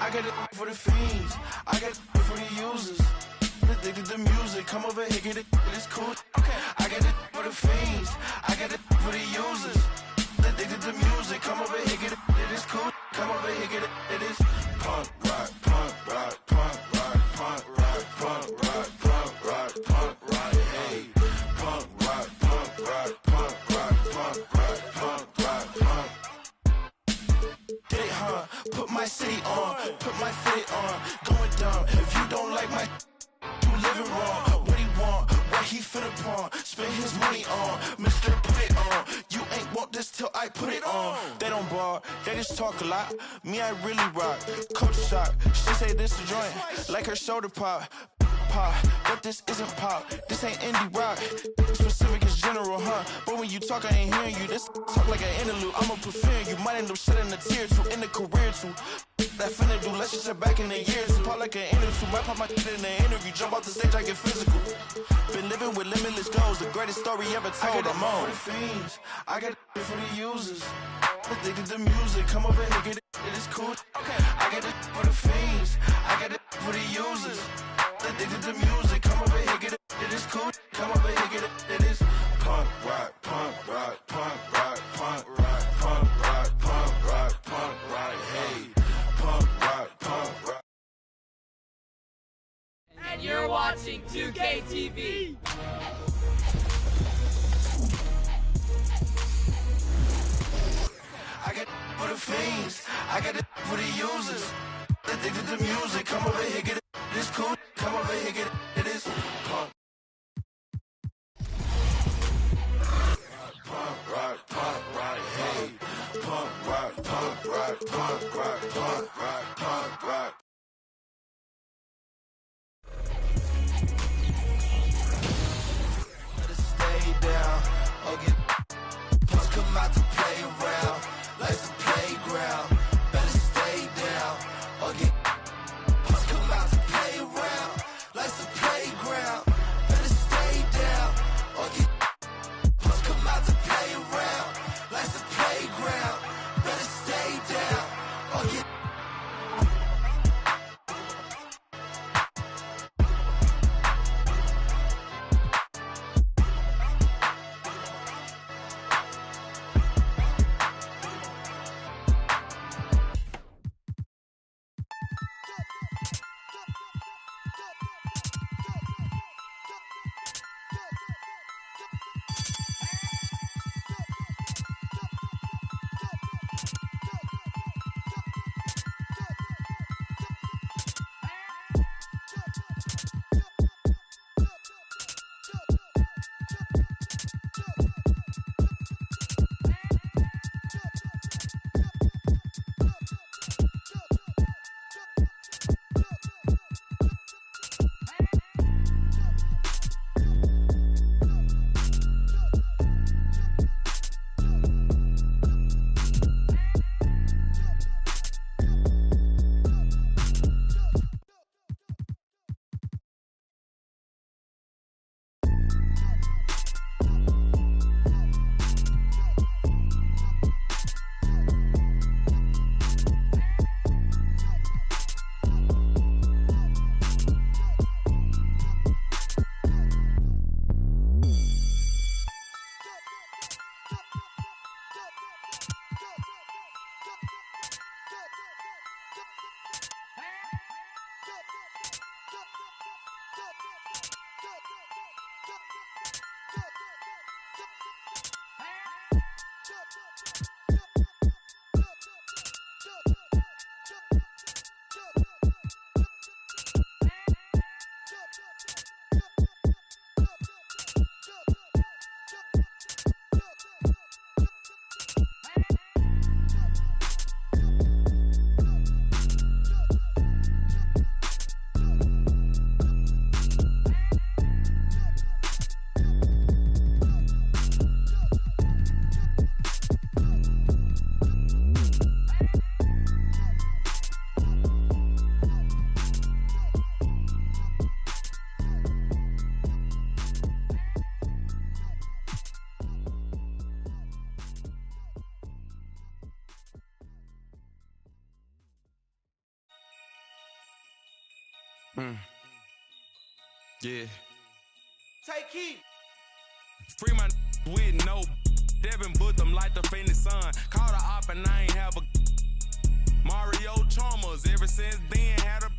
I got it for the fiends. I got it for the users. Addicted to music. Come over here, get it. It's cool. Okay. I got it for the fiends. I got it for the users. Addicted to music. Come over here, get it. It is cool. Come over here, get it. It is punk rock, punk rock, punk rock, punk rock, punk rock, punk rock, punk rock. Hey, punk rock, punk rock, punk rock, punk rock, punk rock, punk. Get it, huh? Put my city on, put my fit on. Going dumb. If you don't like my, you living wrong. What he want? What he finna pawn? Spend his money on. Mr. Put it on. You ain't want this till I put it on. They don't bar, they just talk a lot. Me, I really rock. Coach shock. She say this a joint, like her shoulder pop. Pop, but this isn't pop. This ain't indie rock. Specific is general, huh? But when you talk, I ain't hearing you. This talk like an interlude. I'ma prefer you. Might end up shedding a tear too. In the career too. That finna do. Let's just sit back in the years. Pop like an interview. Might pop my shit in the interview. Jump off the stage, I get physical. Been living with limitless goals. The greatest story ever told. I'm on. For the fiends. I got it for the users. Addicted to music. Come over here, get it. It is cool. Okay. I got it for the fiends. I got it for the users. Addicted to music, come over here, get it. It is cool. Come over here, get it. It is punk rock, punk rock, punk rock, punk rock, punk rock, punk rock, punk rock. Hey, punk rock, punk rock. And you're watching 2K TV. I got it for the fiends. I got it for the users. Addicted to music, come over here, get it. It is cool. Come over here, get it. It is punk. Punk rock, punk rock, hey. Punk rock, punk rock, punk rock, punk rock, punk rock. Better stay down or get punks come out to play around. Life's a playground. Better stay down or get punks come out to play around. Life's a playground. Better stay down or get punks come out to play around. Life's a playground. Better stay down or get Yeah. Take heed. Free my with no Devin put them like the Phoenix Sun. Caught a op and I ain't have a Mario Chalmers. Ever since then had a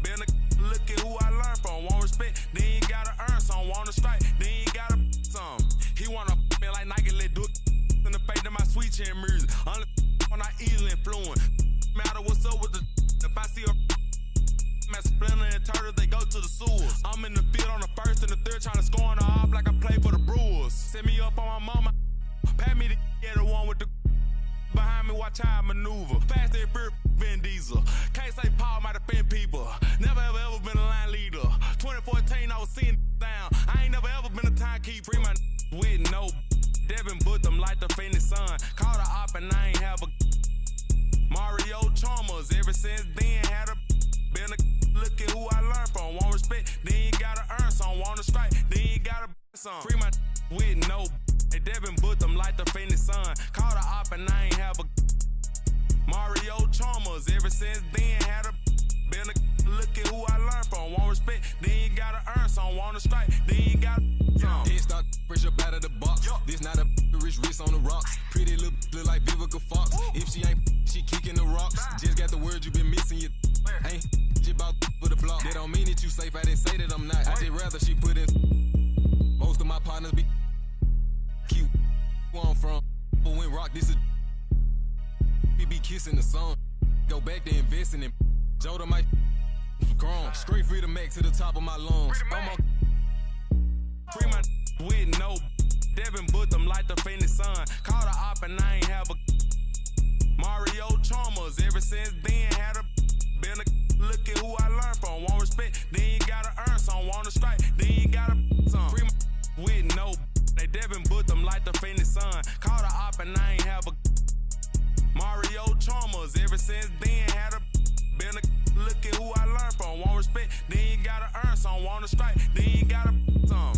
been a look at who I learned from. Want respect, then you gotta earn some. Want to strike, then you gotta some. He wanna me like Nike, let do it in the face of my sweet chin music. Only when I easily influence. Matter what's up with the if I see a Splinter and Turtle, they go to the sewers. I'm in the field on the first and the third, trying to score on the op like I play for the Brewers. Set me up on my mama, pat me the one with the behind me, watch how I maneuver. Fast and fear, Vin Diesel. Can't say Paul might offend people. Never ever been a line leader. 2014, I was seeing down. I ain't never ever been a timekeeper. Free my with no Devin put them like the Phoenix Sun. Caught a op and I ain't have a Mario Chalmers. Ever since then had a been a look at who I learned from. Want respect, then you gotta earn some. Want to strike, then you gotta some. Free my with no Hey, Devin put them like the Phoenix Sun. Caught a op and I ain't have a Mario Chalmers. Ever since then had a been a look at who I learned from. Want respect, then you gotta earn some. Want to strike, then you gotta some. Head start fresh up out of the box. This not a rich wrist on the rocks. Pretty look like Vivica Fox. If she ain't, she kicking the rocks. Just got the word you been missing. You ain't just about for the block. That don't mean that you safe. I didn't say that I'm not. I just rather she put in. Most of my partners be cute. Where I'm from, but when rock this is we be kissing the sun. Go back to investing in Joda might grown. Straight free to max to the top of my lungs. Free my with no Devin put them like the Phoenix Sun. Caught a op and I ain't have a Mario Chalmers. Ever since then had a been a look at who I learned from. Want respect, then you gotta earn some. Want to strike, then you gotta some. Free my with no They Devin put them like the Phoenix Sun. Caught a op and I ain't have a Mario Chalmers. Ever since then had a been a look at who I learned from. Want respect, then you gotta earn some. Want to strike, then you gotta some.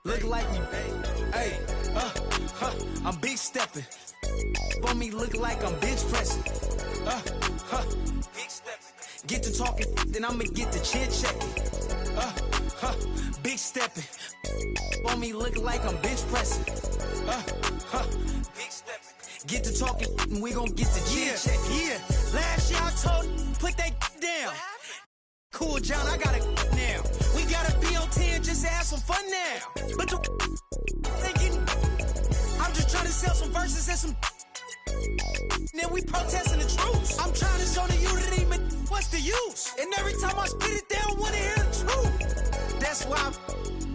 Look like me, hey, I'm big stepping. For me, look like I'm bench pressing. Big stepping. Get to talking, then I'ma get the chin checking. Big stepping. For me, look like I'm bench pressing. Big stepping. Get to talking, and we gon' get the chin checking. Yeah, last year I told them, put that down. Cool, John, I got it now. We gotta be on 10 just to have some fun now. But the thinking, I'm just trying to sell some verses and some. Then we protesting the truth. I'm trying to show the unity, but what's the use? And every time I spit it, they don't wanna hear the truth. That's why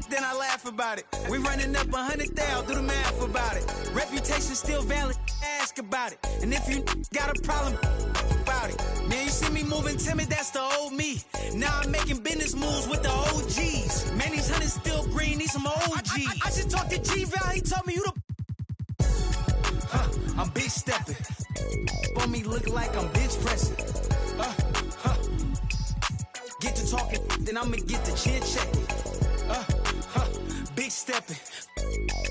then I laugh about it. We running up 100,000, do the math about it. Reputation still valid, ask about it. And if you got a problem about it, man, you see me moving timid, that's the old me. Now I'm making business moves with the OGs. Man, these hunters still green, need some OGs. I just talked to G-Val, he told me you the. I'm big stepping. For me, look like I'm bench pressing. Get to talking, then I'ma get the chin checking. Big stepping.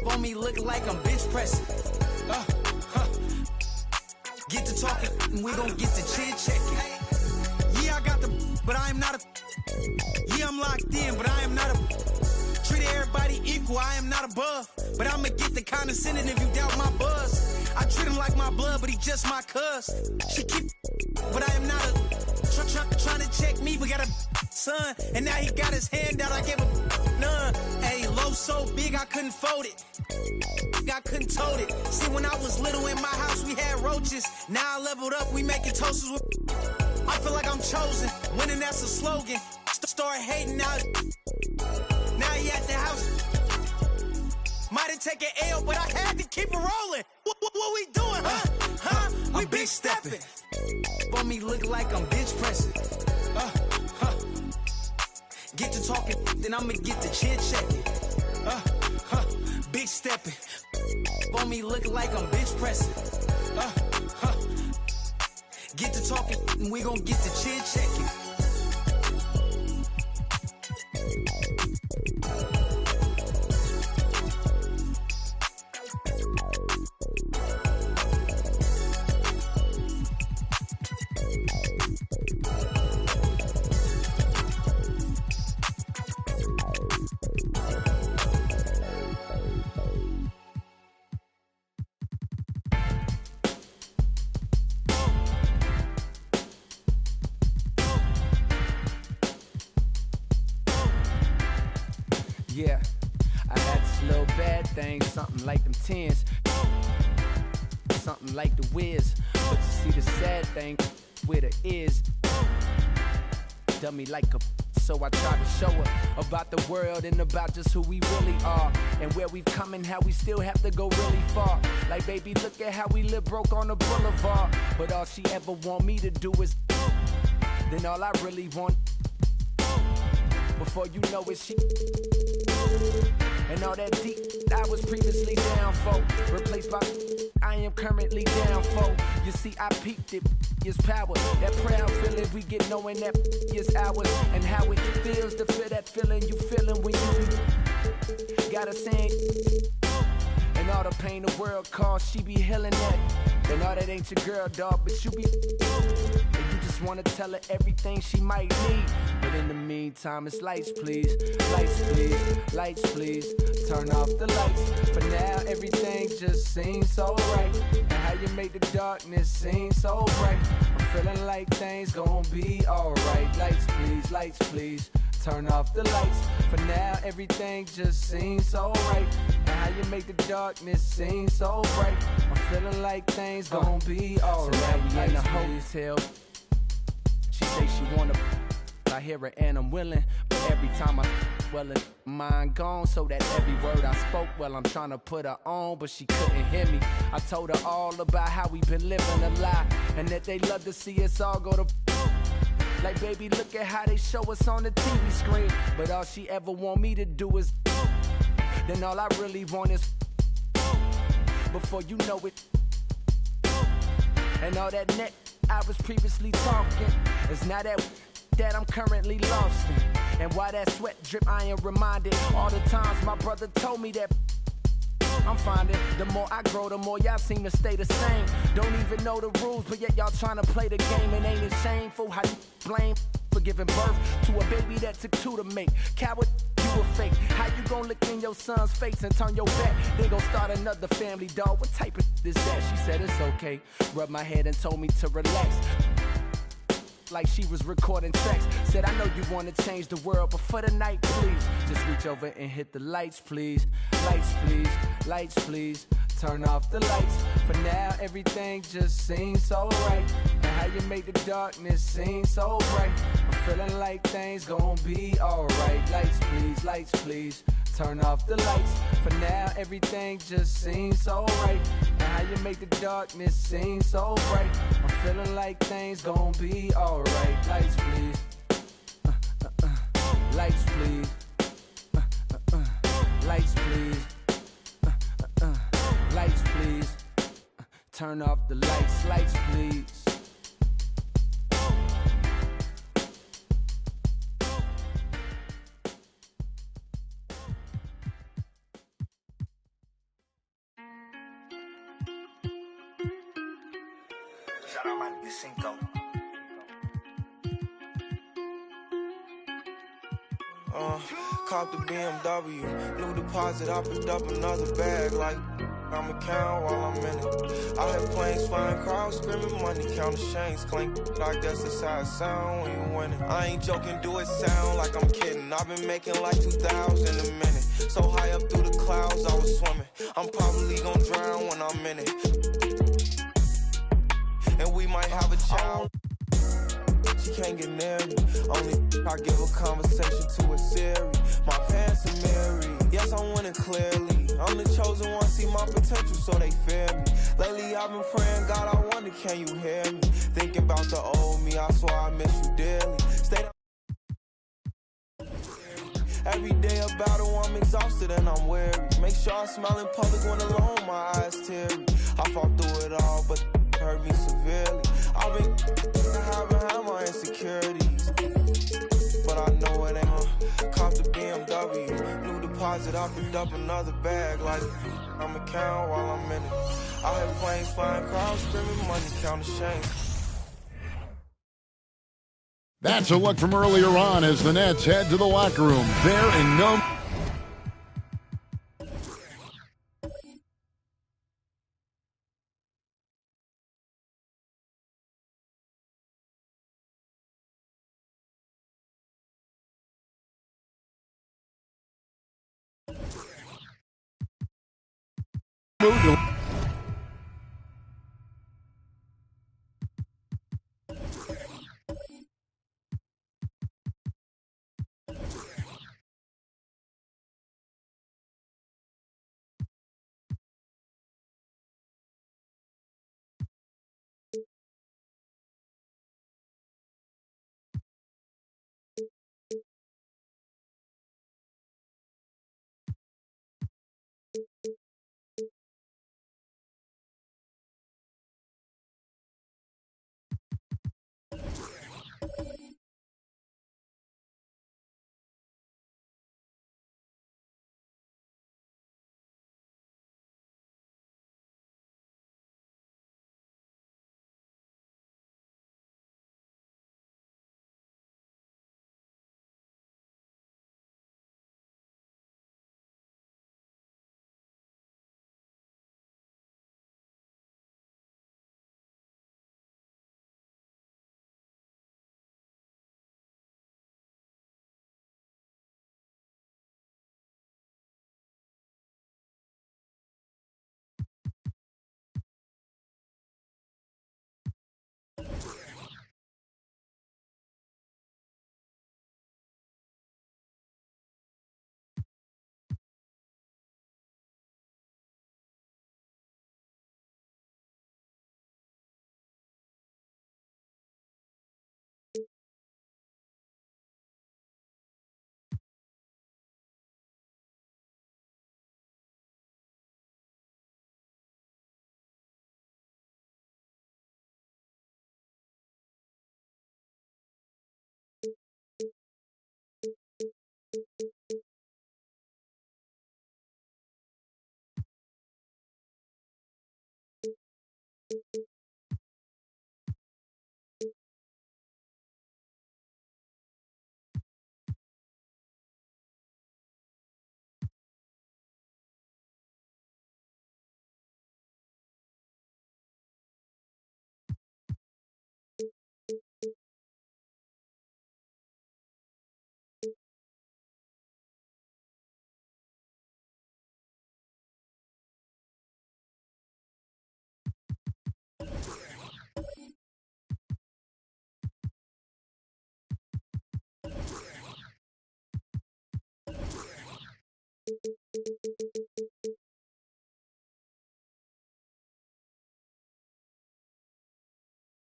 For me, look like I'm bench pressing. Get to talking, and we gon' get the chin checking. Yeah, I got the, but I am not a. Yeah, I'm locked in, but I am not a. Treat everybody equal, I am not above. But I'ma get the condescending if you doubt my buzz. I treat him like my blood, but he just my cuz. She keep, but I am not a. Trying to check me, we got a son. And now he got his hand out, I gave him none. Hey, low so big, I couldn't fold it. I couldn't tote it. See, when I was little in my house, we had roaches. Now I leveled up, we making toasters with. I feel like I'm chosen. Winning, that's a slogan. Start hating now. Now he at the house. Might have taken L, but I had to keep it rolling. What we doing, huh? We big stepping. For me, look like I'm bench pressing. Get to talking, then I'ma get the chin checking. Big stepping. On me look like I'm bench pressing. Get to talking, and we gon' get to chit checking. Yeah, I had this little bad thing, something like them tens, something like the whiz. But you see the sad thing with her is, dummy like a, so I tried to show her about the world and about just who we really are, and where we've come and how we still have to go really far. Like, baby, look at how we live broke on the boulevard, but all she ever want me to do is, then all I really want, before you know it, she, and all that deep I was previously down for, replaced by I am currently down for. You see, I peeped it, is power. That proud feeling we get knowing that is ours, and how it feels to feel that feeling you feeling when you got a saying, and all the pain the world caused, she be healing that. And all that ain't your girl, dog, but you be, and you just wanna tell her everything she might need. But in the meantime, it's lights, please. Lights, please. Lights, please. Turn off the lights. For now, everything just seems so right. And how you make the darkness seem so bright. I'm feeling like things gon' be alright. Lights, please. Lights, please. Turn off the lights. For now, everything just seems so right. And how you make the darkness seem so bright. I'm feeling like things gon' be alright. So now we in the hotel. She say she wanna, I hear her and I'm willing, but every time I, well, it's mine gone, so that every word I spoke, well, I'm trying to put her on, but she couldn't hear me. I told her all about how we been living a lie, and that they love to see us all go to, like, baby, look at how they show us on the TV screen, but all she ever want me to do is, then all I really want is, before you know it, and all that net I was previously talking, it's now that I'm currently lost in. And why that sweat drip, I am reminded all the times my brother told me that I'm finding the more I grow, the more y'all seem to stay the same. Don't even know the rules, but yet y'all trying to play the game. And ain't it shameful how you blame for giving birth to a baby that took two to make? Coward, you a fake. How you gon' look in your son's face and turn your back? They gon' start another family, dog. What type of is that? She said it's okay. Rubbed my head and told me to relax, like she was recording tracks. Said, I know you wanna change the world, but for the night, please, just reach over and hit the lights, please. Lights, please. Lights, please. Turn off the lights. For now, everything just seems so right. And how you make the darkness seem so bright. I'm feeling like things gon' be alright. Lights, please. Lights, please. Turn off the lights. For now, everything just seems so right. And how you make the darkness seem so bright. I'm feeling like things gon' be alright. Lights, please. Lights, please. Lights, please. Lights, please. Turn off the lights. Lights, please. Shout out my nigga Cinco. Caught the BMW, new deposit, I picked up another bag like I'ma count while I'm in it. I hear planes flying, crowds screaming, money counting chains clink. Like that's just how it sound when you winning. I ain't joking, do it sound like I'm kidding. I've been making like 2,000 a minute. So high up through the clouds, I was swimming. I'm probably gonna drown when I'm in it. And we might have a child. She can't get near me. Only I give a conversation to a Siri. My pants are married. Yes, I want it clearly. I'm the chosen one, see my potential, so they fear me. Lately I've been praying, God, I wonder, can you hear me? Thinking about the old me, I swear I miss you dearly. Stay down. Every day a battle, I'm exhausted and I'm weary. Make sure I smile in public when alone, my eyes teary. I fought through it all, but hurt me severely. I've been having had my insecurities, but I know it ain't. Cop the BMW, new deposit, I picked up another bag. Like I'ma count while I'm in it. I hear planes flying, crowds screaming, money counting shame. That's a look from earlier on as the Nets head to the locker room. They're in no...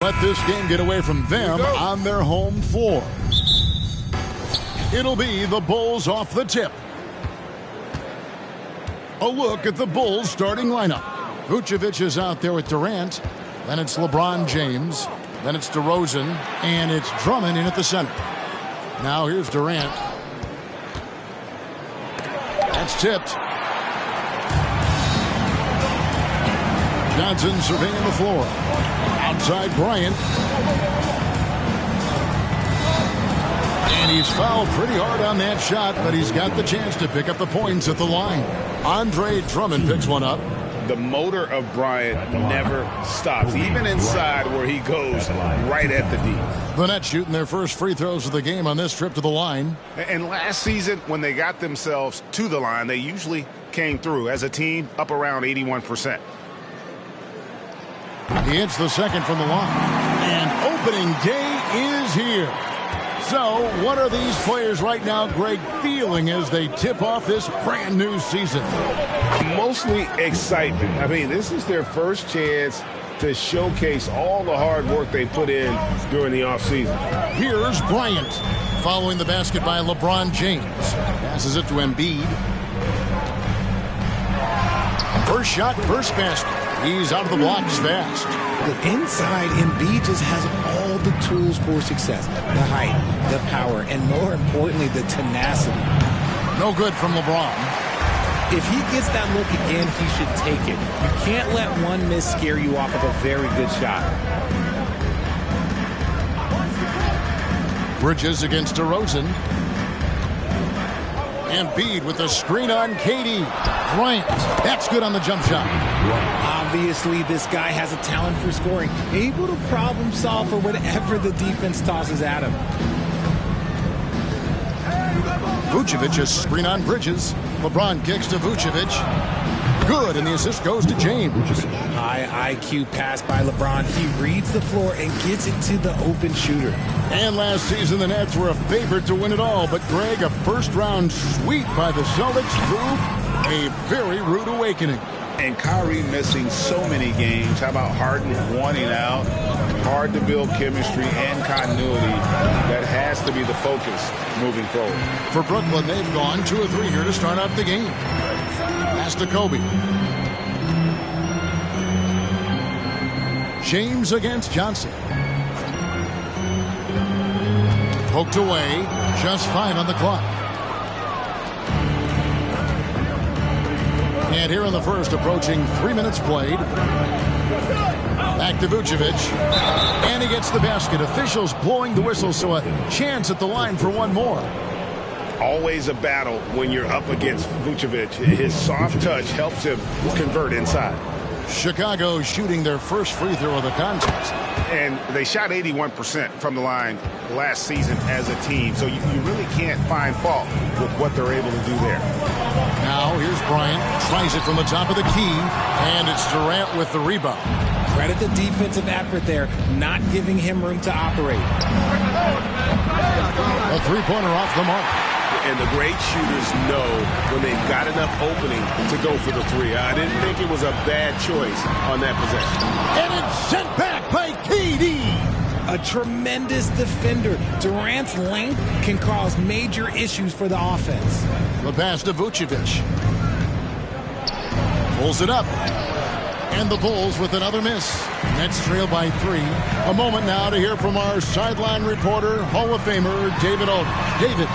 Let this game get away from them on their home floor. It'll be the Bulls off the tip. A look at the Bulls starting lineup. Vucevic is out there with Durant. Then it's LeBron James. Then it's DeRozan. And it's Drummond in at the center. Now here's Durant. That's tipped. Johnson surveying the floor. Outside Bryant. And he's fouled pretty hard on that shot, but he's got the chance to pick up the points at the line. Andre Drummond picks one up. The motor of Bryant never stops, even inside where he goes right at the D. The Nets shooting their first free throws of the game on this trip to the line. And last season, when they got themselves to the line, they usually came through as a team up around 81%. He hits the second from the line. And opening day is here. So, what are these players right now, Greg, feeling as they tip off this brand new season? Mostly excitement. I mean, this is their first chance to showcase all the hard work they put in during the offseason. Here's Bryant following the basket by LeBron James. Passes it to Embiid. First shot, first basket. He's out of the blocks fast. The inside, Embiid just has all the tools for success. The height, the power, and more importantly, the tenacity. No good from LeBron. If he gets that look again, he should take it. You can't let one miss scare you off of a very good shot. Bridges against DeRozan. Embiid with the screen on Katie. Bryant. That's good on the jump shot. Obviously, this guy has a talent for scoring. Able to problem solve for whatever the defense tosses at him. Vucevic a screen on Bridges. LeBron kicks to Vucevic. Good, and the assist goes to James. High IQ pass by LeBron. He reads the floor and gets it to the open shooter. And last season, the Nets were a favorite to win it all. But, Greg, a first-round sweep by the Celtics proved a very rude awakening. And Kyrie missing so many games. How about Harden wanting out? Hard to build chemistry and continuity. That has to be the focus moving forward. For Brooklyn, they've gone 2 of 3 here to start out the game. Pass to Kobe. James against Johnson. Poked away. Just 5 on the clock. And here in the first, approaching 3 minutes played. Back to Vucevic. And he gets the basket. Officials blowing the whistle, so a chance at the line for one more. Always a battle when you're up against Vucevic. His soft touch helps him convert inside. Chicago shooting their first free throw of the contest. And they shot 81% from the line last season as a team, so you really can't find fault with what they're able to do there. Now here's Bryant, tries it from the top of the key, and it's Durant with the rebound. Credit the defensive effort there, not giving him room to operate. A three-pointer off the mark. And the great shooters know when they've got enough opening to go for the three. I didn't think it was a bad choice on that possession. And it's sent back by KD. A tremendous defender. Durant's length can cause major issues for the offense. The pass to Vucevic. Pulls it up. And the Bulls with another miss. Nets trail by 3. A moment now to hear from our sideline reporter, Hall of Famer David Aldridge. David.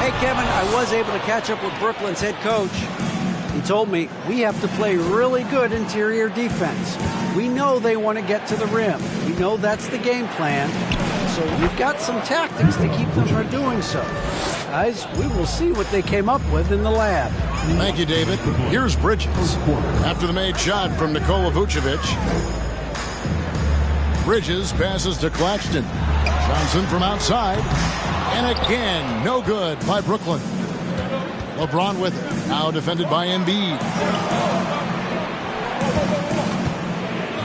Hey, Kevin, I was able to catch up with Brooklyn's head coach. He told me we have to play really good interior defense. We know they want to get to the rim. We know that's the game plan. So we've got some tactics to keep them from doing so. Guys, we will see what they came up with in the lab. Thank you, David. Here's Bridges. After the made shot from Nikola Vucevic. Bridges passes to Claxton. Johnson from outside. And again, no good by Brooklyn. LeBron with it. Now defended by Embiid.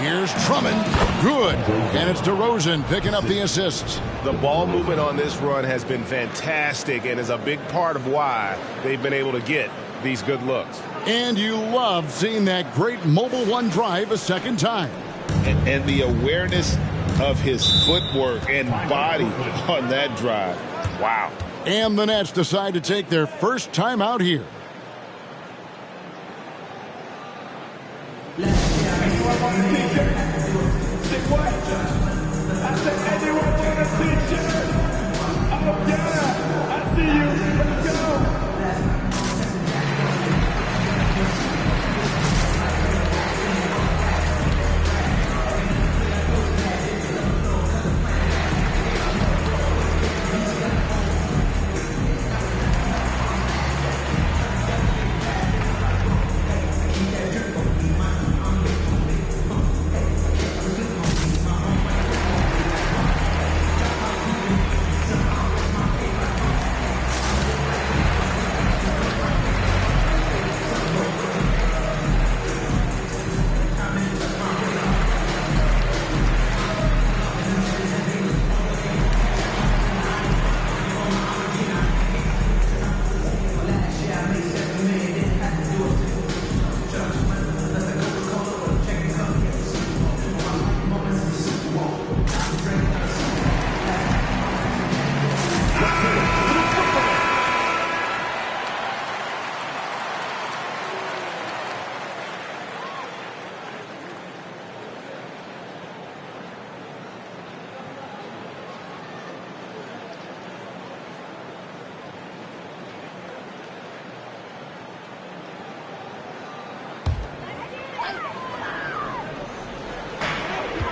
Here's Drummond. Good. And it's DeRozan picking up the assist. The ball movement on this run has been fantastic and is a big part of why they've been able to get these good looks. And you love seeing that great mobile one drive a second time. And the awareness of his footwork and body on that drive. Wow. And the Nets decide to take their first time out here.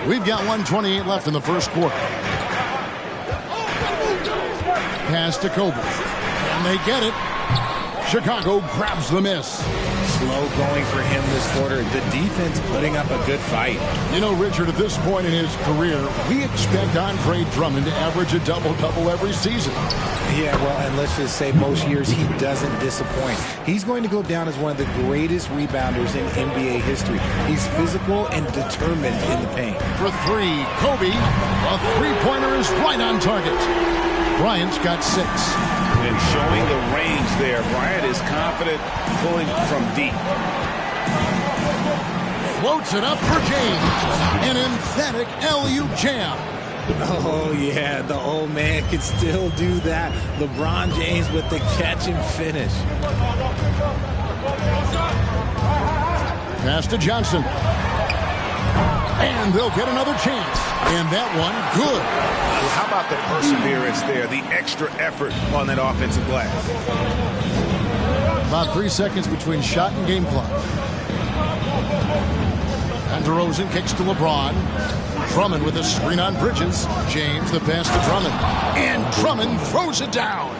We've got 1:28 left in the first quarter. Pass to Kobe. And they get it. Chicago grabs the miss. Slow going for him this quarter. The defense putting up a good fight. You know, Richard, at this point in his career, we expect Andre Drummond to average a double-double every season. Yeah, well, and let's just say most years he doesn't disappoint. He's going to go down as one of the greatest rebounders in NBA history. He's physical and determined in the paint. For three, Kobe. A three-pointer is right on target. Bryant's got 6. And showing the range there. Bryant is confident pulling from deep. Floats it up for James. An emphatic alley-oop jam. Oh, yeah, the old man can still do that. LeBron James with the catch and finish. Pass to Johnson. And they'll get another chance. And that one, good. How about the perseverance there, the extra effort on that offensive glass? About 3 seconds between shot and game clock. And DeRozan kicks to LeBron. Drummond with a screen on Bridges. James the pass to Drummond. And Drummond throws it down.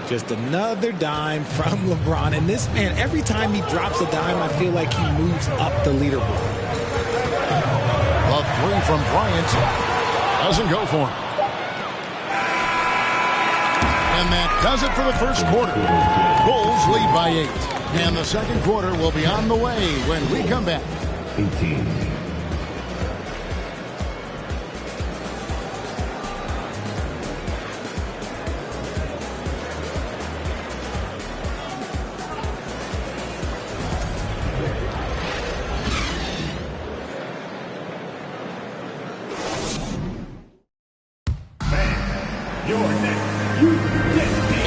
Just another dime from LeBron. And this man, every time he drops a dime, I feel like he moves up the leaderboard. A 3 from Bryant. Doesn't go for him. And that does it for the first quarter. Bulls lead by 8. And the second quarter will be on the way when we come back. 18.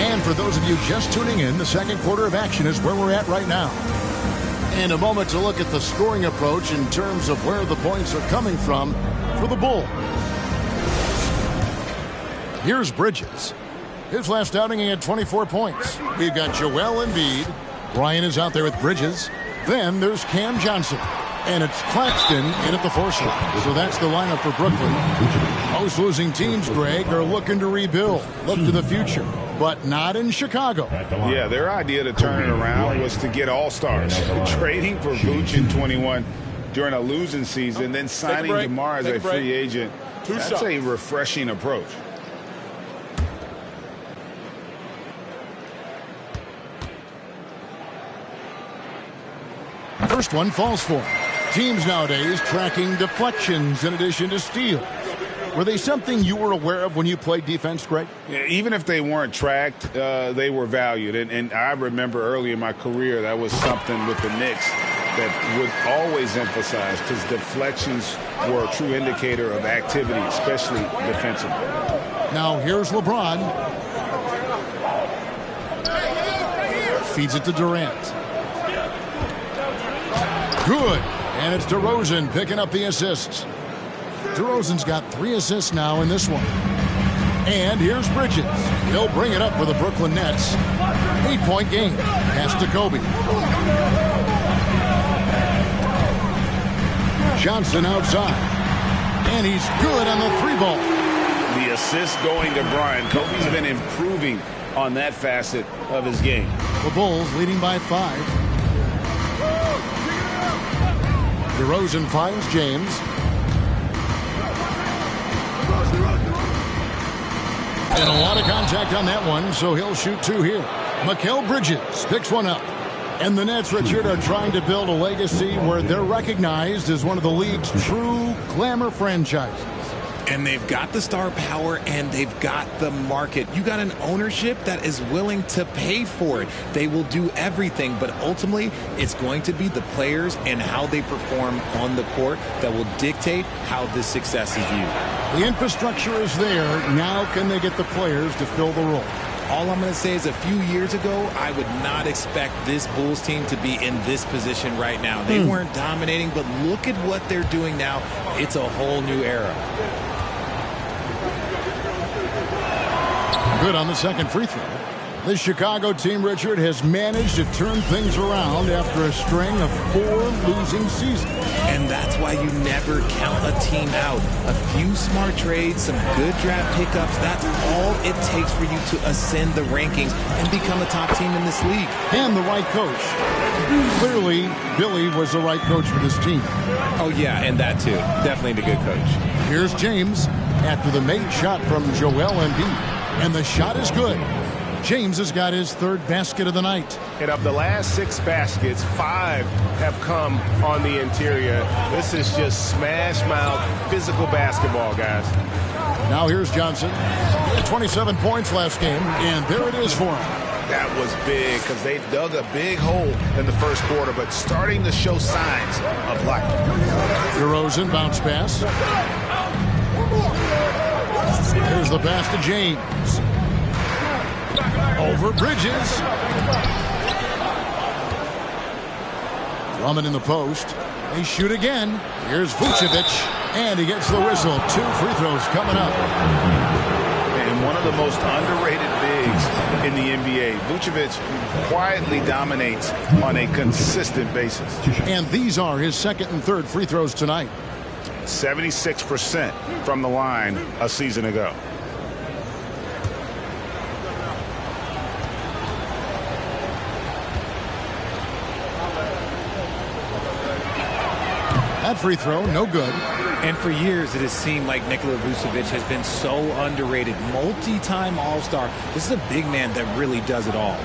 And for those of you just tuning in, the second quarter of action is where we're at right now. And a moment to look at the scoring approach in terms of where the points are coming from for the Bulls. Here's Bridges. His last outing, he had 24 points. We've got Joel Embiid. Bryant is out there with Bridges. Then there's Cam Johnson. And it's Claxton in at the 4 slot. So that's the lineup for Brooklyn. Most losing teams, Greg, are looking to rebuild. Look to the future. But not in Chicago. Yeah, their idea to turn it around was to get all-stars. Trading for Vooch in 21 during a losing season, then signing DeMar as a free agent. That's a refreshing approach. First one falls for him. Teams nowadays tracking deflections in addition to steals. Were they something you were aware of when you played defense, Greg? Yeah, even if they weren't tracked, they were valued. And I remember early in my career, that was something with the Knicks that would always emphasize, because deflections were a true indicator of activity, especially defensively. Now here's LeBron. Feeds it to Durant. Good. And it's DeRozan picking up the assists. DeRozan's got 3 assists now in this one. And here's Bridges. He'll bring it up for the Brooklyn Nets. 8-point game. Pass to Kobe. Johnson outside. And he's good on the 3-ball. The assist going to Bryant. Kobe's been improving on that facet of his game. The Bulls leading by 5. DeRozan finds James. And a lot of contact on that one, so he'll shoot 2 here. Mikal Bridges picks one up. And the Nets, Richard, are trying to build a legacy where they're recognized as one of the league's true glamour franchises. And they've got the star power and they've got the market. You got an ownership that is willing to pay for it. They will do everything, but ultimately it's going to be the players and how they perform on the court that will dictate how this success is viewed. The infrastructure is there. Now can they get the players to fill the role? All I'm going to say is a few years ago, I would not expect this Bulls team to be in this position right now. They weren't dominating, but look at what they're doing now. It's a whole new era. Good on the second free throw. The Chicago team, Richard, has managed to turn things around after a string of 4 losing seasons. And that's why you never count a team out. A few smart trades, some good draft pickups, that's all it takes for you to ascend the rankings and become a top team in this league. And the right coach. Clearly, Billy was the right coach for this team. Oh, yeah, and that too. Definitely the good coach. Here's James after the made shot from Joel Embiid. And the shot is good. James has got his 3rd basket of the night. And of the last 6 baskets, 5 have come on the interior. This is just smash mouth physical basketball, guys. Now here's Johnson. He had 27 points last game, and there it is for him. That was big because they dug a big hole in the first quarter, but starting to show signs of life. DeRozan bounce pass. Here's the pass to James. Over Bridges. Drummond in the post. They shoot again. Here's Vucevic, and he gets the whistle. 2 free throws coming up. And one of the most underrated bigs in the NBA. Vucevic quietly dominates on a consistent basis. And these are his 2nd and 3rd free throws tonight. 76% from the line a season ago. That free throw, no good. And for years, it has seemed like Nikola Vucevic has been so underrated. Multi-time All-Star. This is a big man that really does it all.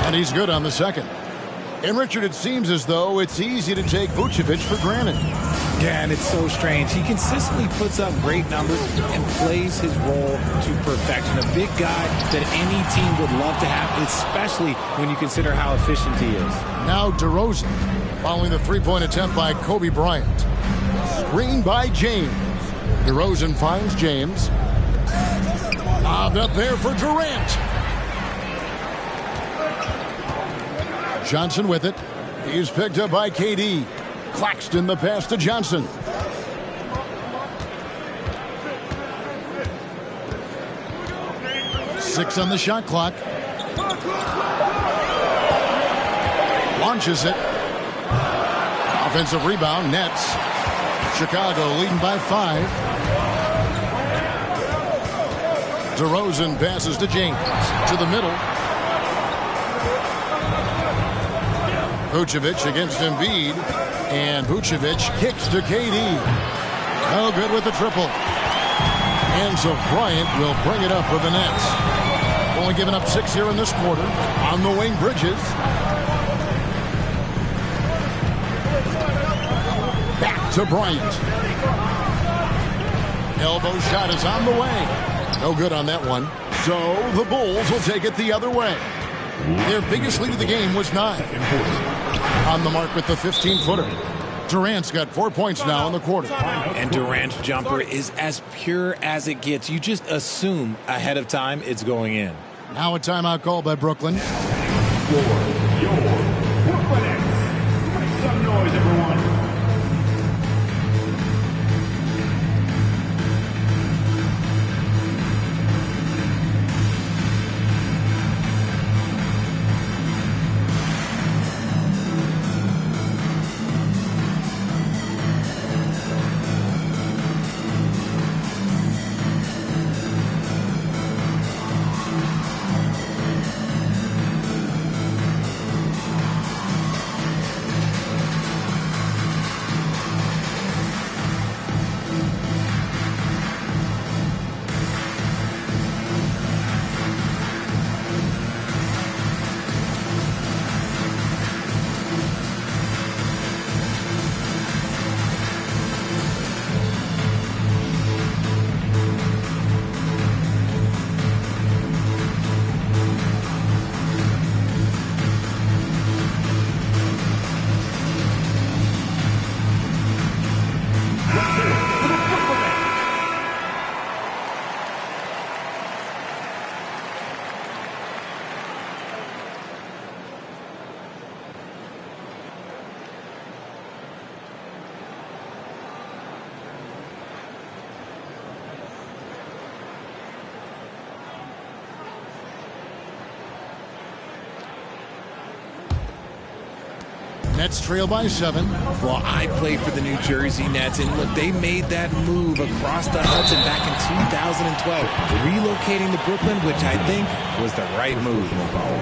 And he's good on the 2nd. And Richard, it seems as though it's easy to take Vucevic for granted. Yeah, and it's so strange. He consistently puts up great numbers and plays his role to perfection. A big guy that any team would love to have, especially when you consider how efficient he is. Now DeRozan, following the 3-point attempt by Kobe Bryant. Screen by James. DeRozan finds James. Lobbed up there for Durant. Johnson with it. He's picked up by KD. Claxton the pass to Johnson. Six on the shot clock. Launches it. Offensive rebound, nets. Chicago leading by 5. DeRozan passes to James. To the middle. Vucevic against Embiid, and Vucevic kicks to KD. No good with the triple. And so Bryant will bring it up with the Nets. Only giving up 6 here in this quarter. On the wing, Bridges. Back to Bryant. Elbow shot is on the way. No good on that one. So the Bulls will take it the other way. Their biggest lead of the game was 9. On the mark with the 15-footer. Durant's got 4 points now in the quarter. And Durant's jumper is as pure as it gets. You just assume ahead of time it's going in. Now a timeout call by Brooklyn. Your Brooklyn Nets. Make some noise, everyone. Nets trail by 7. Well, I play for the New Jersey Nets, and look, they made that move across the Hudson back in 2012, relocating to Brooklyn, which I think was the right move.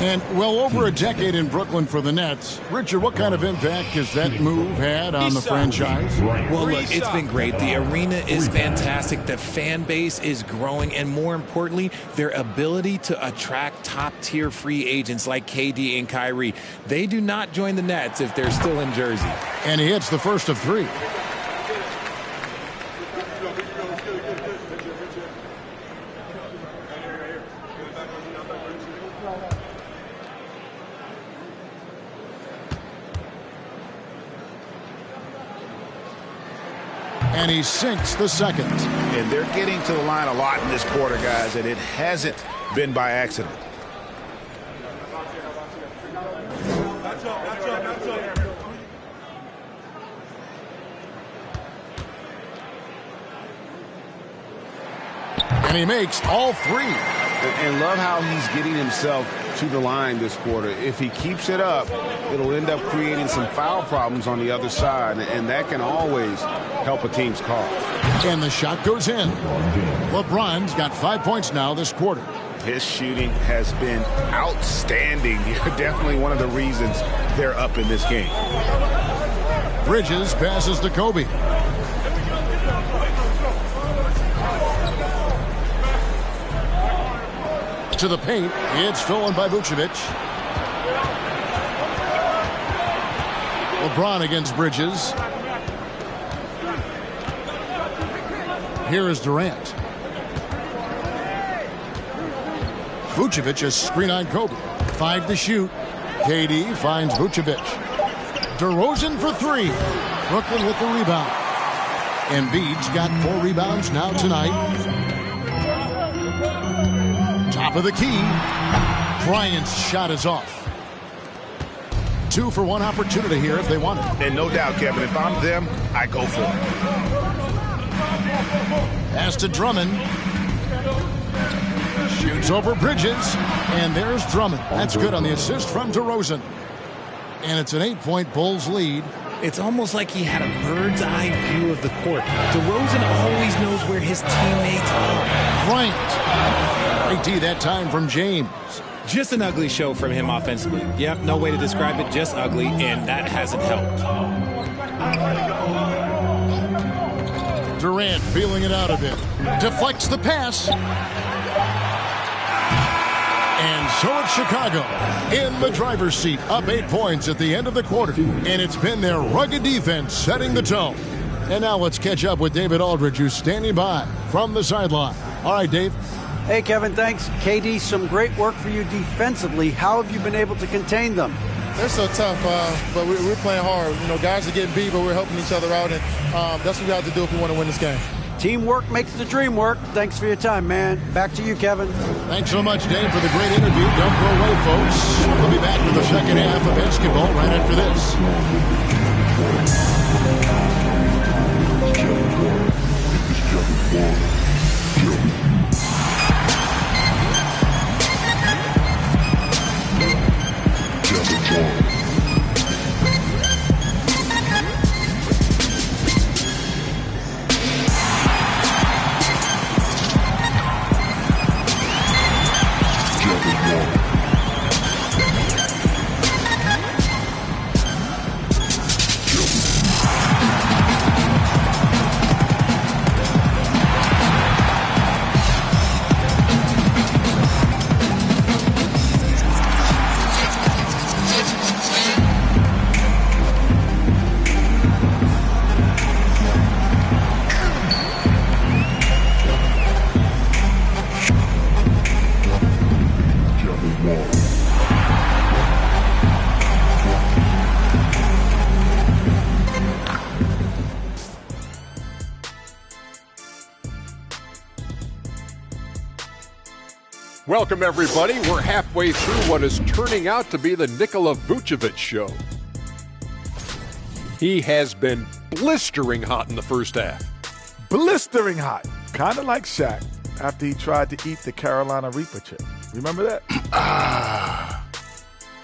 And well over a decade in Brooklyn for the Nets. Richard, what kind of impact has that move had on the franchise? Well, look, it's been great. The arena is fantastic. The fan base is growing, and more importantly, their ability to attract top-tier free agents like KD and Kyrie. They do not join the Nets if they're still in Jersey. And he hits the first of 3. And he sinks the second. And they're getting to the line a lot in this quarter, guys, and it hasn't been by accident. And he makes all 3. And love how he's getting himself to the line this quarter. If he keeps it up, it'll end up creating some foul problems on the other side, and that can always help a team's cause. And the shot goes in. LeBron's got 5 points now this quarter. His shooting has been outstanding. Definitely one of the reasons they're up in this game. Bridges passes to Kobe. To the paint. It's stolen by Vucevic. LeBron against Bridges. Here is Durant. Vucevic is screen on Kobe. 5 to shoot. KD finds Vucevic. DeRozan for 3. Brooklyn with the rebound. Embiid's got 4 rebounds now tonight. Top of the key. Bryant's shot is off. 2 for 1 opportunity here if they want it. And no doubt, Kevin, if I'm them, I go for it. Pass to Drummond. Shoots over Bridges. And there's Drummond. That's good on the assist from DeRozan. And it's an 8-point Bulls lead. It's almost like he had a bird's eye view of the court. DeRozan always knows where his teammates are. Bryant. Great D that time from James. Just an ugly show from him offensively. Yep, no way to describe it, just ugly, and that hasn't helped. Durant feeling it out a bit. Deflects the pass. And so it's Chicago in the driver's seat, up 8 points at the end of the quarter. And it's been their rugged defense setting the tone. And now let's catch up with David Aldridge, who's standing by from the sideline. All right, Dave. Hey, Kevin, thanks. KD, some great work for you defensively. How have you been able to contain them? They're so tough, but we're playing hard. You know, guys are getting beat, but we're helping each other out, and that's what we have to do if we want to win this game. Teamwork makes the dream work. Thanks for your time, man. Back to you, Kevin. Thanks so much, Dave, for the great interview. Don't go away, folks. We'll be back with the second half of basketball right after this. Welcome, everybody. We're halfway through what is turning out to be the Nikola Vucevic show. He has been blistering hot in the first half. Blistering hot. Kind of like Shaq after he tried to eat the Carolina Reaper chip. Remember that?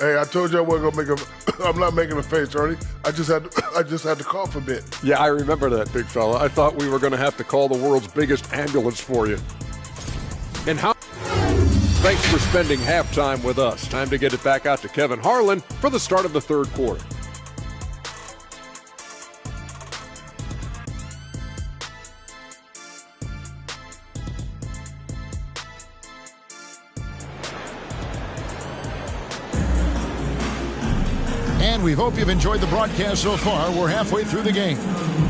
Hey, I told you I wasn't gonna make a. I'm not making a face, Ernie. I just had to cough a bit. Yeah, I remember that, big fella. I thought we were going to have to call the world's biggest ambulance for you. And how? Thanks for spending halftime with us. Time to get it back out to Kevin Harlan for the start of the third quarter. And we hope you've enjoyed the broadcast so far. We're halfway through the game.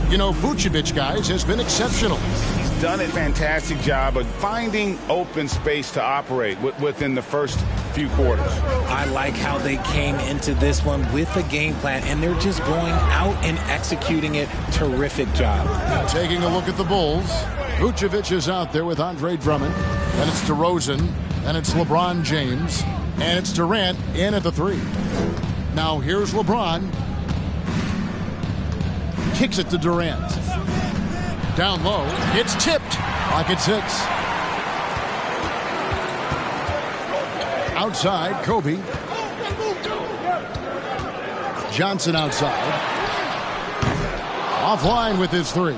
You know, Vucevic, guys, has been exceptional. He's done a fantastic job of finding open space to operate within the first few quarters. I like how they came into this one with a game plan, and they're just going out and executing it. Terrific job. Taking a look at the Bulls. Vucevic is out there with Andre Drummond. Then it's DeRozan. Then it's LeBron James. And it's Durant in at the three. Now here's LeBron. Kicks it to Durant. Down low. It's tipped. Pocket 6. Outside, Kobe. Johnson outside. Offline with his three.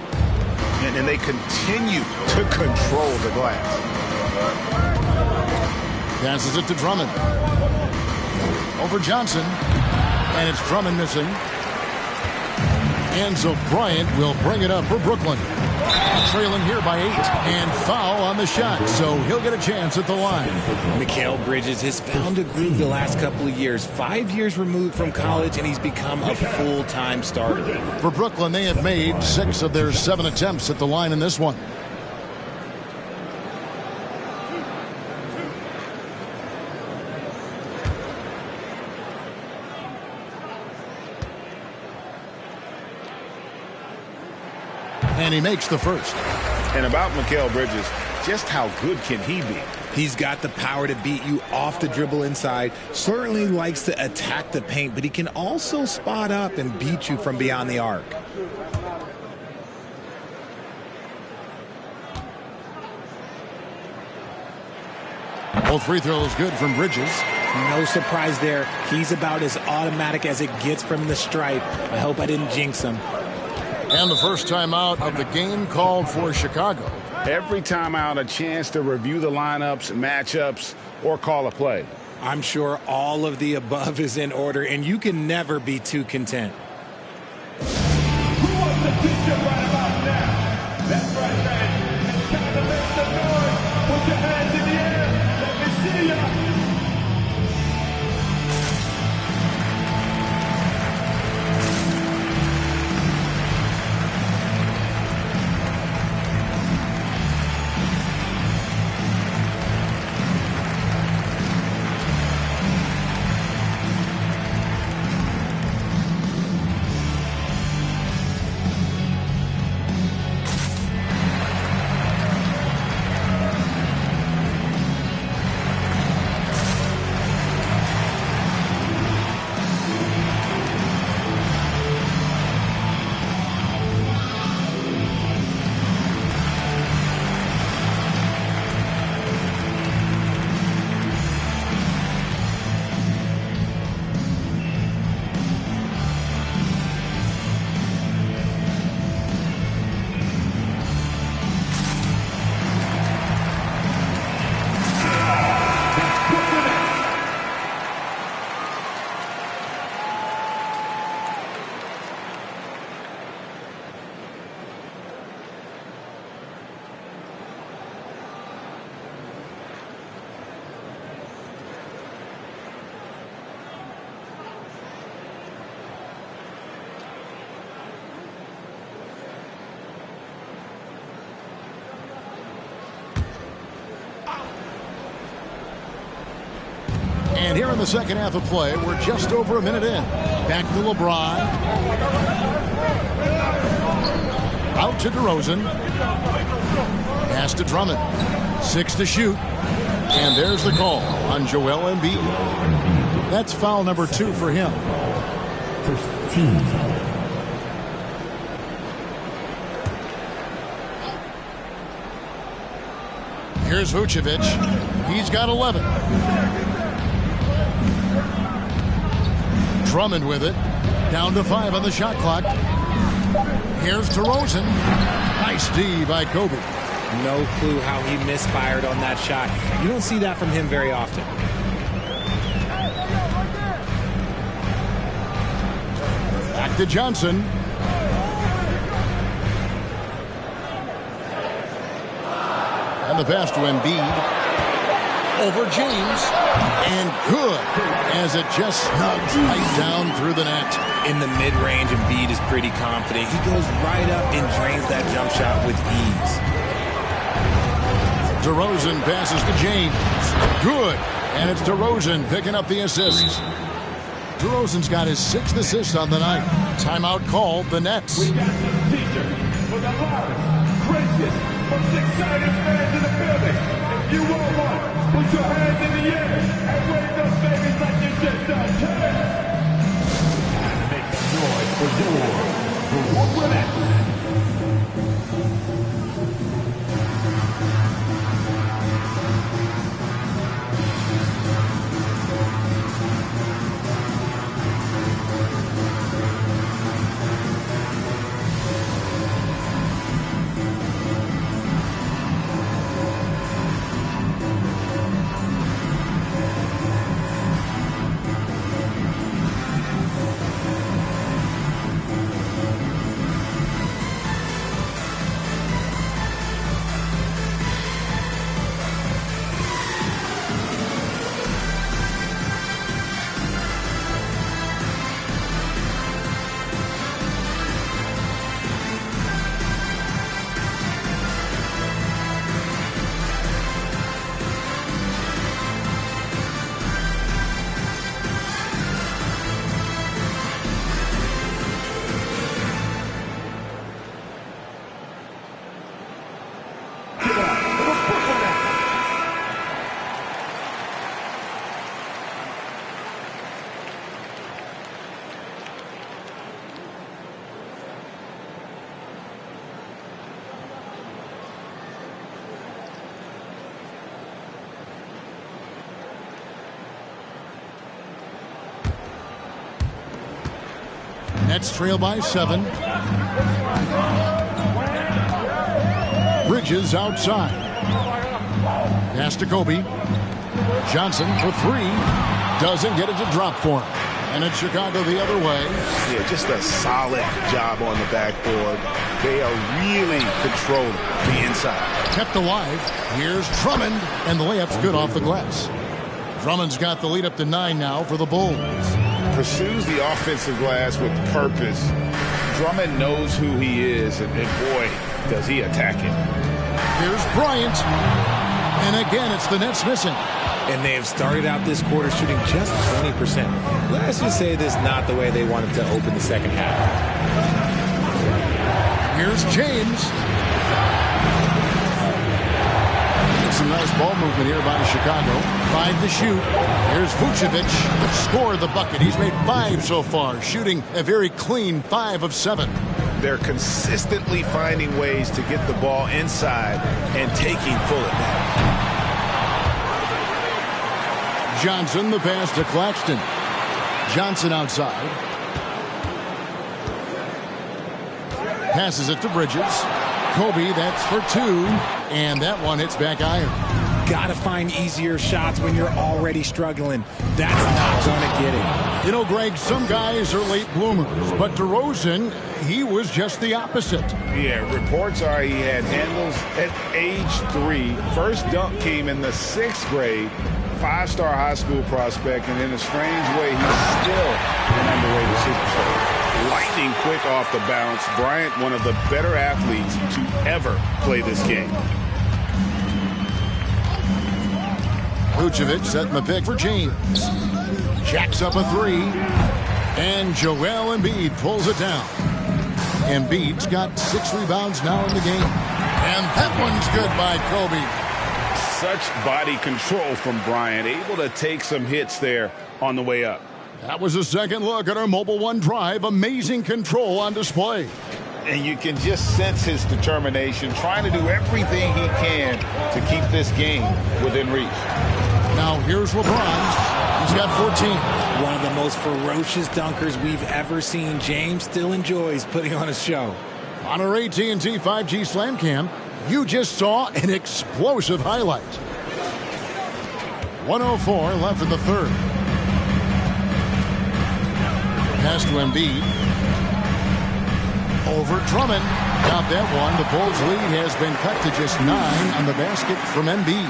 And they continue to control the glass. Passes it to Drummond. Over Johnson. And it's Drummond missing. And so Bryant will bring it up for Brooklyn. Trailing here by 8. And foul on the shot. So he'll get a chance at the line. Mikal Bridges has found a groove the last couple of years. 5 years removed from college, and he's become a full-time starter. For Brooklyn, they have made 6 of their 7 attempts at the line in this one. And he makes the first. And about Mikal Bridges, just how good can he be? He's got the power to beat you off the dribble inside. Certainly likes to attack the paint, but he can also spot up and beat you from beyond the arc. Both free throws good from Bridges. No surprise there. He's about as automatic as it gets from the stripe. I hope I didn't jinx him. And the first timeout of the game called for Chicago. Every timeout, a chance to review the lineups, matchups, or call a play. I'm sure all of the above is in order, and you can never be too content. Who wants a t-shirt right about now? That's right, man. It's time to make some noise. Put your hands in the air. Let me see ya. And here in the second half of play, we're just over a minute in. Back to LeBron. Out to DeRozan. Pass to Drummond. 6 to shoot. And there's the call on Joel Embiid. That's foul number 2 for him. First team foul. Here's Vucevic. He's got 11. Drummond with it. Down to 5 on the shot clock. Here's DeRozan. Nice D by Kobe. No clue how he misfired on that shot. You don't see that from him very often. Back to Johnson. And the pass to Embiid. Over James. And good. As it just snugs right down through the net. In the mid-range, Embiid is pretty confident. He goes right up and drains that jump shot with ease. DeRozan passes to James. Good. And it's DeRozan picking up the assist. DeRozan's got his 6th assist on the night. Timeout called the Nets. We got some teachers for the loudest, craziest, most excited fans in the building. If you want one, put your hands in the air and wave those babies like you just don't care. Make some noise for your Brooklyn Nets. Nets trail by 7. Bridges outside. Pass to Kobe. Johnson for 3. Doesn't get it to drop for him. And it's Chicago the other way. Yeah, just a solid job on the backboard. They are really controlling the inside. Kept alive. Here's Drummond. And the layup's good off the glass. Drummond's got the lead up to 9 now for the Bulls. Pursues the offensive glass with purpose. Drummond knows who he is, and boy, does he attack it. Here's Bryant. And again, it's the Nets missing. And they have started out this quarter shooting just 20%. Let's just say this is not the way they wanted to open the second half. Here's James. Some nice ball movement here by Chicago. 5 to shoot. Here's Vucevic. Scored the bucket. He's made 5 so far, shooting a very clean 5 of 7. They're consistently finding ways to get the ball inside and taking full advantage. Johnson, the pass to Claxton. Johnson outside. Passes it to Bridges. Kobe, that's for 2. And that one hits back iron. Gotta find easier shots when you're already struggling. That's not gonna get it. You know, Greg, some guys are late bloomers, but DeRozan, he was just the opposite. Yeah, reports are he had handles at age 3. First dunk came in the 6th grade. 5-star high school prospect, and in a strange way, he's still an underrated superstar. Lightning quick off the bounce. Bryant, one of the better athletes to ever play this game. Vucevic setting the pick for James. Jacks up a 3. And Joel Embiid pulls it down. Embiid's got 6 rebounds now in the game. And that one's good by Kobe. Such body control from Bryant, able to take some hits there on the way up. That was a second look at our Mobile One drive. Amazing control on display. And you can just sense his determination, trying to do everything he can to keep this game within reach. Now here's LeBron. He's got 14. One of the most ferocious dunkers we've ever seen. James still enjoys putting on a show. On our AT&T 5G Slam Cam, you just saw an explosive highlight. 1:04 left in the third. Pass to Embiid. Over Drummond. Got that one. The Bulls' lead has been cut to just 9 on the basket from Embiid.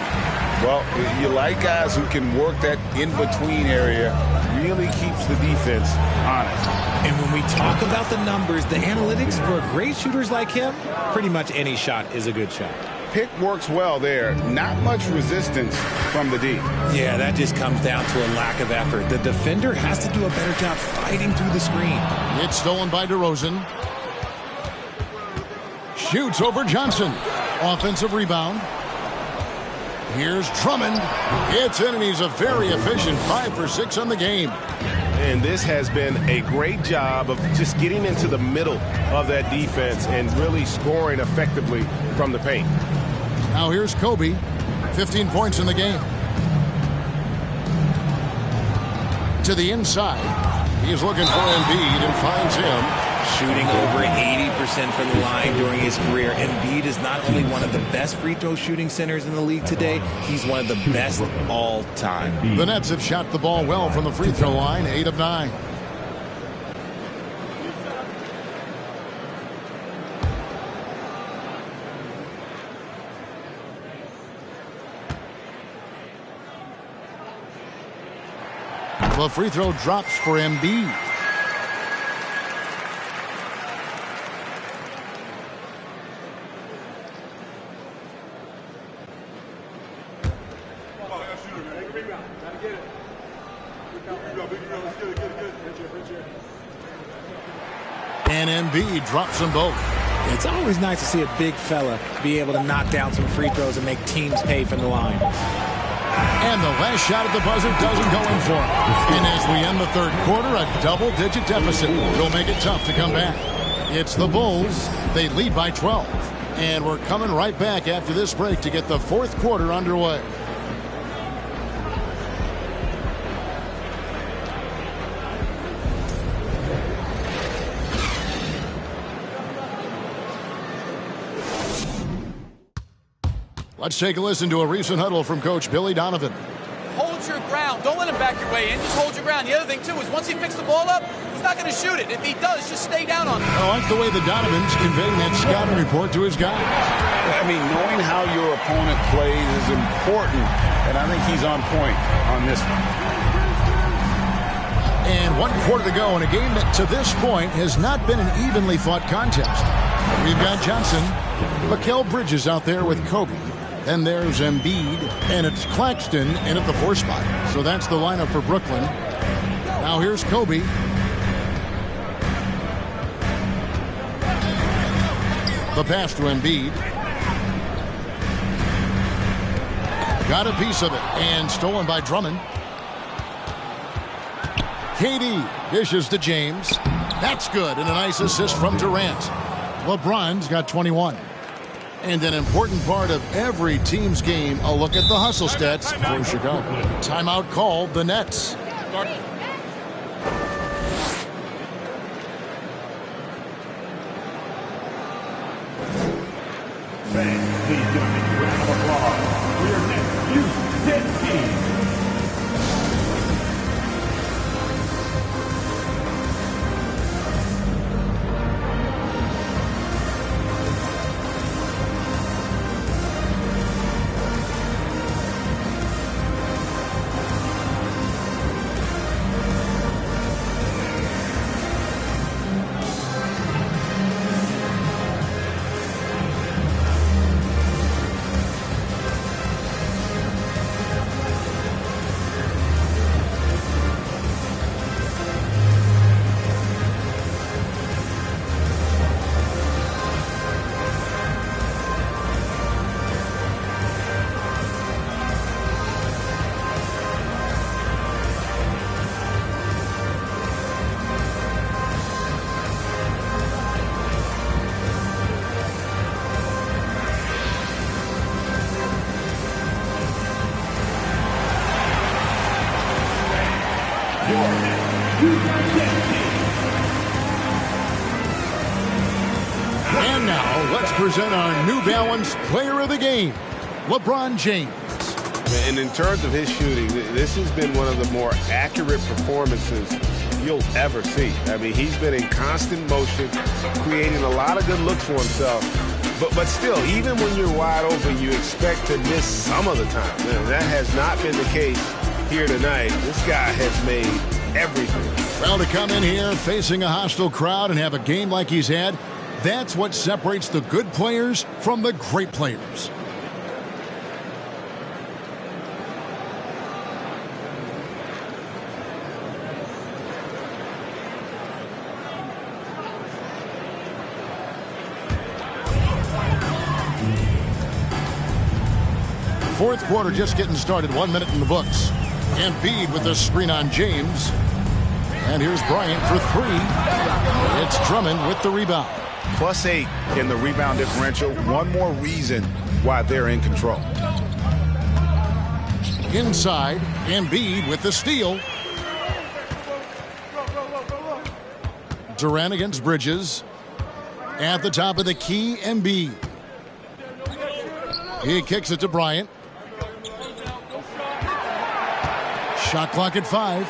Well, you like guys who can work that in-between area. Really keeps the defense honest. And when we talk about the numbers, the analytics for great shooters like him, pretty much any shot is a good shot. Pick works well there. Not much resistance from the D. Yeah, that just comes down to a lack of effort. The defender has to do a better job fighting through the screen. It's stolen by DeRozan. Shoots over Johnson. Offensive rebound. Here's Drummond. It's in, and he's a very efficient 5 for 6 on the game. And this has been a great job of just getting into the middle of that defense and really scoring effectively from the paint. Now here's Kobe. 15 points in the game. To the inside. He's looking for Embiid and finds him. Shooting over 80% from the line during his career. Embiid is not only one of the best free throw shooting centers in the league today, he's one of the best all time. The Nets have shot the ball well from the free throw line, 8 of 9. The free throw drops for Embiid. And Embiid drops them both. It's always nice to see a big fella be able to knock down some free throws and make teams pay from the line. And the last shot at the buzzer doesn't go in for him. And as we end the third quarter, a double-digit deficit will make it tough to come back. It's the Bulls. They lead by 12. And we're coming right back after this break to get the fourth quarter underway. Let's take a listen to a recent huddle from Coach Billy Donovan. Hold your ground. Don't let him back your way in. Just hold your ground. The other thing, too, is once he picks the ball up, he's not going to shoot it. If he does, just stay down on it. I like the way the Donovan's conveying that scouting report to his guys. I mean, knowing how your opponent plays is important, and I think he's on point on this one. And 1 quarter to go in a game that to this point has not been an evenly fought contest. We've got Johnson, Mikal Bridges out there with Kobe. Then there's Embiid, and it's Claxton in at the 4 spot. So that's the lineup for Brooklyn. Now here's Kobe. The pass to Embiid. Got a piece of it, and stolen by Drummond. KD dishes to James. That's good, and a nice assist from Durant. LeBron's got 21. And an important part of every team's game, a look at the hustle stats for Chicago. Timeout called, the Nets. Fans, please give a big round of applause for your next Houston team. present our New Balance Player of the Game, LeBron James. And in terms of his shooting, this has been one of the more accurate performances you'll ever see. I mean, he's been in constant motion, creating a lot of good looks for himself. But still, even when you're wide open, you expect to miss some of the time. Man, that has not been the case here tonight. This guy has made everything. Well, to come in here facing a hostile crowd and have a game like he's had, that's what separates the good players from the great players. Fourth quarter just getting started. 1 minute in the books. Embiid with the screen on James. And here's Bryant for three. It's Drummond with the rebound. +8 in the rebound differential. One more reason why they're in control. Inside, Embiid with the steal. Durant against Bridges. At the top of the key, Embiid. He kicks it to Bryant. Shot clock at 5.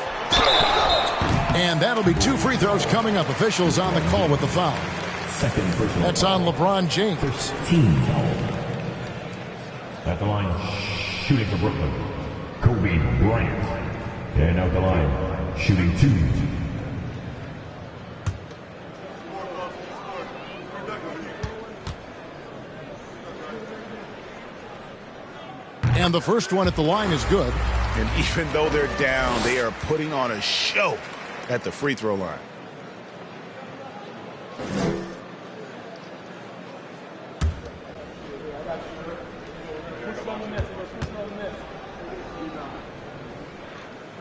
And that'll be 2 free throws coming up. Officials on the call with the foul. That's on LeBron James. Team foul. At the line, shooting for Brooklyn, Kobe Bryant. And out the line, shooting 2. And the first one at the line is good. And even though they're down, they are putting on a show at the free throw line.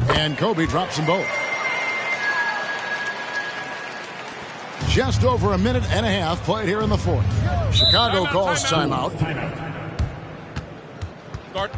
And Kobe drops them both. Just over a minute and a half played here in the fourth. Chicago calls timeout. Start.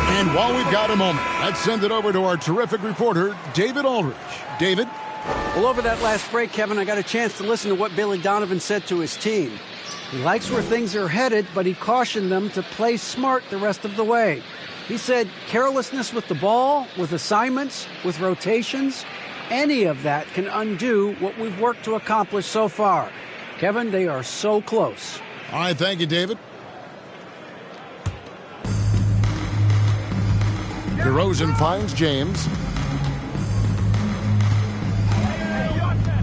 And while we've got a moment, let's send it over to our terrific reporter, David Aldridge. David? Well, over that last break, Kevin, I got a chance to listen to what Billy Donovan said to his team. He likes where things are headed, but he cautioned them to play smart the rest of the way. He said carelessness with the ball, with assignments, with rotations, any of that can undo what we've worked to accomplish so far. Kevin, they are so close. All right, thank you, David. DeRozan finds James.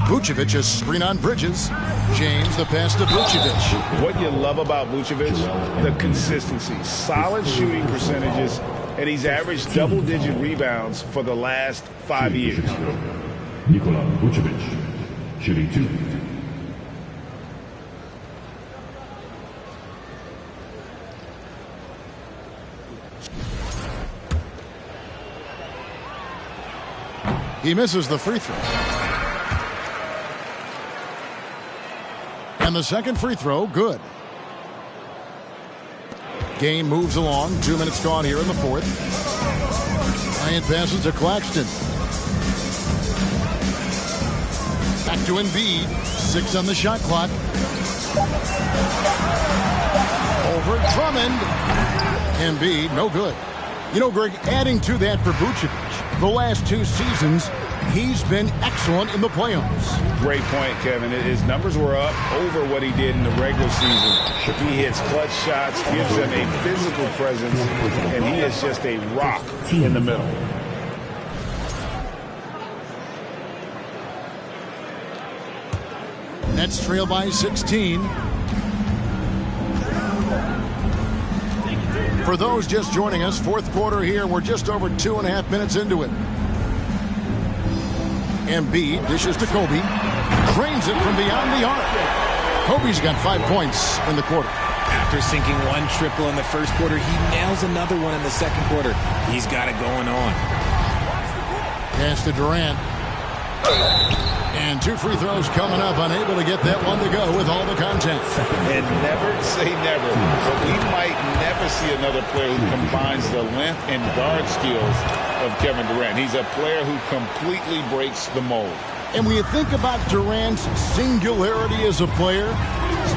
Vucevic is screen on Bridges. James, the pass to Vucevic. What you love about Vucevic, the consistency, solid shooting percentages, and he's averaged double-digit rebounds for the last 5 years. Nikola Vucevic, shooting 2. He misses the free throw. And the second free throw, good. Game moves along. 2 minutes gone here in the fourth. Bryant passes to Claxton. Back to Embiid. 6 on the shot clock. Over Drummond. Embiid, no good. You know, Greg, adding to that for Vucevic, the last 2 seasons, he's been excellent in the playoffs. Great point, Kevin. His numbers were up over what he did in the regular season. He hits clutch shots, gives them a physical presence, and he is just a rock in the middle. Nets trail by 16. For those just joining us, fourth quarter here. We're just over 2.5 minutes into it. Embiid dishes to Kobe. Drains it from beyond the arc. Kobe's got 5 points in the quarter. After sinking 1 triple in the first quarter, he nails another one in the second quarter. He's got it going on. Pass to Durant. And 2 free throws coming up. Unable to get that one to go with all the contact. And never say never. But we might never see another player who combines the length and guard skills of Kevin Durant. He's a player who completely breaks the mold. And when you think about Durant's singularity as a player,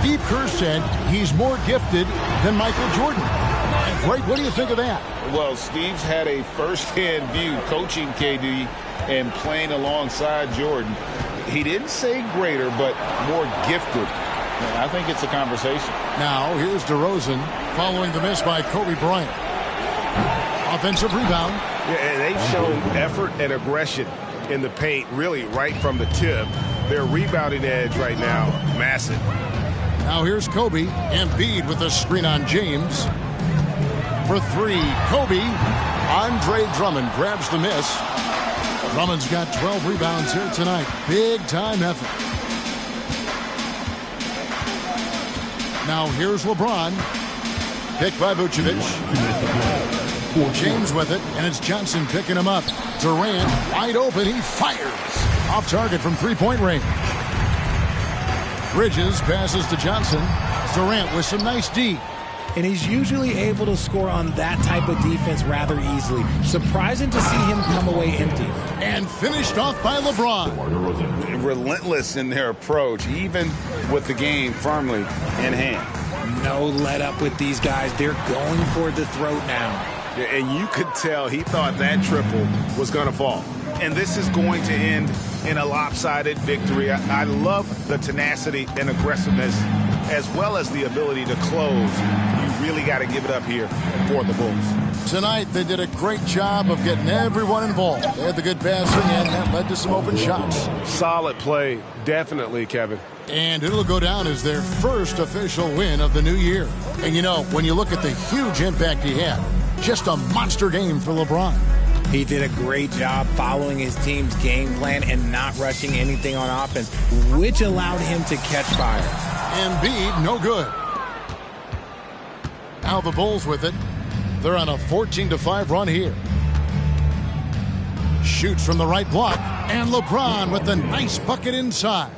Steve Kerr said he's more gifted than Michael Jordan. And Greg, what do you think of that? Well, Steve's had a first-hand view coaching KD and playing alongside Jordan. He didn't say greater, but more gifted. I think it's a conversation. Now, here's DeRozan following the miss by Kobe Bryant. Offensive rebound. Yeah, they've shown effort and aggression in the paint, really right from the tip. Their rebounding edge right now, massive. Now here's Kobe. Embiid with a screen on James. For 3, Kobe. Andre Drummond grabs the miss. Drummond's got 12 rebounds here tonight. Big-time effort. Now here's LeBron. Picked by Vucevic. James with it, and it's Johnson picking him up. Durant wide open. He fires. Off target from 3-point range. Bridges passes to Johnson. Durant with some nice D. And he's usually able to score on that type of defense rather easily. Surprising to see him come away empty. And finished off by LeBron. Relentless in their approach, even with the game firmly in hand. No let up with these guys. They're going for the throat now. And you could tell he thought that triple was going to fall. And this is going to end in a lopsided victory. I love the tenacity and aggressiveness as well as the ability to close. You really got to give it up here for the Bulls. Tonight, they did a great job of getting everyone involved. They had the good passing, and that led to some open shots. Solid play, definitely, Kevin. And it'll go down as their first official win of the new year. And you know, when you look at the huge impact he had, just a monster game for LeBron. He did a great job following his team's game plan and not rushing anything on offense, which allowed him to catch fire. Embiid, no good. Now the Bulls with it. They're on a 14-5 run here. Shoots from the right block, and LeBron with the nice bucket inside.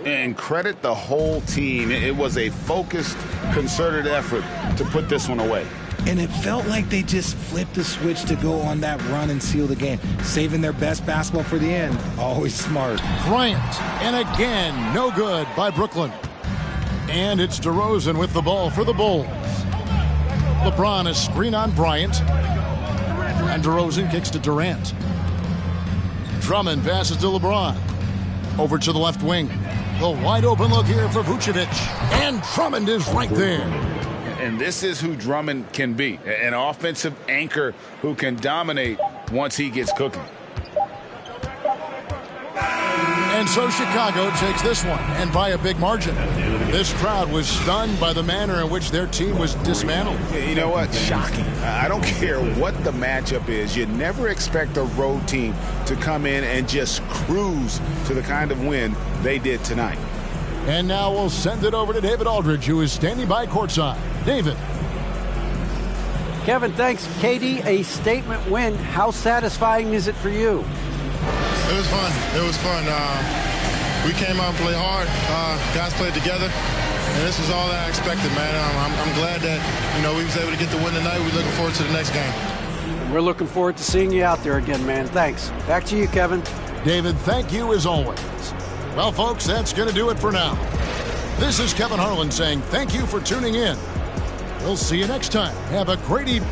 And credit the whole team. It was a focused, concerted effort to put this one away. And it felt like they just flipped the switch to go on that run and seal the game. Saving their best basketball for the end. Always smart. Bryant, and again, no good by Brooklyn. And it's DeRozan with the ball for the Bulls. LeBron is screen on Bryant. And DeRozan kicks to Durant. Drummond passes to LeBron. Over to the left wing. The wide open look here for Vucevic. And Drummond is right there. And this is who Drummond can be. An offensive anchor who can dominate once he gets cooking. And so Chicago takes this one, and by a big margin. This crowd was stunned by the manner in which their team was dismantled. You know what? Shocking. I don't care what the matchup is. You never expect a road team to come in and just cruise to the kind of win they did tonight. And now we'll send it over to David Aldridge, who is standing by courtside. David. Kevin, thanks. KD, a statement win. How satisfying is it for you? It was fun. It was fun. We came out and played hard. Guys played together. And this was all I expected, man. I'm glad that, we was able to get the win tonight. We're looking forward to the next game. We're looking forward to seeing you out there again, man. Thanks. Back to you, Kevin. David, thank you as always. Well, folks, that's going to do it for now. This is Kevin Harlan saying thank you for tuning in. We'll see you next time. Have a great evening.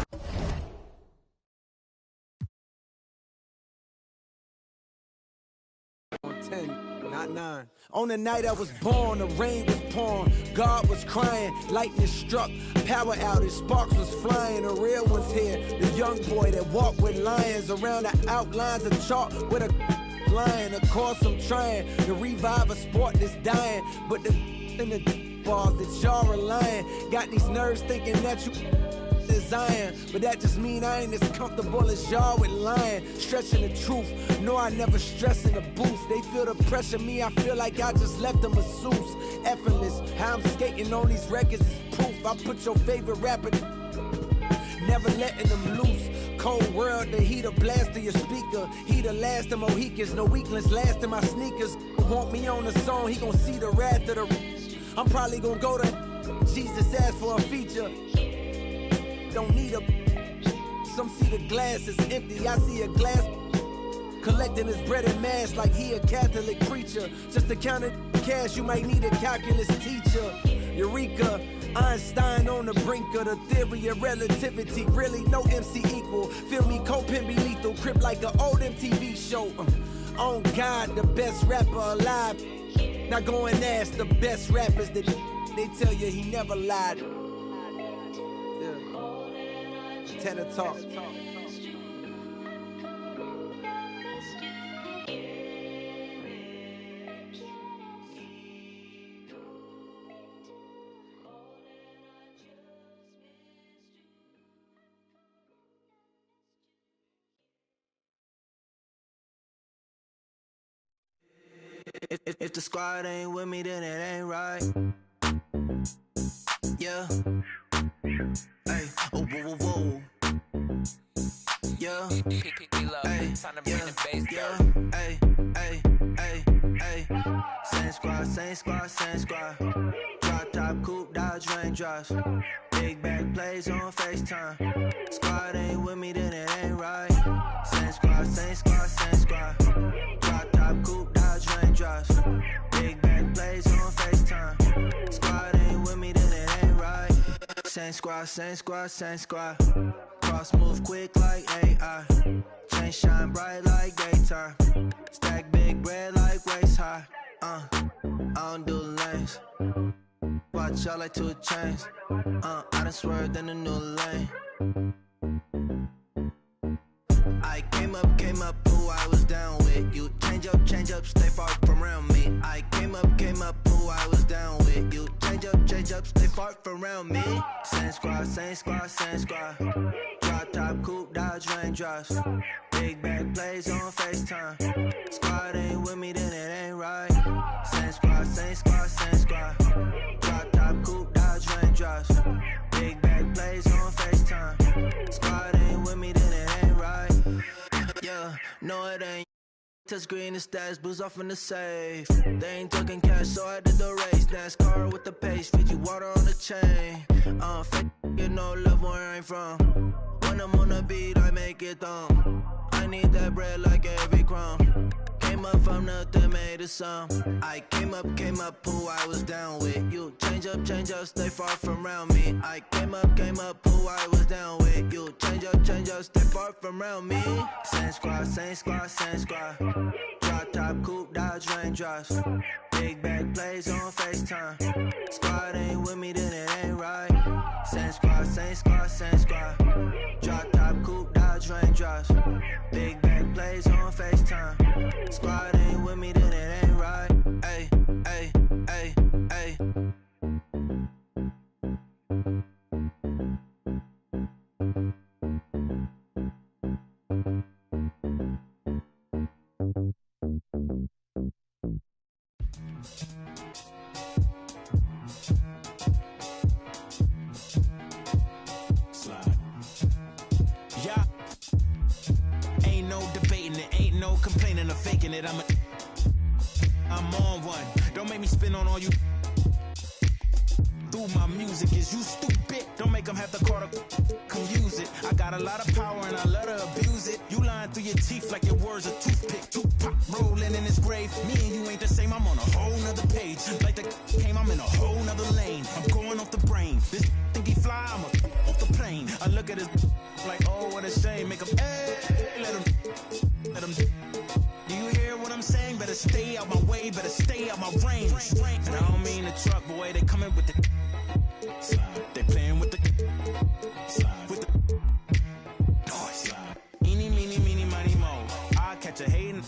Not 9. On the night I was born, the rain was pouring, God was crying, lightning struck, power outage, sparks was flying, the real one's here, the young boy that walked with lions around the outlines of chalk with a lion. Of course I'm trying to revive a sport that's dying, but the in the bars that y'all relying, got these nerves thinking that you Zion, but that just mean I ain't as comfortable as y'all with lying, stretching the truth. No, I never stress in the booth. They feel the pressure, me, I feel like I just left them a masseuse. Effortless, how I'm skating on these records is proof. I put your favorite rapper, never letting them loose. Cold world, the heat of blast to your speaker. He the last of Mohicans, no weaklings last in my sneakers. Want me on the song, he gon' see the wrath of the. I'm probably gon' go to Jesus asked for a feature. Don't need a. Some see the glass is empty. I see a glass collecting his bread and mass like he a Catholic preacher. Just to count it cash, you might need a calculus teacher. Eureka, Einstein on the brink of the theory of relativity. Really, no MC equal. Feel me, co-pin be lethal. Crip like an old MTV show. On God, the best rapper alive. Now go and ask the best rappers that they tell you he never lied. Tenor talk. If the squad ain't with me, then it ain't right. Yeah. Hey, oh, whoa, whoa, whoa. Yeah. Hey, yeah. Hey, hey, hey, hey. Same squad, same squad, same squad. Drop top, coupe, Dodge raindrops. Big back plays on FaceTime. Squad ain't with me, then it ain't right. Same squad, same squad, same squad. Drop top, coupe, Dodge raindrops. Big back plays on FaceTime. Squad ain't with me, then it ain't right. Same squad, same squad, same squad. Cross move quick like AI. Chain shine bright like daytime. Stack big bread like waist high. I don't do lanes. Watch out like 2 chains. I done swerved in a new lane. I came up, who I was down with. You change up, stay far from around me. I came up, who I was down with. You change up, stay far from around me. Same squad, same squad, same squad. Drop top, coupe, Dodge raindrops. Big back plays on FaceTime. Squad ain't with me, then it ain't right. Same squad, same squad, same squad. Drop top, coupe, Dodge raindrops. Big back plays on FaceTime. Squad ain't with me, then it ain't right. Yeah, no it ain't. Touch green and stats, booze off in the safe. They ain't talking cash, so I did the race. NASCAR with the pace, feed you water on the chain. Fake, you know love where I'm from. When I'm on the beat, I make it thumb. I need that bread like every crumb. Came up from nothing, made a sum. I came up, who I was down with. You change up, stay far from around me. I came up, who I was down with. You change up, stay far from around me. Same squad, same squad, same squad. Drop top, coupe, Dodge raindrops. Big back plays on FaceTime. Squad ain't with me, then it ain't right. Same squad, same squad, same squad. Drop top, coupe, Dodge raindrops. Big back plays on FaceTime. Squad ain't with me, then it ain't right. Ay, ay, ay, ay. Slide. Yeah. Ain't no debating it, ain't no complaining or faking it. I'm on one. Don't make me spin on all you. through my music. Is you stupid? Don't make them have to call the come use it. I got a lot of power and I let her abuse it. You lying through your teeth like your words a toothpick. Tupac rolling in his grave. Me and you ain't the same. I'm on a whole nother page. Like the came, I'm in a whole nother lane. I'm going off the brain. This think he fly, I'm off the plane. I look at his like, oh, what a shame. Make him, hey, let him. Do you hear what I'm saying? Better stay out my way, better stay out my range. And I don't mean the truck, boy, they coming with the they playing with the noise. Eeny, meeny, meeny, miny, mo. I catch a hating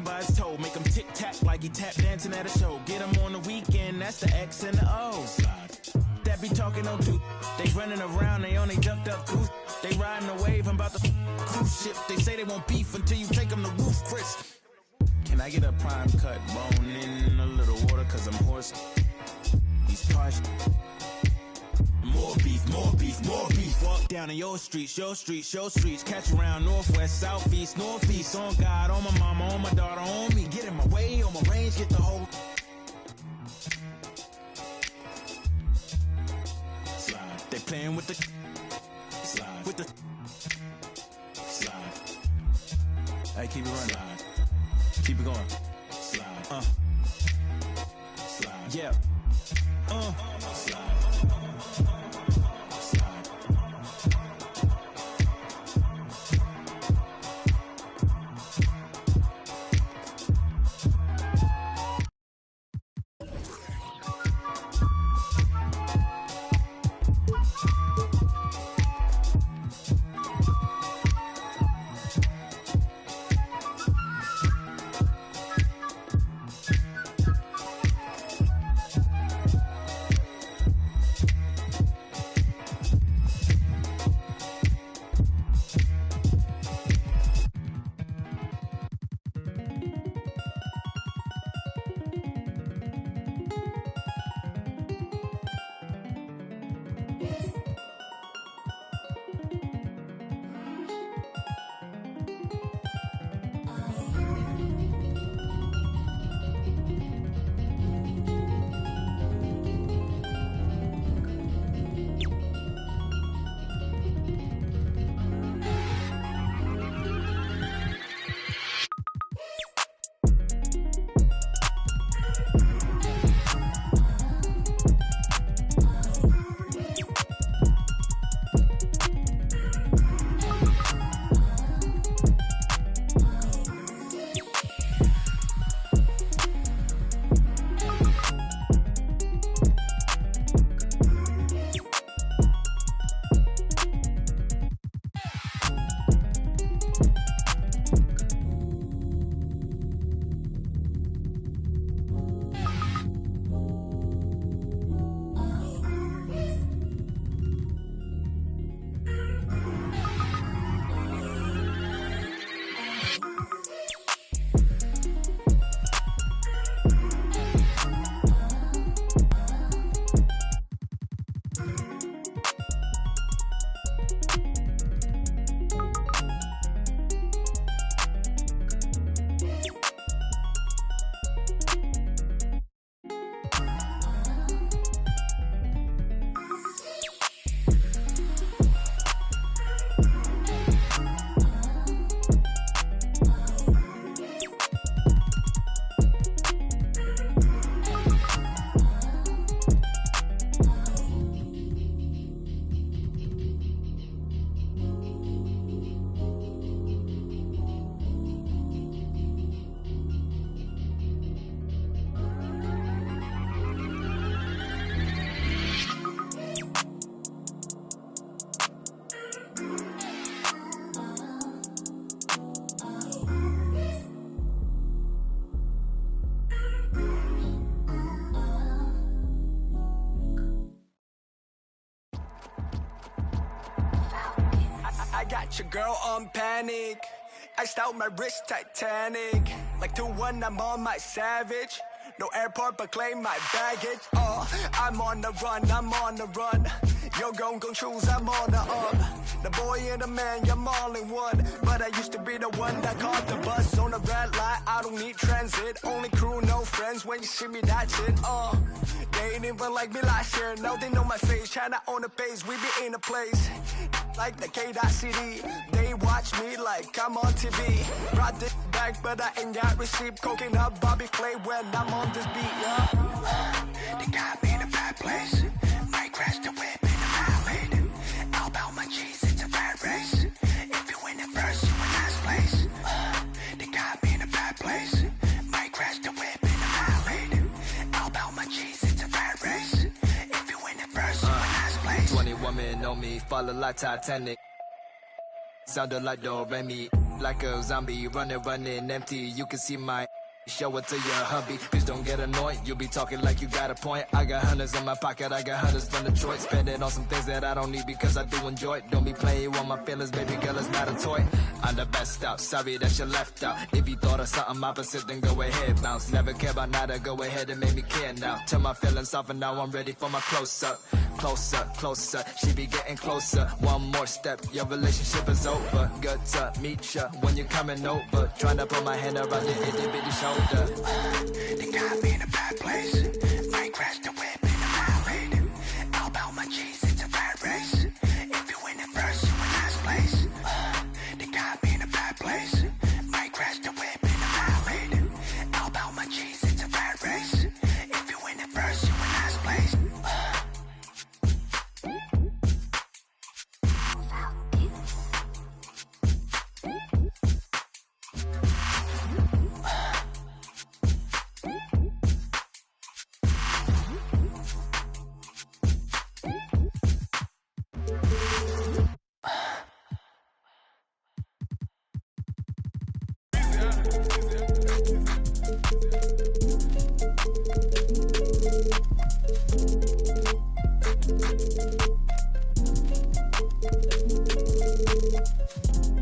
by his toe, make him tic-tac like he tap dancing at a show. Get him on the weekend, that's the X and the O. That be talking on two. They running around, they only ducked up goose. They riding a wave, I'm about to cruise ship. They say they won't beef until you take them to roof, Chris. Can I get a prime cut bone in a little water? Cause I'm hoarse. He's posh. More beef, more beef, more beef. Walk down in your streets, your streets, your streets. Catch around northwest, southeast, northeast. On God, on my mama, on my daughter, on me. Get in my way, on my range, get the whole. They playing with the slide, with the slide. Hey, keep it running. Slide. Keep it going. Slide. Slide. Yeah. Slide. Got your girl on panic. Iced out my wrist Titanic. Like 2-1, I'm on my savage. No airport, but claim my baggage. I'm on the run, I'm on the run. You're gon' choose, I'm on the up. The boy and the man, you're all in one. But I used to be the one that caught the bus on the red light. I don't need transit. Only crew, no friends. When you see me, that's it. They ain't even like me last year. Now they know my face. Tryna own the base. We be in the place. Like the K.CD. They watch me like I'm on TV. Brought this back, but I ain't got receipt. Coking up Bobby Flay when I'm on this beat, yeah. They got me in a bad place. Might crash the whip in the highway. All about my cheese, it's a bad race. If you win it first, you in last place. They got me in a bad place. Might crash the whip in the highway. All about my cheese, it's a bad race. If you win it first, you in last place. 20 women on me, follow like Titanic. Sounded like Do Re Mi, like a zombie, running empty. You can see my show it to your hubby. Please don't get annoyed. You be talking like you got a point. I got hundreds in my pocket. I got hundreds from Detroit. Spend it on some things that I don't need because I do enjoy it. Don't be playing with my feelings, baby girl. It's not a toy. I'm the best out. Sorry that you left out. If you thought of something opposite, then go ahead, bounce. Never care about nada. Go ahead and make me care now. Turn my feelings off and now I'm ready for my close up. Closer, closer. She be getting closer. One more step. Your relationship is over. Good to meet ya when you're coming over. Trying to put my hand around your itty bitty shoulder. They got me in a bad place. Might crash the whip in the highway. All about my cheese, it's a bad race. If you win it first, you in last place. They got me in a bad place. Might crash the whip in the highway. All about my cheese, it's a bad race. If you win it first, you in last place.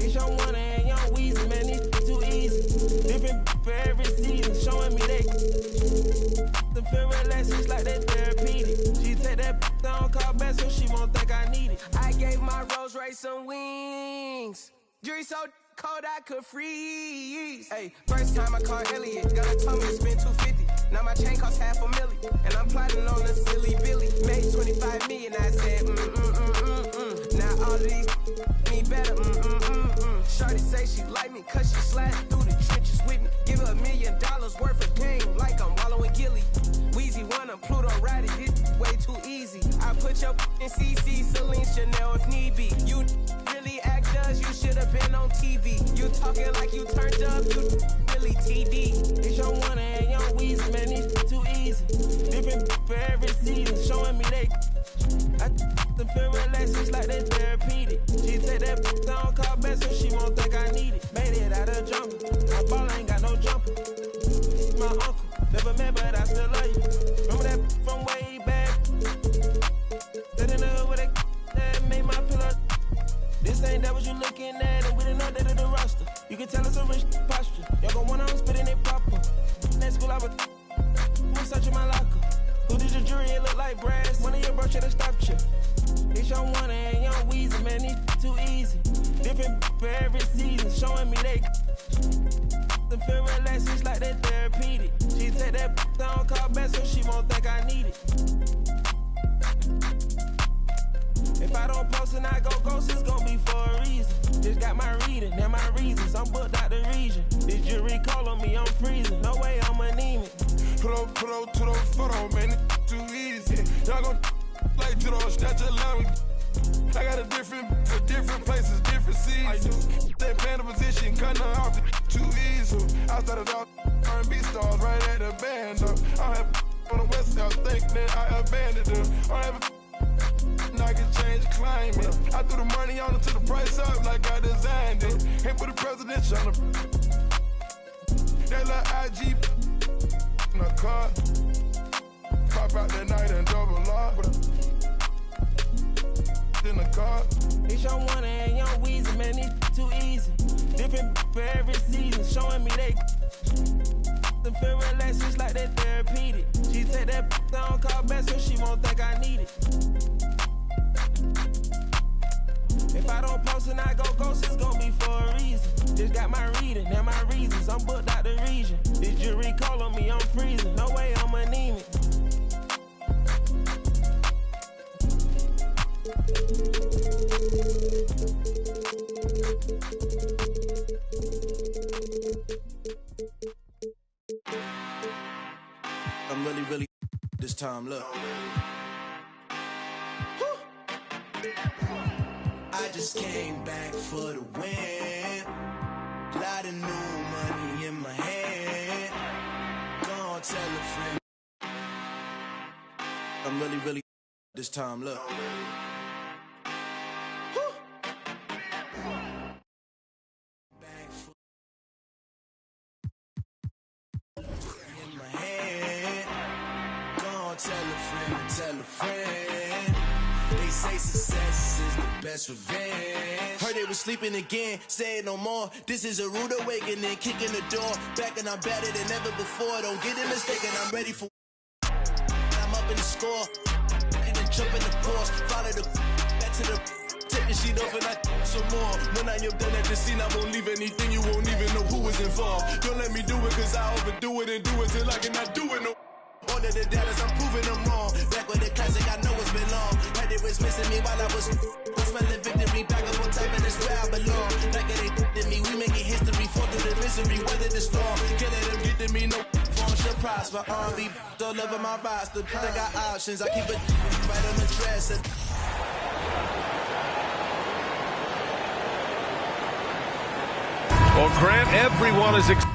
It's your one and young Weezy, man, it's too easy. Different for every season, showing me they the feel relaxed, it's like that therapeutic. She take that down, call back so she won't think I need it. I gave my Rolls Royce some wings. Jury so cold I could freeze. Hey, first time I called Elliot, gonna tell me to spend $250. Now my chain costs $500,000, and I'm plotting on a silly Billy. Made 25 million, I said Now all of these me better, Shorty say she like me, cause she sliding through the trenches with me. Give her $1 million worth of game, like I'm wallowing Gilly. Weezy wanna Pluto ride it, this way too easy. I put your in CC, Celine, Chanel if need be. You really actors, you should've been on TV. You talking like you turned up, you really TD. It's your one and young Weezy, man, it's too easy. Different for every season, showing me they I the feel relaxed, it's like that therapeutic. She take that down, call back so she won't think I need it. Made it out of jumper, my ball ain't got no jumper. My uncle, never met but I still love you. Remember that from way back? That in the hood with that made my pillow. This ain't that what you looking at, and we didn't know that in the roster. You can tell it's a rich posture. Y'all gon' want on spitting it proper. That school I was searching my locker. Who did your jury? It look like brass. One of your bro should've stopped you. It's your one and young Weezy, man, it's too easy. Different for every season, showing me they the feel relaxed, it's like that therapeutic. She take that down, call back so she won't think I need it. If I don't post and I go ghost, it's gon' be for a reason. Just got my reading and my reasons. I'm booked out the region. This jury call on me, I'm freezing. No way I'm anemic. Put up to the photo, man, it's too easy. Y'all gon' like judo, snatch a line. I got a different places, different seasons. They playing the position, cutting her off too easy. I started off R&B stars right at the band. I have on the west side, think that I abandoned them. I have I can change climate. I threw the money on it to the price up like I designed it. Ain't put the presidential on the that little IG in the car. Pop out that night and double lock. In the car. It's your one and young Weezy, man, it's too easy. Different for every season, showing me they the feel relaxed, it's like that therapeutic. She take that down, call back so she won't think I need it. If I don't post and I go ghost, it's gon' be for a reason. Just got my reading and my reasons. I'm booked out the region. This jury call on me, I'm freezing. No way I'm anemic. time, look. I just came back for the win. Lot of new money in my hand. Go on, tell a friend. I'm really this time, look. Tell a friend. They say success is the best revenge. Heard they was sleeping again, say it no more. This is a rude awakening, kicking the door. Back and I'm better than ever before. Don't get it mistaken, I'm ready for. I'm up in the score. And then jump in the Porsche. Follow the back to the. Take the sheet off and I some more. When I am done at the scene, I won't leave anything. You won't even know who was involved. Don't let me do it, cause I overdo it and do it till I cannot do it no. Order the dollars, I'm proving them wrong. Back with the classic, I know it's been long. Heard it was missing me while I was smelling victory. Back up on top, and it's where I belong. Like it ain't to me, we making history. Fall through the misery, weather the storm. Can't let them get to me, no phone should prosper. R&B all over my roster. I got options, I keep it right on the dresser. Well, Grant, everyone is excited.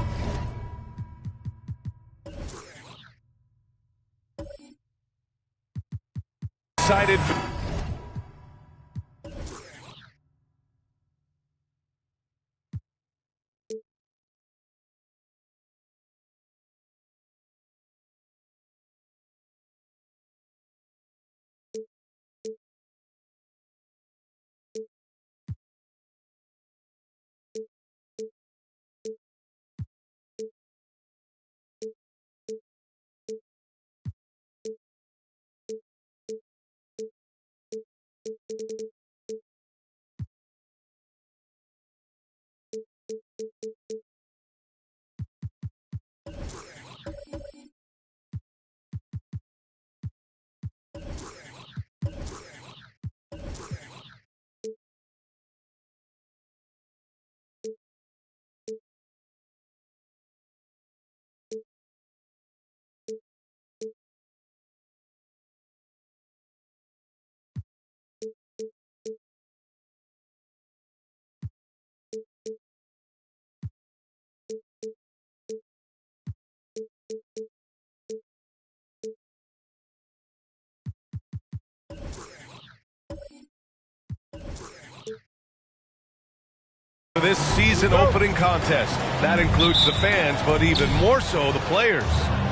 This season opening contest. That includes the fans, but even more so the players.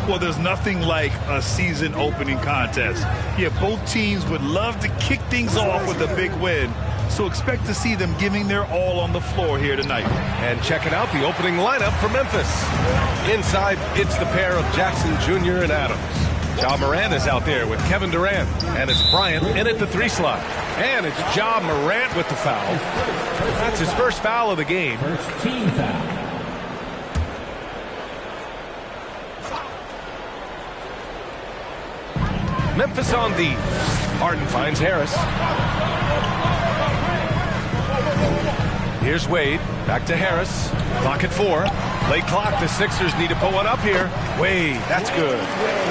Well, there's nothing like a season opening contest. Yeah, both teams would love to kick things off with a big win. So expect to see them giving their all on the floor here tonight. And checking out the opening lineup for Memphis. Inside, it's the pair of Jackson Jr. and Adams. Ja Morant is out there with Kevin Durant. And it's Bryant in at the 3 slot. And it's Ja Morant with the foul. That's his first foul of the game. First team foul. Memphis on D. Harden finds Harris. Here's Wade. Back to Harris. Clock at 4. Late clock. The Sixers need to put one up here. Wade. That's good.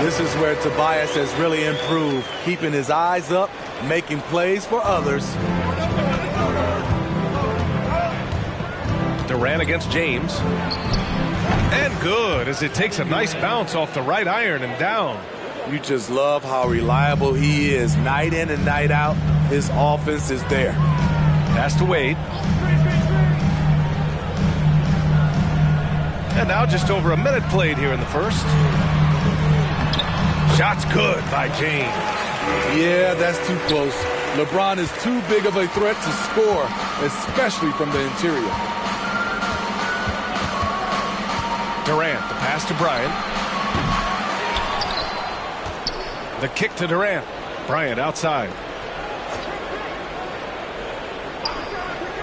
This is where Tobias has really improved. Keeping his eyes up, making plays for others. Durant against James. And good as it takes a nice bounce off the right iron and down. You just love how reliable he is. Night in and night out, his offense is there. Pass to Wade. And now just over a minute played here in the first. Shot's good by James. Yeah, that's too close. LeBron is too big of a threat to score, especially from the interior. Durant, the pass to Bryant. The kick to Durant. Bryant outside.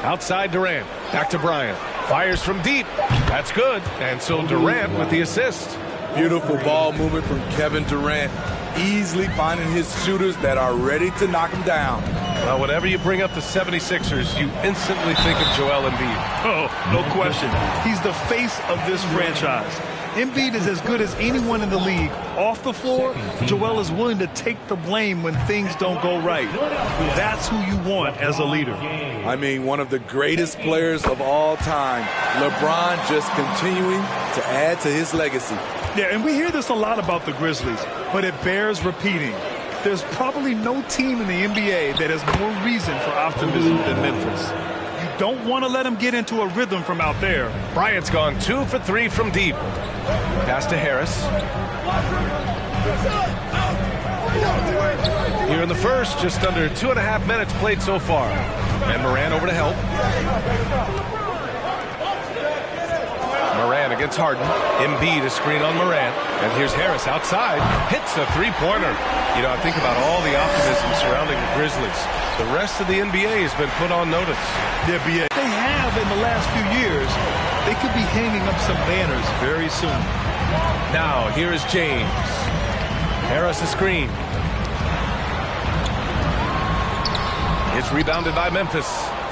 Outside Durant. Back to Bryant. Fires from deep. That's good. And so Durant with the assist. Beautiful ball movement from Kevin Durant. Easily finding his shooters that are ready to knock him down. Well, whenever you bring up the 76ers, you instantly think of Joel Embiid. Oh, no question. He's the face of this franchise. Embiid is as good as anyone in the league. Off the floor, Joel is willing to take the blame when things don't go right. That's who you want as a leader. I mean, one of the greatest players of all time. LeBron just continuing to add to his legacy. Yeah, and we hear this a lot about the Grizzlies, but it bears repeating. There's probably no team in the NBA that has more reason for optimism than Memphis. You don't want to let them get into a rhythm from out there. Bryant's gone 2 for 3 from deep. Pass to Harris. Here in the first, just under 2.5 minutes played so far. And Moran over to help. Moran against Harden. Embiid a screen on Moran. And here's Harris outside. Hits a three-pointer. You know, I think about all the optimism surrounding the Grizzlies. The rest of the NBA has been put on notice. The NBA. They have in the last few years. They could be hanging up some banners very soon. Now, here is James. Harris a screen. It's rebounded by Memphis.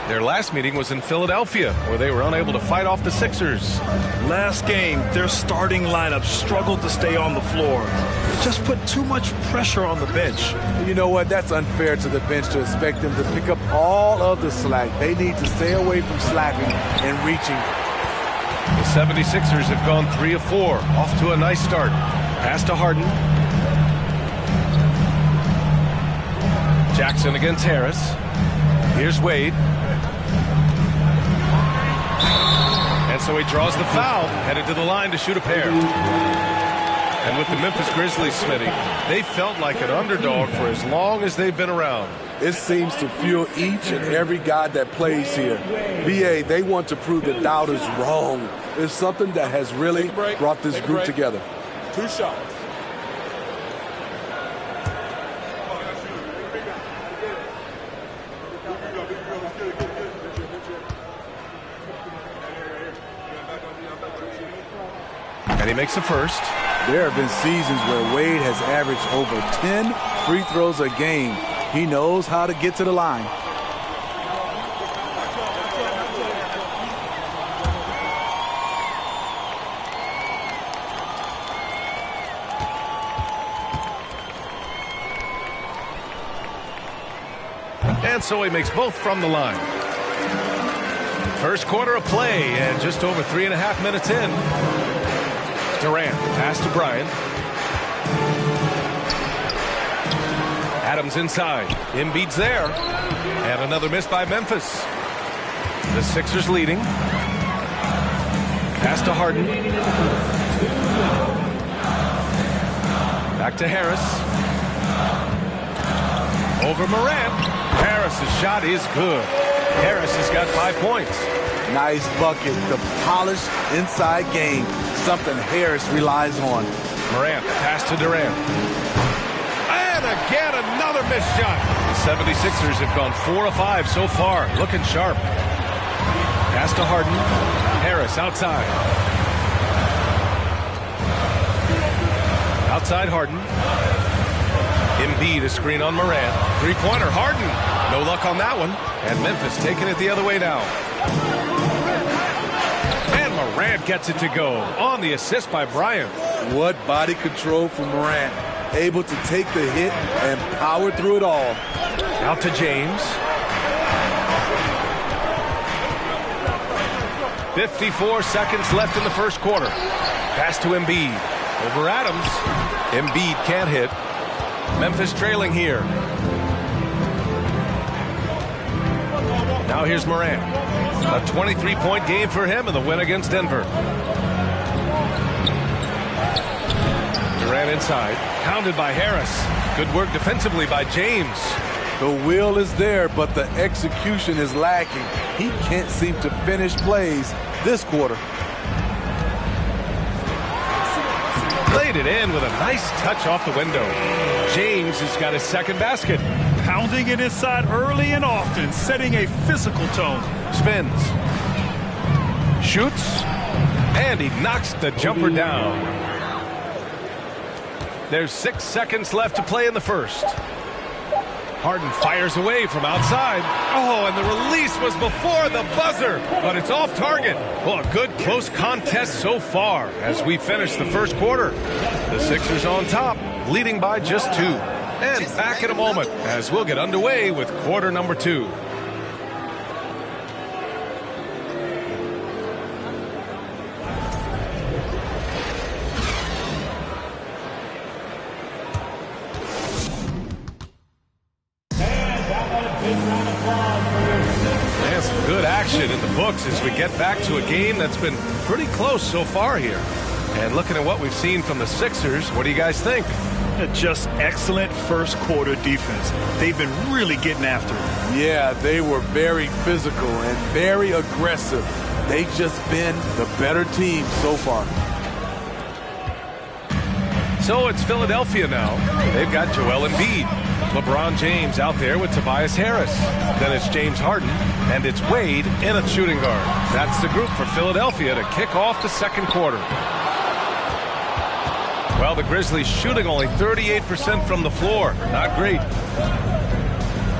Their last meeting was in Philadelphia, where they were unable to fight off the Sixers. Last game, their starting lineup struggled to stay on the floor. It just put too much pressure on the bench. You know what? That's unfair to the bench to expect them to pick up all of the slack. They need to stay away from slacking and reaching. The 76ers have gone 3 of 4, off to a nice start. Pass to Harden. Jackson against Harris. Here's Wade. And so he draws the foul, headed to the line to shoot a pair. And with the Memphis Grizzlies, Smitty, they felt like an underdog for as long as they've been around. It seems to fuel each and every guy that plays here. BA, they want to prove the doubters wrong. It's something that has really brought this group together. 2 shots. And he makes the first. There have been seasons where Wade has averaged over 10 free throws a game. He knows how to get to the line. And so he makes both from the line. First quarter of play and just over 3.5 minutes in. Durant, pass to Bryant. Adams inside. Embiid's there. And another miss by Memphis. The Sixers leading. Pass to Harden. Back to Harris. Over Morant. Harris's shot is good. Harris has got 5 points. Nice bucket. The polished inside game. Something Harris relies on. Morant, pass to Durant. And again, another missed shot. The 76ers have gone 4 of 5 so far. Looking sharp. Pass to Harden. Harris outside. Outside Harden. Embiid a screen on Morant. Three-pointer, Harden. No luck on that one. And Memphis taking it the other way now. And Morant gets it to go on the assist by Bryant. What body control from Morant. Able to take the hit and power through it all. Out to James. 54 seconds left in the first quarter. Pass to Embiid. Over Adams. Embiid can't hit. Memphis trailing here. Now here's Morant. A 23-point game for him in the win against Denver. Durant inside. Pounded by Harris. Good work defensively by James. The will is there, but the execution is lacking. He can't seem to finish plays this quarter. Played it in with a nice touch off the window. James has got his second basket. Pounding it inside early and often, setting a physical tone. Spins. Shoots. And he knocks the jumper down. There's 6 seconds left to play in the first. Harden fires away from outside. Oh, and the release was before the buzzer, but it's off target. Well, a good close contest so far as we finish the first quarter. The Sixers on top, leading by just 2. And back in a moment as we'll get underway with quarter number 2. And some good action in the books as we get back to a game that's been pretty close so far here. And looking at what we've seen from the Sixers, what do you guys think? Just excellent first quarter defense. They've been really getting after it. Yeah, they were very physical and very aggressive. They've just been the better team so far. So it's Philadelphia now. They've got Joel Embiid. LeBron James out there with Tobias Harris. Then it's James Harden, and it's Wade in a shooting guard. That's the group for Philadelphia to kick off the second quarter. Well, the Grizzlies shooting only 38% from the floor. Not great.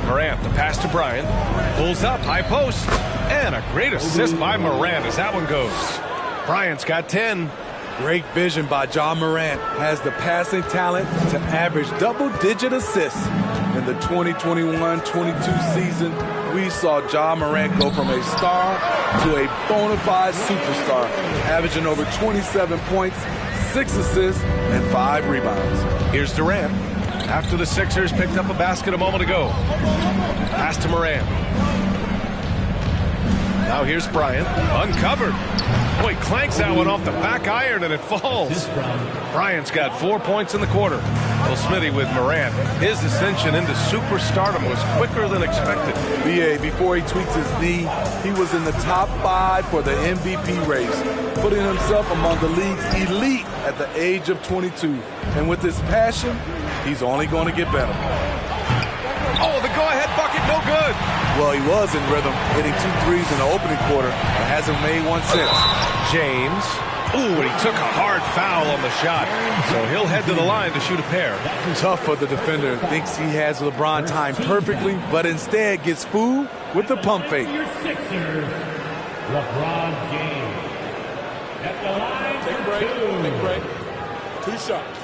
Morant, the pass to Bryant. Pulls up, high post. And a great assist by Morant as that one goes. Bryant's got 10. Great vision by John Morant. Has the passing talent to average double-digit assists. In the 2021-22 season, we saw John Morant go from a star to a bona fide superstar, averaging over 27 points, 6 assists, and 5 rebounds. Here's Durant. After the Sixers picked up a basket a moment ago. Pass to Morant. Now here's Bryant. Uncovered. Boy, clanks that one off the back iron and it falls. Bryant's got 4 points in the quarter. Well, Smitty with Morant. His ascension into superstardom was quicker than expected. BA, before he tweaks his knee, he was in the top 5 for the MVP race, putting himself among the league's elite at the age of 22. And with his passion, he's only going to get better. Oh, the go-ahead bucket, no good. Well, he was in rhythm, hitting 2 threes in the opening quarter, and hasn't made one since. James. Ooh, and he took a hard foul on the shot. So he'll head to the line to shoot a pair. Tough for the defender. Thinks he has LeBron timed perfectly, but instead gets fooled with the pump fake. LeBron James. At the line. Take a break. Take a break. 2 shots.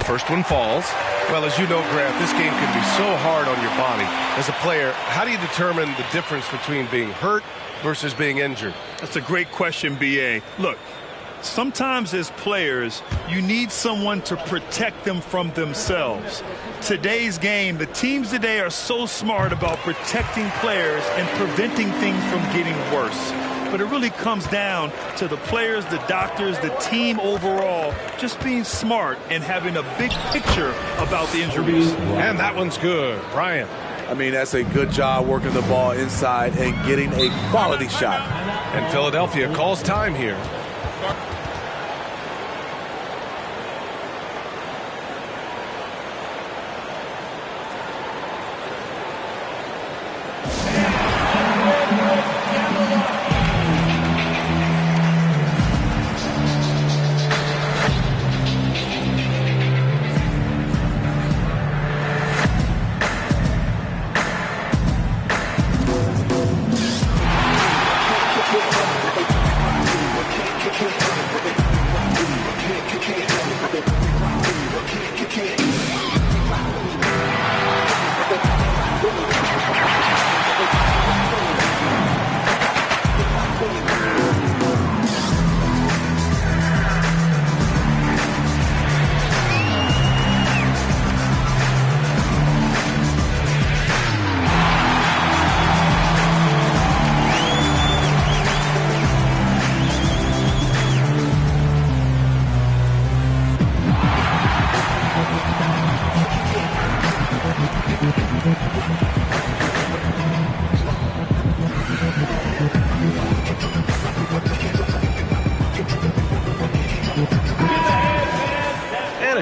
First one falls. Well, as you know, Grant, this game can be so hard on your body. As a player, how do you determine the difference between being hurt versus being injured? That's a great question, B.A. Look, sometimes as players, you need someone to protect them from themselves. Today's game, the teams today are so smart about protecting players and preventing things from getting worse. But it really comes down to the players, the doctors, the team overall, just being smart and having a big picture about the injuries. And that one's good. Bryant. I mean, that's a good job working the ball inside and getting a quality shot. And Philadelphia calls time here.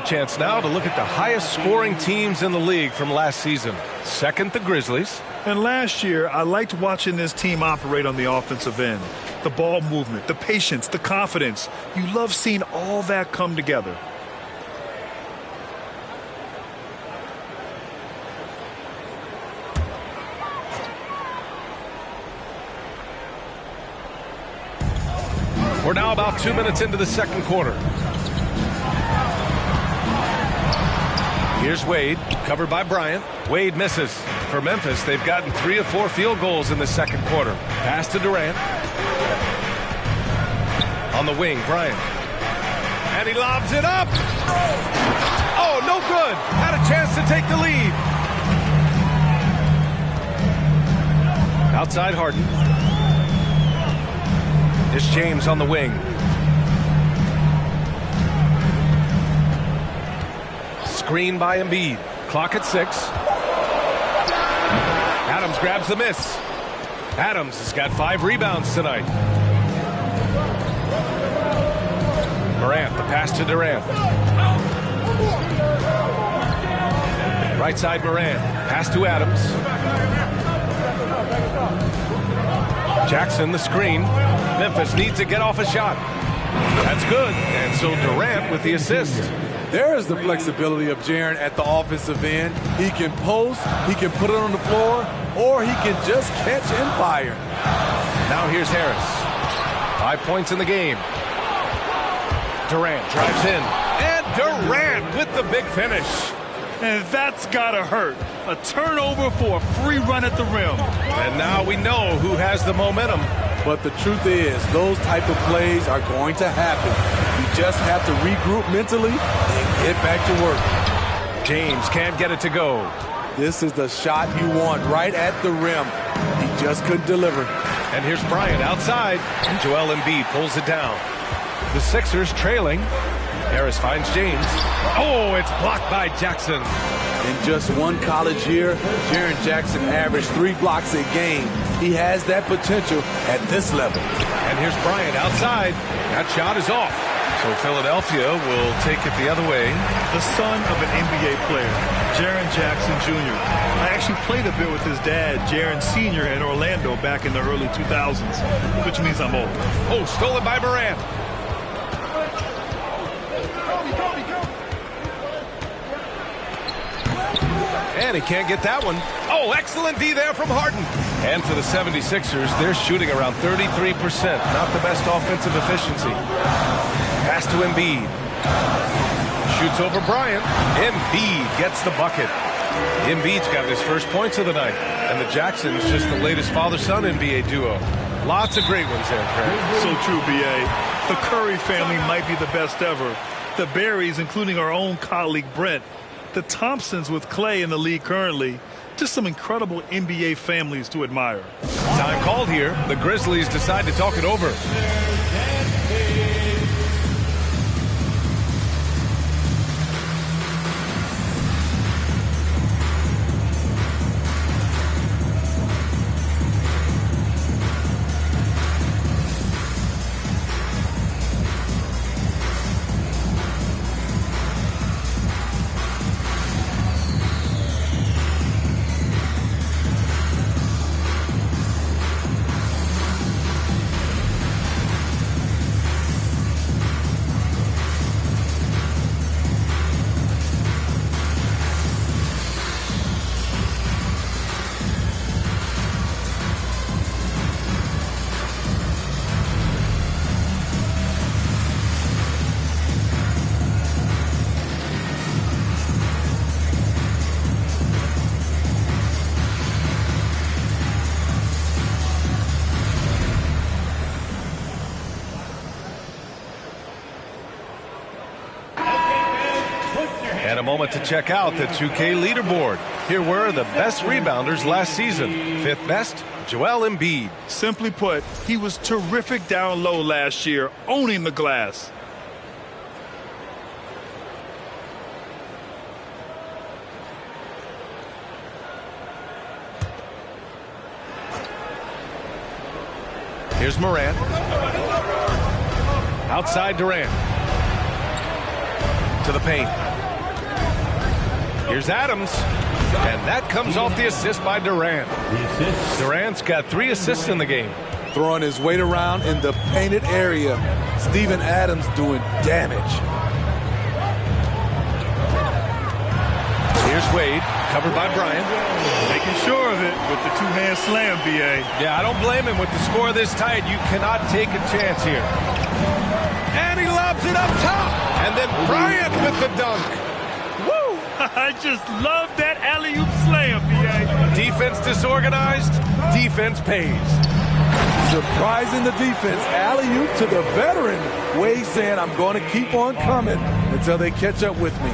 chance now to look at the highest scoring teams in the league from last season. Second, the Grizzlies. And last year, I liked watching this team operate on the offensive end. The ball movement, the patience, the confidence. You love seeing all that come together. We're now about 2 minutes into the second quarter. Here's Wade, covered by Bryant. Wade misses. For Memphis, they've gotten 3 of 4 field goals in the second quarter. Pass to Durant. On the wing, Bryant. And he lobs it up. Oh, no good. Had a chance to take the lead. Outside Harden. It's James on the wing. Screen by Embiid. Clock at 6. Adams grabs the miss. Adams has got 5 rebounds tonight. Morant, the pass to Durant. Right side Morant. Pass to Adams. Jackson, the screen. Memphis needs to get off a shot. That's good. And so Durant with the assist. There is the flexibility of Jaren at the offensive end. He can post, he can put it on the floor, or he can just catch and fire. Now here's Harris. 5 points in the game. Durant drives in. And Durant with the big finish. And that's gotta hurt. A turnover for a free run at the rim. And now we know who has the momentum. But the truth is, those type of plays are going to happen. You just have to regroup mentally and get back to work. James can't get it to go. This is the shot you want right at the rim. He just couldn't deliver. And here's Bryant outside. And Joel Embiid pulls it down. The Sixers trailing. Harris finds James. Oh, it's blocked by Jackson. In just one college year, Jaren Jackson averaged 3 blocks a game. He has that potential at this level. And here's Bryant outside. That shot is off. So Philadelphia will take it the other way. The son of an NBA player, Jaren Jackson Jr. I actually played a bit with his dad, Jaren Sr. in Orlando back in the early 2000s, which means I'm old. Oh, stolen by Morant. And he can't get that one. Oh, excellent D there from Harden. And for the 76ers, they're shooting around 33%. Not the best offensive efficiency. Pass to Embiid. Shoots over Bryant. Embiid gets the bucket. Embiid's got his first points of the night. And the Jacksons just the latest father-son NBA duo. Lots of great ones there, Craig. So true, B.A. The Curry family might be the best ever. The Berries, including our own colleague Brent. The Thompsons with Clay in the league currently. Just some incredible NBA families to admire. Time called here. The Grizzlies decide to talk it over. And a moment to check out the 2K leaderboard. Here were the best rebounders last season. 5th best, Joel Embiid. Simply put, he was terrific down low last year, owning the glass. Here's Morant. Outside Durant. To the paint. Here's Adams. And that comes off the assist by Durant. Durant's got 3 assists in the game. Throwing his weight around in the painted area. Steven Adams doing damage. Here's Wade, covered by Bryant. Making sure of it with the two-hand slam, B.A. Yeah, I don't blame him. With the score this tight, you cannot take a chance here. And he lobs it up top. And then Bryant with the dunk. Woo! I just love that alley-oop slam, B.A. Defense disorganized, defense pays. Surprising the defense. Alley-oop to the veteran. Wade saying, I'm going to keep on coming until they catch up with me.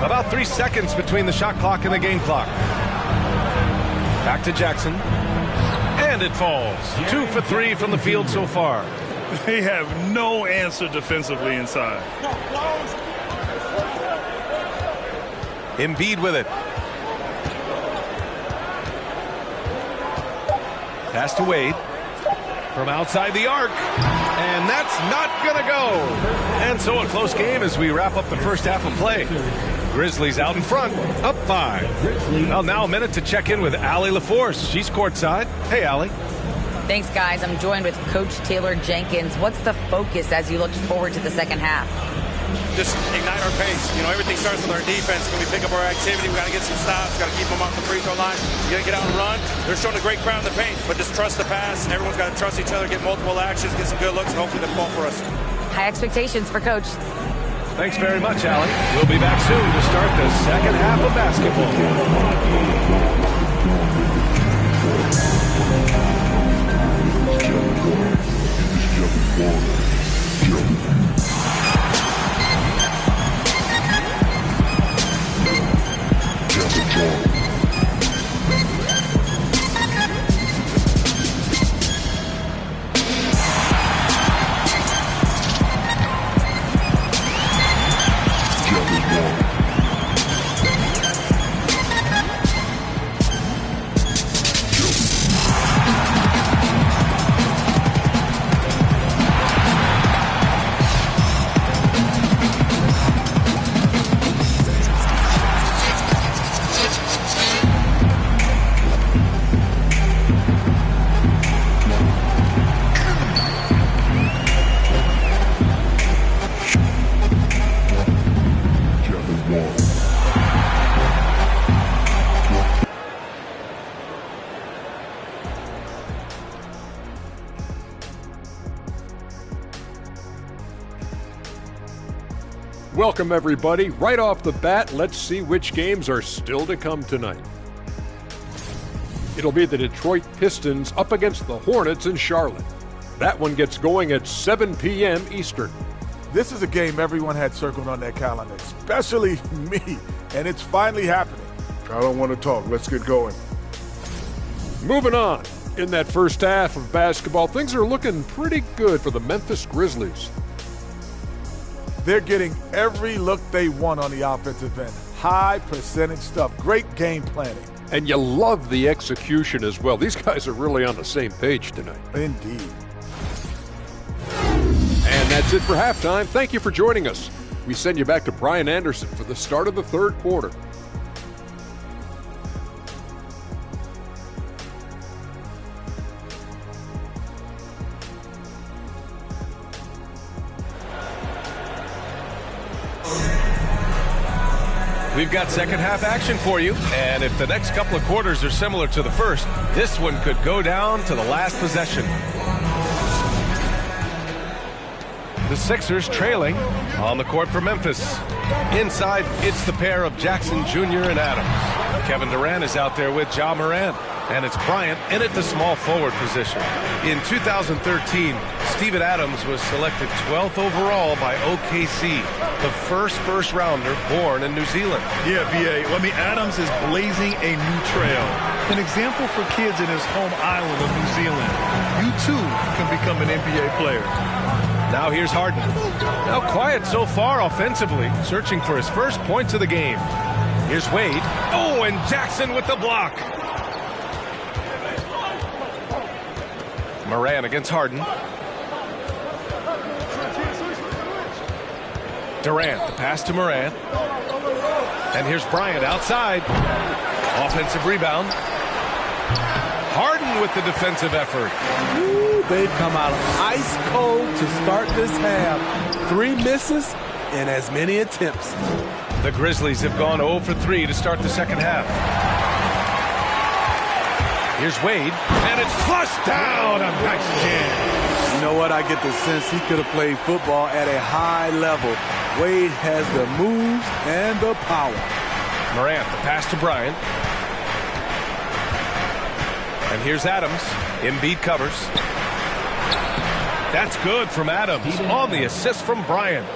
About 3 seconds between the shot clock and the game clock. Back to Jackson. And it falls. 2 for 3 from the field so far. They have no answer defensively inside. Embiid with it. Pass to Wade. From outside the arc. And that's not going to go. And so a close game as we wrap up the first half of play. Grizzlies out in front, up 5. Well, now a minute to check in with Allie LaForce. She's courtside. Hey, Allie. Thanks, guys. I'm joined with Coach Taylor Jenkins. What's the focus as you look forward to the second half? Just ignite our pace. You know, everything starts with our defense. When we pick up our activity, we got to get some stops. Got to keep them off the free throw line. You got to get out and run. They're showing a great crowd in the paint, but just trust the pass. Everyone's got to trust each other, get multiple actions, get some good looks, and hopefully they'll fall for us. High expectations for Coach. Thanks very much, Allie. We'll be back soon to start the second half of basketball. Welcome, everybody. Right off the bat, let's see which games are still to come tonight. It'll be the Detroit Pistons up against the Hornets in Charlotte. That one gets going at 7 p.m. Eastern. This is a game everyone had circled on their calendar, especially me, and it's finally happening. I don't want to talk. Let's get going. Moving on. In that first half of basketball, things are looking pretty good for the Memphis Grizzlies. They're getting every look they want on the offensive end. High percentage stuff. Great game planning. And you love the execution as well. These guys are really on the same page tonight. Indeed. And that's it for halftime. Thank you for joining us. We send you back to Brian Anderson for the start of the third quarter. We've got second half action for you, and if the next couple of quarters are similar to the first, this one could go down to the last possession. The Sixers trailing on the court for Memphis. Inside, it's the pair of Jackson Jr. and Adams. Kevin Durant is out there with Ja Morant, and it's Bryant in at the small forward position. In 2013, Steven Adams was selected 12th overall by OKC, the first rounder born in New Zealand. Yeah, B.A. I mean, Adams is blazing a new trail. An example for kids in his home island of New Zealand. You, too, can become an NBA player. Now here's Harden. Now quiet so far offensively, searching for his first points of the game. Here's Wade. Oh, and Jackson with the block. Morant against Harden. Durant, the pass to Morant. And here's Bryant outside. Offensive rebound. Harden with the defensive effort. Ooh, they've come out ice cold to start this half. 3 misses and as many attempts. The Grizzlies have gone 0 for 3 to start the second half. Here's Wade, and it's flushed down. A nice jam. You know what? I get the sense he could have played football at a high level. Wade has the moves and the power. Morant, the pass to Bryant. And here's Adams. Embiid covers. That's good from Adams on the assist from Bryant.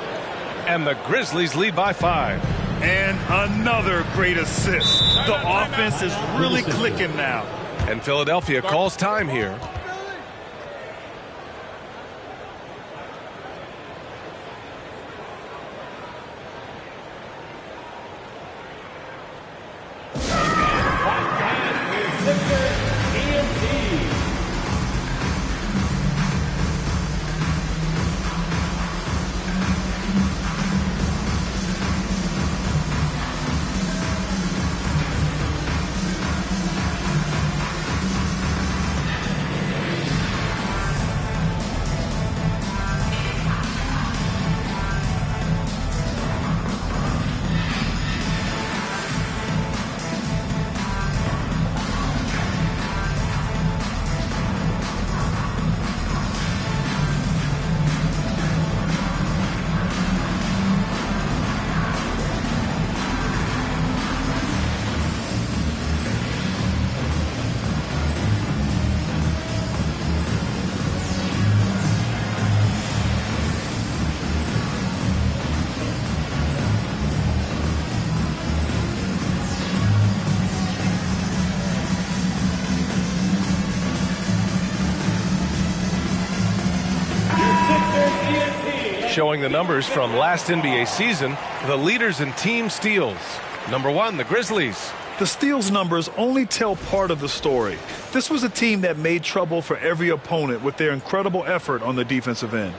And the Grizzlies lead by 5. And another great assist. The offense is really clicking now. And Philadelphia calls time here. Showing the numbers from last NBA season, the leaders in team steals. Number 1, the Grizzlies. The steals numbers only tell part of the story. This was a team that made trouble for every opponent with their incredible effort on the defensive end.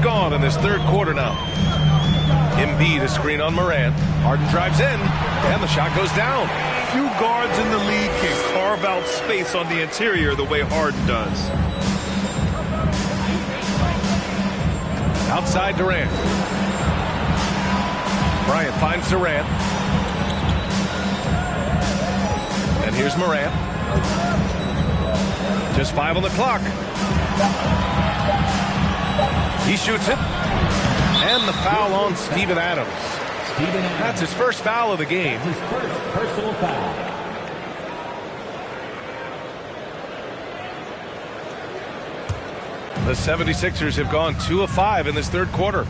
Gone in this third quarter now. Embiid, a screen on Morant. Harden drives in, and the shot goes down. Few guards in the league can carve out space on the interior the way Harden does. Outside Durant. Bryant finds Durant. And here's Morant. Just 5 on the clock. He shoots it. And the foul on Steven Adams. That's his first foul of the game. His first personal foul. The 76ers have gone 2 of 5 in this third quarter.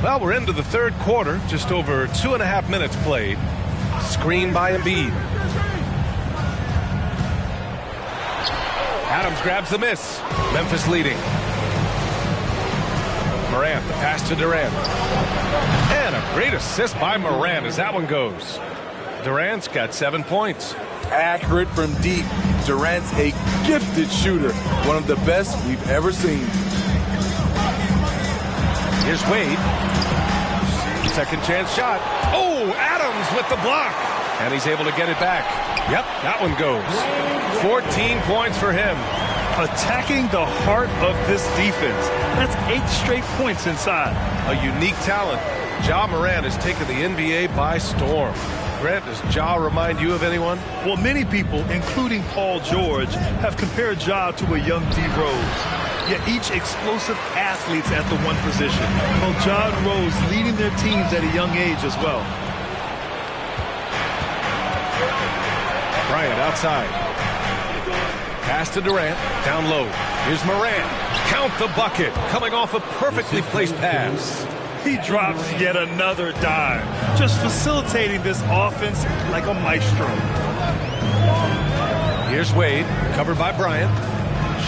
Well, we're into the third quarter. Just over 2.5 minutes played. Screen by Embiid. Adams grabs the miss. Memphis leading. Morant, the pass to Durant. And a great assist by Morant as that one goes. Durant's got 7 points. Accurate from deep. Durant's a gifted shooter. One of the best we've ever seen. Here's Wade. Second chance shot. Oh, Adams with the block. And he's able to get it back. Yep, that one goes. 14 points for him. Attacking the heart of this defense. That's 8 straight points inside. A unique talent. Ja Morant has taken the NBA by storm. Grant, does Ja remind you of anyone? Well, many people, including Paul George, have compared Ja to a young D. Rose. Yet each explosive athletes at the one position. Well, Ja and Rose leading their teams at a young age as well. Bryant outside. Pass to Durant. Down low. Here's Morant. Count the bucket. Coming off a perfectly placed pass. He drops yet another dime. Just facilitating this offense like a maestro. Here's Wade. Covered by Bryant.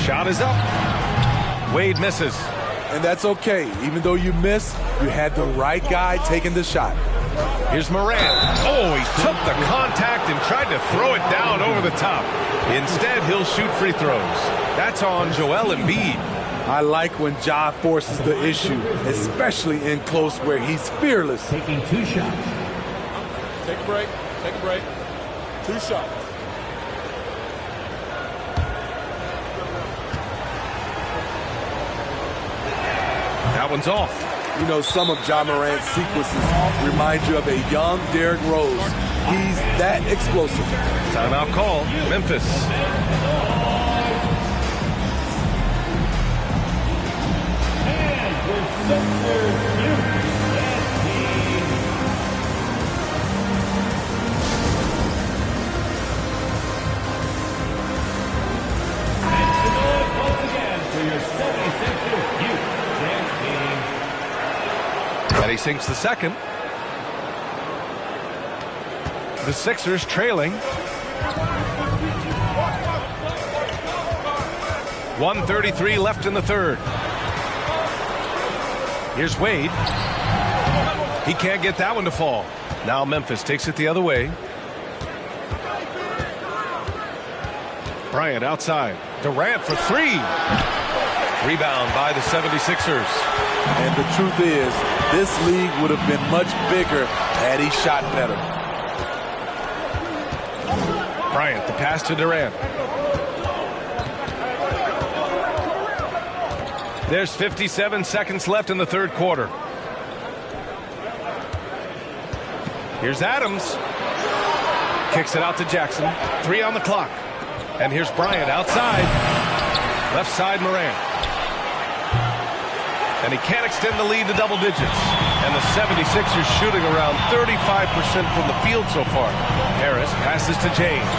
Shot is up. Wade misses. And that's okay. Even though you miss, you had the right guy taking the shot. Here's Morant. Oh, he took the contact and tried to throw it down over the top. Instead, he'll shoot free throws. That's on Joel Embiid. I like when Ja forces the issue, especially in close where he's fearless. Taking 2 shots. Take a break. Take a break. 2 shots. That one's off. You know, some of Ja Morant's sequences remind you of a young Derrick Rose. He's that explosive. Timeout call, Memphis. And he sinks the second. The Sixers trailing. 1:33 left in the third. Here's Wade. He can't get that one to fall. Now Memphis takes it the other way. Bryant outside. Durant for 3. Rebound by the 76ers. And the truth is, this league would have been much bigger had he shot better. Bryant, the pass to Durant. There's 57 seconds left in the third quarter. Here's Adams. Kicks it out to Jackson. 3 on the clock. And here's Bryant outside. Left side Morant. And he can't extend the lead to double digits. And the 76ers shooting around 35% from the field so far. Harris passes to James.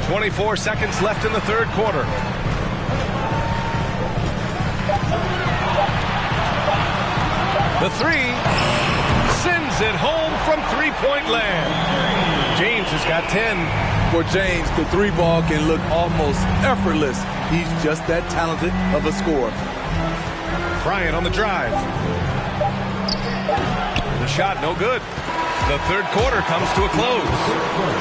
24 seconds left in the third quarter. The 3 sends it home from three-point land. James has got 10. For James, the 3 ball can look almost effortless. He's just that talented of a scorer. Bryant on the drive. The shot no good. The third quarter comes to a close.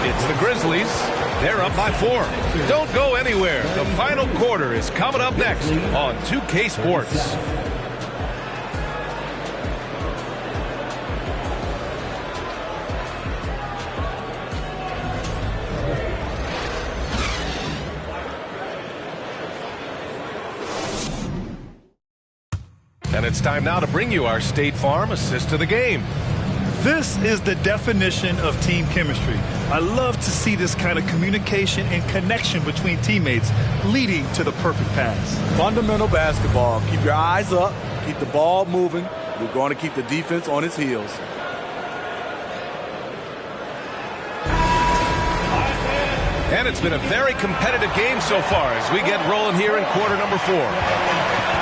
It's the Grizzlies. They're up by 4. Don't go anywhere. The final quarter is coming up next on 2K Sports. And it's time now to bring you our State Farm assist to the game. This is the definition of team chemistry. I love to see this kind of communication and connection between teammates leading to the perfect pass. Fundamental basketball. Keep your eyes up. Keep the ball moving. You're going to keep the defense on its heels. And it's been a very competitive game so far as we get rolling here in quarter number 4.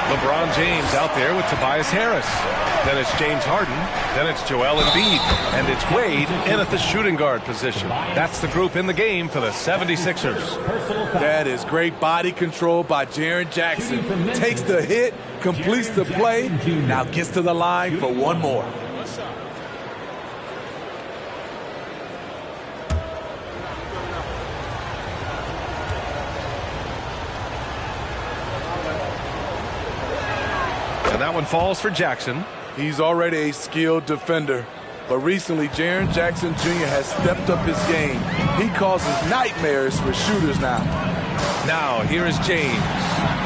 LeBron James out there with Tobias Harris. Then it's James Harden. Then it's Joel Embiid. And it's Wade in at the shooting guard position. That's the group in the game for the 76ers. That is great body control by Jaren Jackson. Takes the hit, completes the play, now gets to the line for one more. And that one falls for Jackson. He's already a skilled defender. But recently, Jaren Jackson Jr. has stepped up his game. He causes nightmares for shooters now. Now, here is James.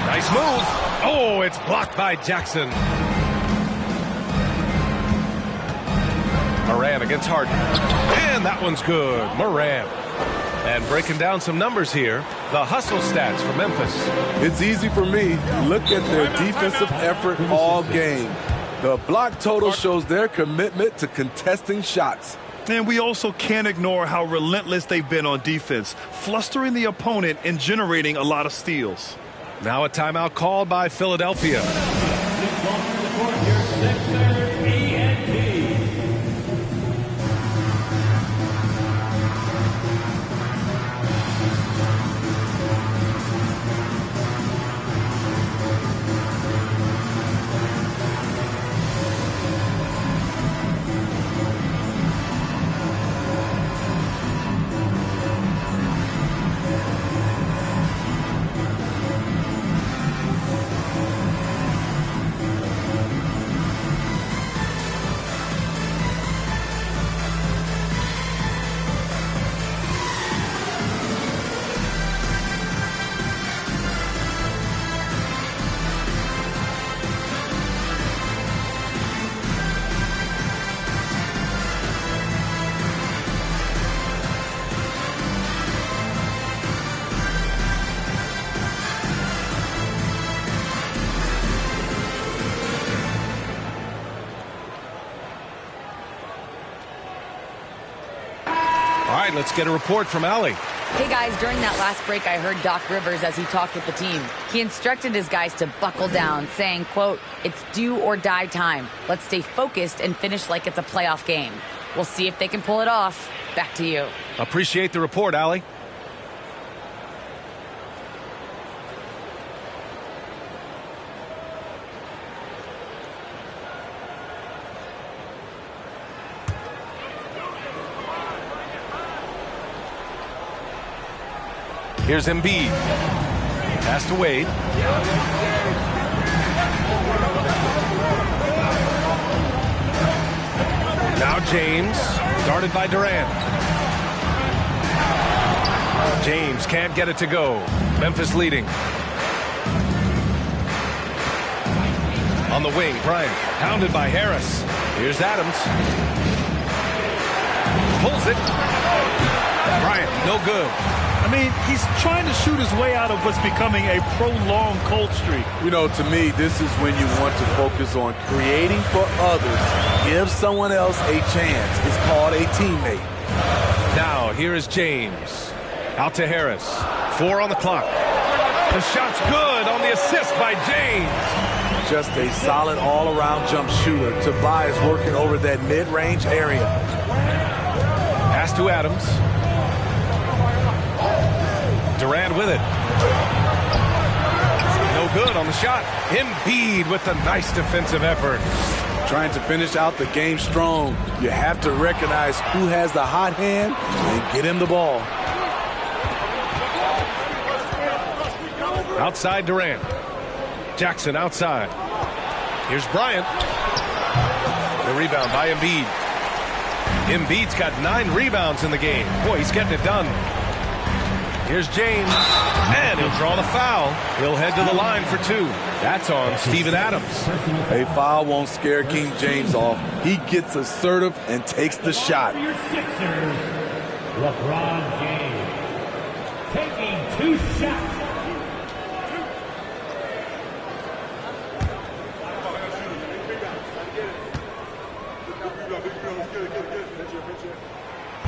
Nice move. Oh, it's blocked by Jackson. Morant against Harden. And that one's good. Morant. And breaking down some numbers here, the hustle stats for Memphis. It's easy for me. Look at their defensive effort all game. The block total shows their commitment to contesting shots. And we also can't ignore how relentless they've been on defense, flustering the opponent and generating a lot of steals. Now a timeout called by Philadelphia. right, let's get a report from Allie. Hey guys, during that last break, I heard Doc Rivers as he talked with the team. He instructed his guys to buckle down, saying, quote, "It's do or die time. Let's stay focused and finish like it's a playoff game." We'll see if they can pull it off. Back to you. Appreciate the report, Allie. Here's Embiid. Pass to Wade. Now James, guarded by Durant. James can't get it to go. Memphis leading. On the wing, Bryant, pounded by Harris. Here's Adams. Pulls it. Bryant, no good. I mean, he's trying to shoot his way out of what's becoming a prolonged cold streak. You know, to me, this is when you want to focus on creating for others. Give someone else a chance. It's called a teammate. Now, here is James. Out to Harris. 4 on the clock. The shot's good on the assist by James. Just a solid all-around jump shooter. Tobias working over that mid-range area. Pass to Adams. Durant with it. No good on the shot. Embiid with a nice defensive effort. Trying to finish out the game strong. You have to recognize who has the hot hand and get him the ball. Outside Durant. Jackson outside. Here's Bryant. The rebound by Embiid. Embiid's got 9 rebounds in the game. Boy, he's getting it done. Here's James, and he'll draw the foul. He'll head to the line for 2. That's on Steven Adams. A foul won't scare King James off. He gets assertive and takes the shot. LeBron James taking 2 shots.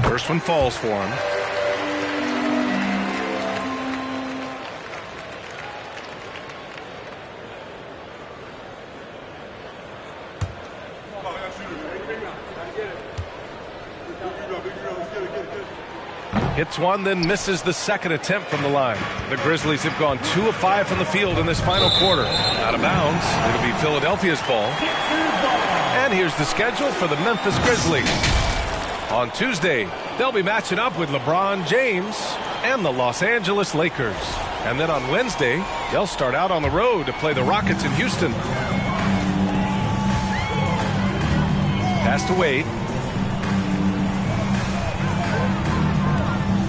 First one falls for him. Hits one, then misses the second attempt from the line. The Grizzlies have gone 2 of 5 from the field in this final quarter. Out of bounds. It'll be Philadelphia's ball. And here's the schedule for the Memphis Grizzlies. On Tuesday, they'll be matching up with LeBron James and the Los Angeles Lakers. And then on Wednesday, they'll start out on the road to play the Rockets in Houston. Pass to Wade.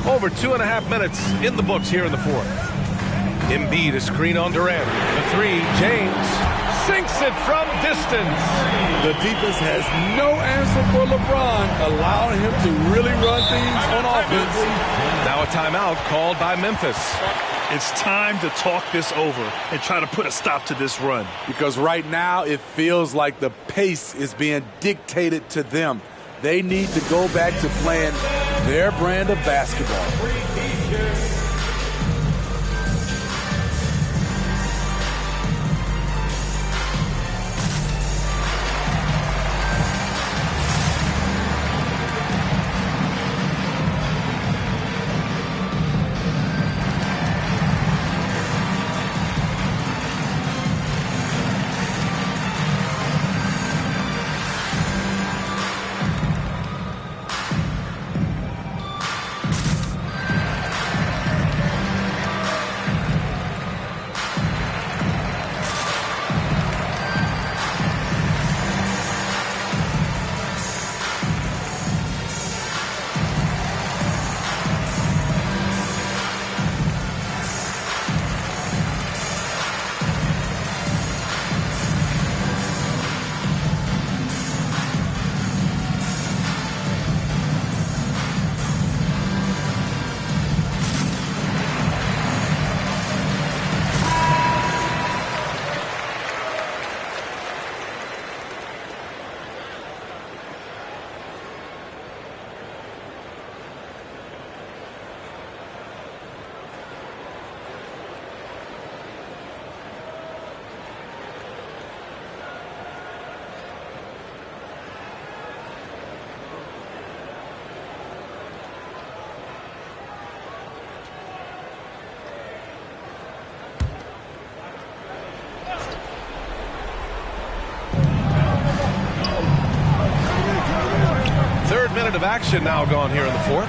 Over 2.5 minutes in the books here in the fourth. Embiid a screen on Durant. The 3, James sinks it from distance. The defense has no answer for LeBron, allowing him to really run things on offense. Now a timeout called by Memphis. It's time to talk this over and try to put a stop to this run. Because right now it feels like the pace is being dictated to them. They need to go back to playing their brand of basketball. Third minute of action now gone here in the fourth.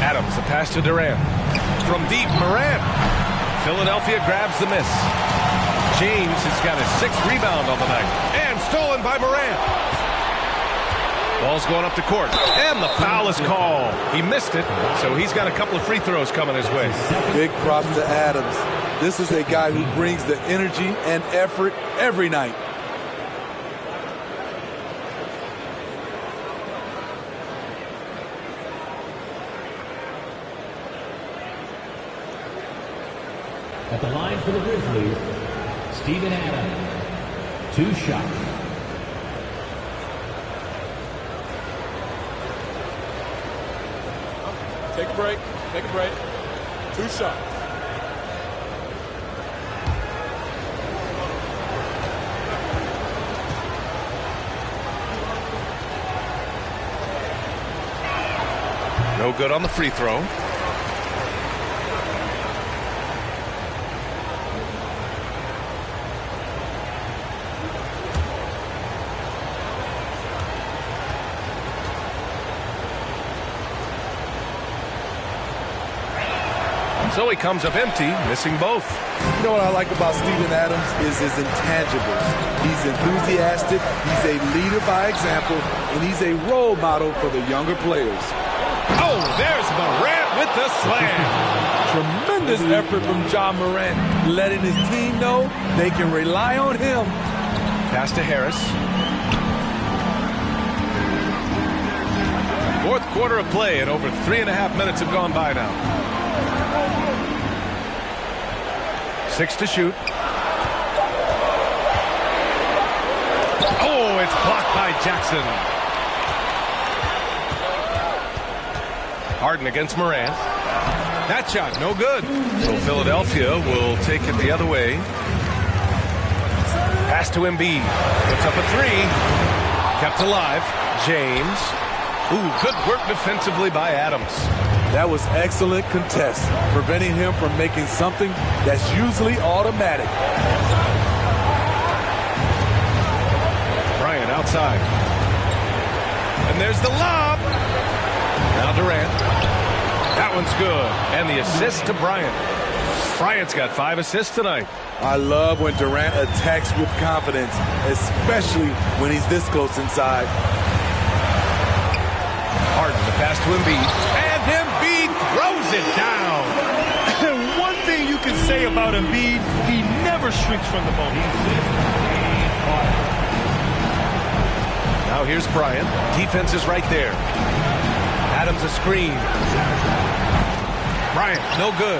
Adams, the pass to Durant. From deep, Morant. Philadelphia grabs the miss. James has got his 6th rebound on the night. And stolen by Morant. Ball's going up the court. And the foul is called. He missed it, so he's got a couple of free throws coming his way. Big props to Adams. This is a guy who brings the energy and effort every night. At the line for the Grizzlies, Steven Adams. 2 shots. Take a break. Take a break. 2 shots. No good on the free throw. So he comes up empty, missing both. You know what I like about Steven Adams is his intangibles. He's enthusiastic, he's a leader by example, and he's a role model for the younger players. Oh, there's Morant with the slam. Tremendous effort from John Morant, letting his team know they can rely on him. Pass to Harris. Fourth quarter of play, and over 3.5 minutes have gone by now. 6 to shoot. Oh, it's blocked by Jackson. Harden against Morant. That shot, no good. So Philadelphia will take it the other way. Pass to Embiid. Puts up a 3. Kept alive. James. Ooh, good work defensively by Adams. That was excellent contest, preventing him from making something that's usually automatic. Bryant outside. And there's the lob. Now Durant. That one's good. And the assist to Bryant. Bryant's got 5 assists tonight. I love when Durant attacks with confidence, especially when he's this close inside. Harden, the pass to Embiid. And Embiid throws it down. One thing you can say about Embiid, he never shrinks from the moment. Now here's Bryant. Defense is right there. Adams a screen. Bryant, no good.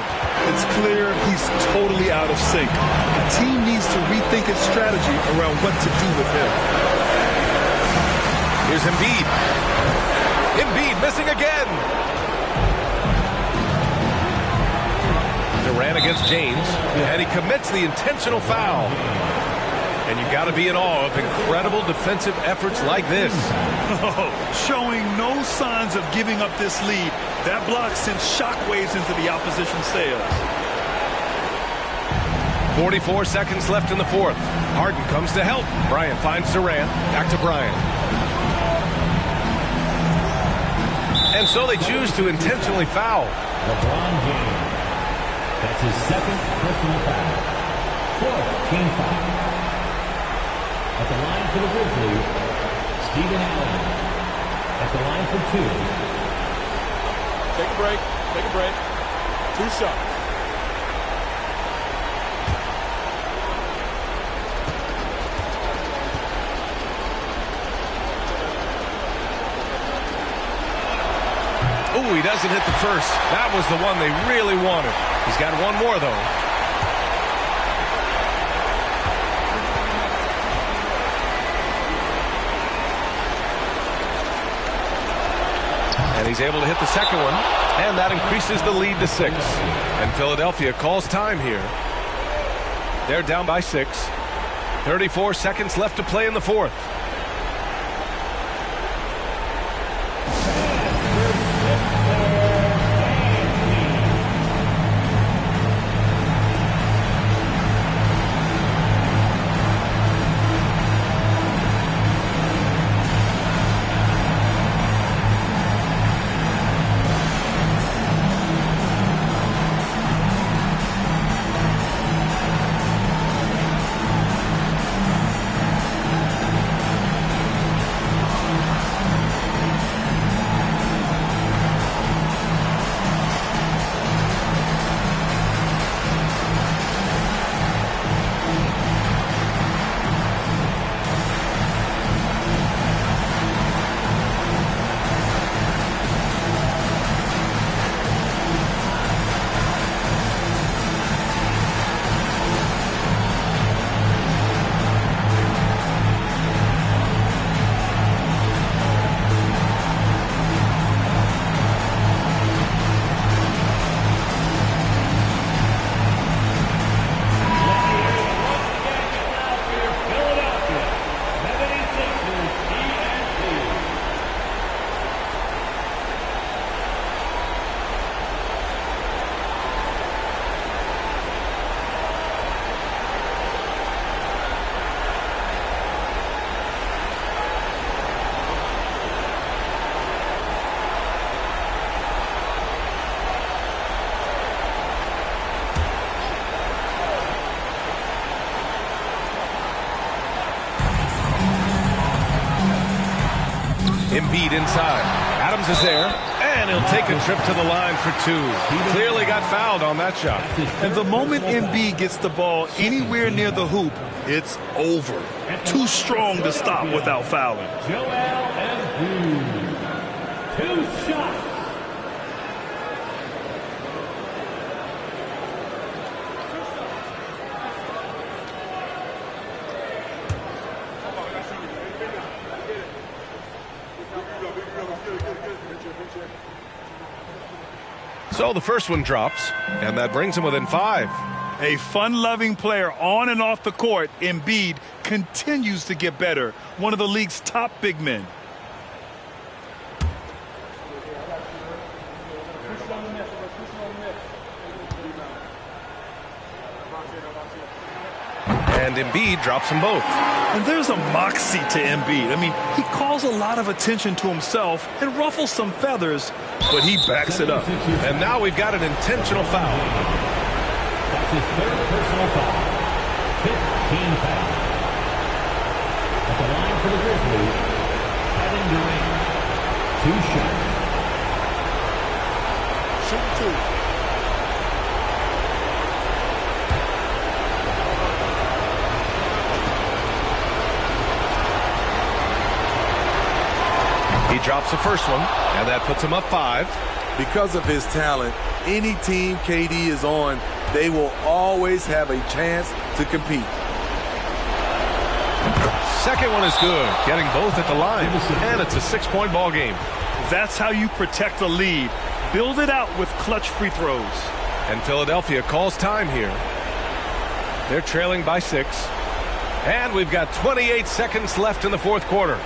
It's clear he's totally out of sync. The team needs to rethink its strategy around what to do with him. Here's Embiid. Embiid missing again. Durant against James, and he commits the intentional foul. And you got to be in awe of incredible defensive efforts like this. Showing no signs of giving up this lead. That block sends shockwaves into the opposition sails. 44 seconds left in the fourth. Harden comes to help. Bryant finds Durant. Back to Bryant. And so they choose to intentionally foul. LeBron James. That's his 2nd personal foul. 4th team foul. At the line for the Grizzlies, Steven Adams. At the line for 2. Take a break. Take a break. 2 shots. Ooh, he doesn't hit the first. That was the one they really wanted. He's got one more, though. And he's able to hit the second one, and that increases the lead to 6. And Philadelphia calls time here. They're down by 6. 34 seconds left to play in the fourth. Embiid inside. Adams is there, and he'll take a trip to the line for two. He clearly got fouled on that shot. And the moment Embiid gets the ball anywhere near the hoop, it's over. Too strong to stop without fouling. Joel Embiid. 2 shots. So the first one drops, and that brings him within 5. A fun-loving player on and off the court, Embiid continues to get better. One of the league's top big men. And Embiid drops them both. And there's a moxie to Embiid. I mean, he calls a lot of attention to himself and ruffles some feathers, but he backs it up. And now we've got an intentional foul. That's his 3rd personal foul. 15 foul. At the line for the Grizzlies, Kevin Durant. 2 shots. Shoot 2. He drops the first one, and that puts him up 5. Because of his talent, any team KD is on, they will always have a chance to compete. Second one is good, getting both at the line, and it's a 6-point ball game. That's how you protect a lead. Build it out with clutch free throws. And Philadelphia calls time here. They're trailing by 6. And we've got 28 seconds left in the 4th quarter.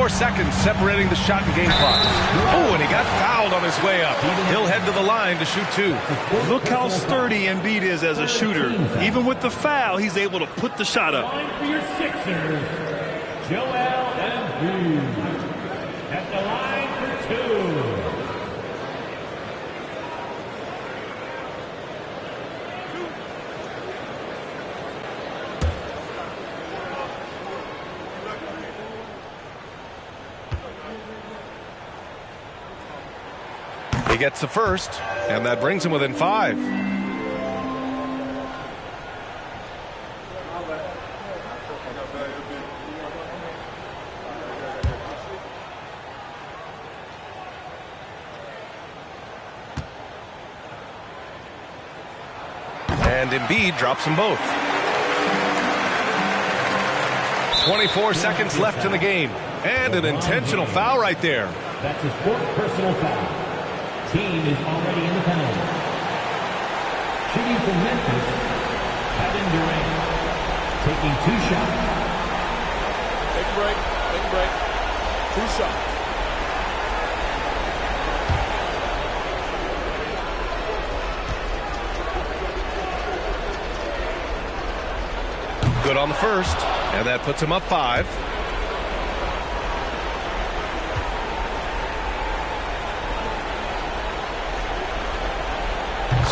Seconds separating the shot and game clock. Oh, and he got fouled on his way up. He'll head to the line to shoot 2. Look how sturdy Embiid is as a shooter. Even with the foul, he's able to put the shot up. Line for your Sixers, Joel Embiid. At the line for 2. He gets the first, and that brings him within 5. And Embiid drops them both. 24 seconds left in the game, and an intentional foul right there. That's his 4th personal foul. Team is already in the penalty. Shooting from Memphis, Kevin Durant. Taking 2 shots. Take a break. Clean break. 2 shots. Good on the first, and that puts him up 5.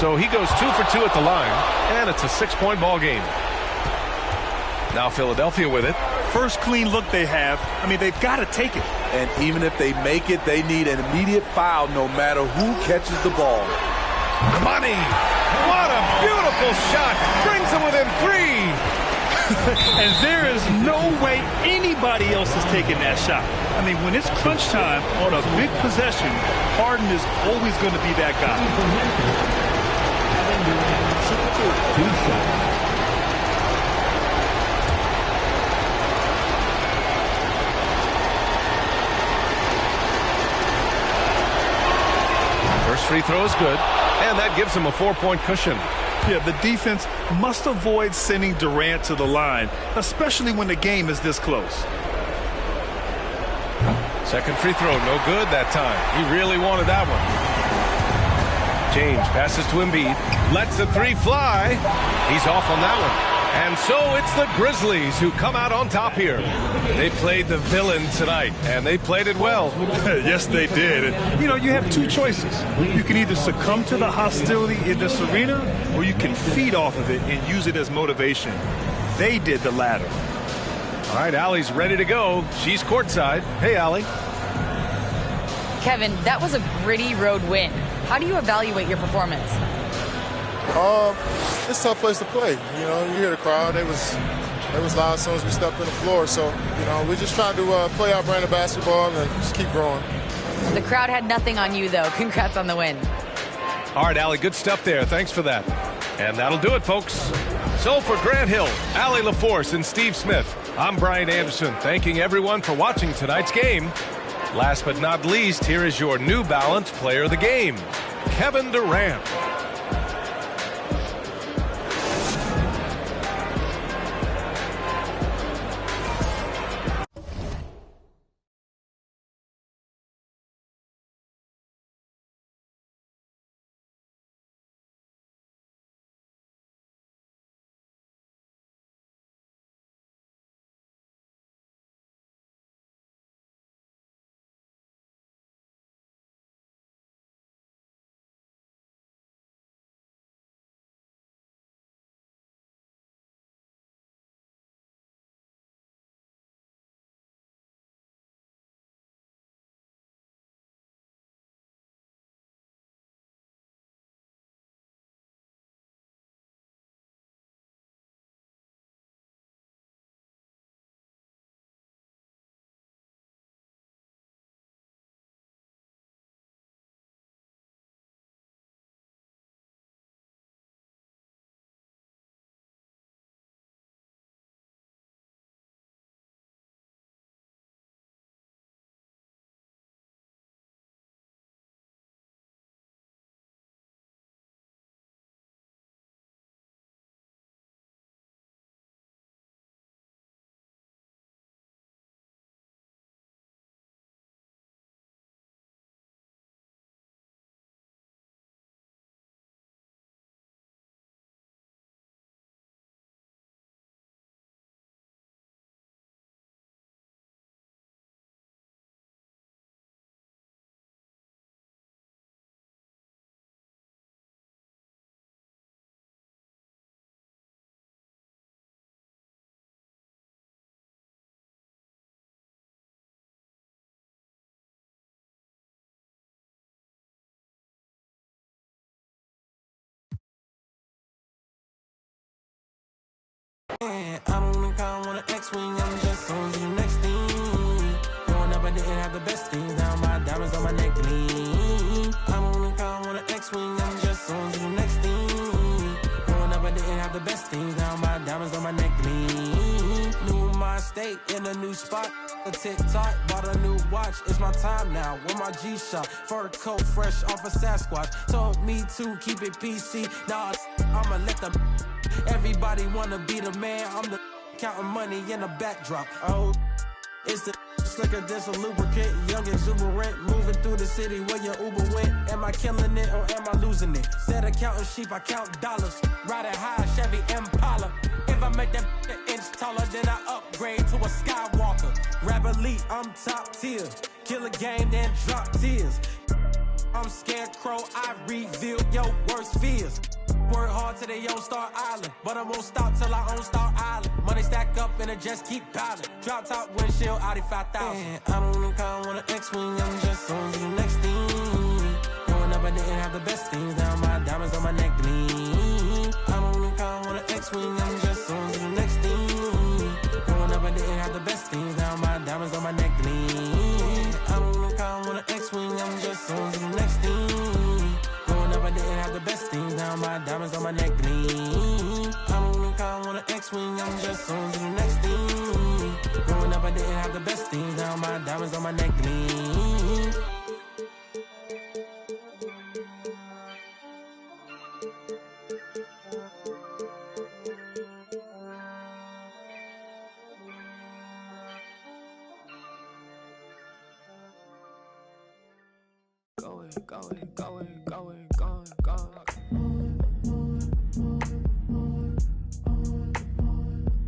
So he goes 2 for 2 at the line, and it's a 6-point ball game. Now Philadelphia with it. First clean look they have. I mean, they've got to take it. And even if they make it, they need an immediate foul no matter who catches the ball. Money! What a beautiful shot! Brings them within 3. And there is no way anybody else is taking that shot. I mean, when it's crunch time on a big possession, Harden is always going to be that guy. First free throw is good, and that gives him a 4-point cushion. Yeah, the defense must avoid sending Durant to the line, especially when the game is this close. Second free throw, no good that time. He really wanted that one. James passes to Embiid, lets the 3 fly. He's off on that one. And so it's the Grizzlies who come out on top here. They played the villain tonight, and they played it well. Yes, they did. And, you know, you have 2 choices. You can either succumb to the hostility in this arena, or you can feed off of it and use it as motivation. They did the latter. All right, Allie's ready to go. She's courtside. Hey, Allie. Kevin, that was a gritty road win. How do you evaluate your performance? It's a tough place to play. You know, you hear the crowd. They was loud as soon as we stepped in the floor. So, you know, we just trying to play our brand of basketball and just keep growing. The crowd had nothing on you, though. Congrats on the win. All right, Allie, good stuff there. Thanks for that. And that'll do it, folks. So for Grant Hill, Allie LaForce, and Steve Smith, I'm Brian Anderson, thanking everyone for watching tonight's game. Last but not least, here is your New Balance player of the game, Kevin Durant. I don't think I want an X-Wing, I'm just on to the next thing. Growing up, I didn't have the best things, now my diamonds on my neck gleam. I don't think I want an X-Wing, I'm just on to the next thing. Growing up, I didn't have the best things, now my diamonds on my neck gleam. New in my state, in a new spot, a TikTok, bought a new watch, it's my time now, with my G-Shock, fur coat fresh off a Sasquatch, told me to keep it PC, now I'ma let them. Everybody wanna be the man, I'm the counting money in the backdrop. Oh, it's the slicker than some lubricant, young exuberant, moving through the city where your Uber went. Am I killing it or am I losing it? Instead of counting sheep, I count dollars. Riding high, Chevy Impala. If I make that an inch taller, then I upgrade to a Skywalker. Rap elite, I'm top tier. Kill a game, then drop tears. I'm Scarecrow, I reveal your worst fears. Work hard till they own Star Island, but I won't stop till I own Star Island. Money stack up and it just keep piling. Drop top windshield, Audi 5000. I don't look how I want an X-Wing, I'm just on to the next thing. Growing up I didn't have the best things, now my diamonds on my neck gleam. I don't look how I want an X-Wing, I'm just on to the next thing. Growing up I didn't have the best things, now my diamonds on my neck gleam. I don't look how I want an X-Wing, I'm just on to the next thing. Growing up I didn't have the best things, now my diamonds on my neck gleam. I don't look how I want an X-Wing, I'm just on to the next thing. Growing up I didn't have the best things, now my diamonds on my neck gleam.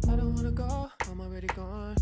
I don't wanna go, I'm already gone.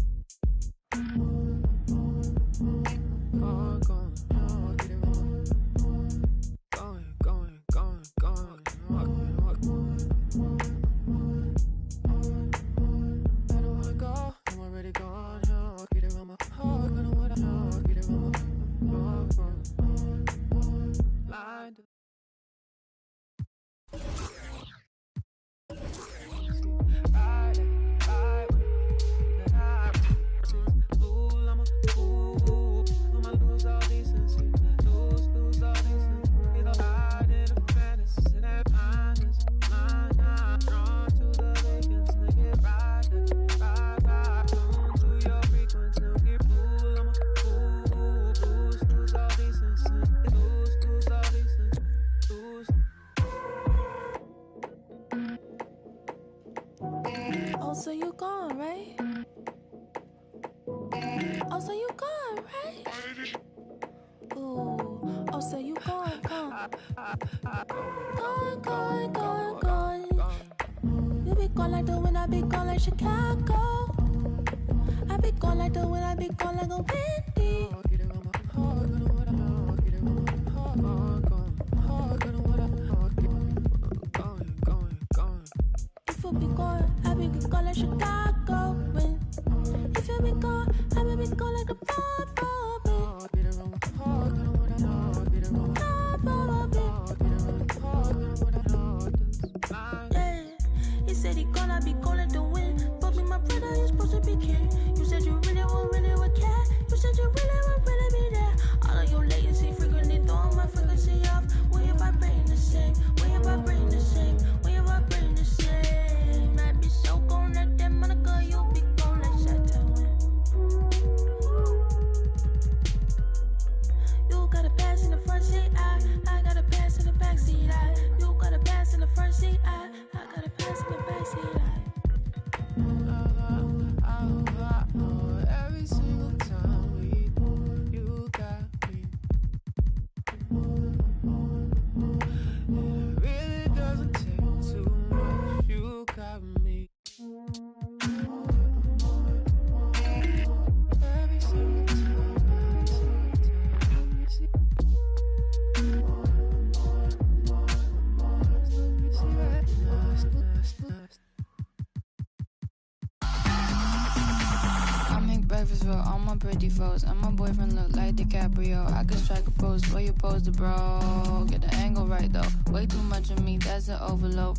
And my boyfriend look like DiCaprio. I could strike a pose where you pose the bro. Get the angle right though. Way too much of me, that's an overload.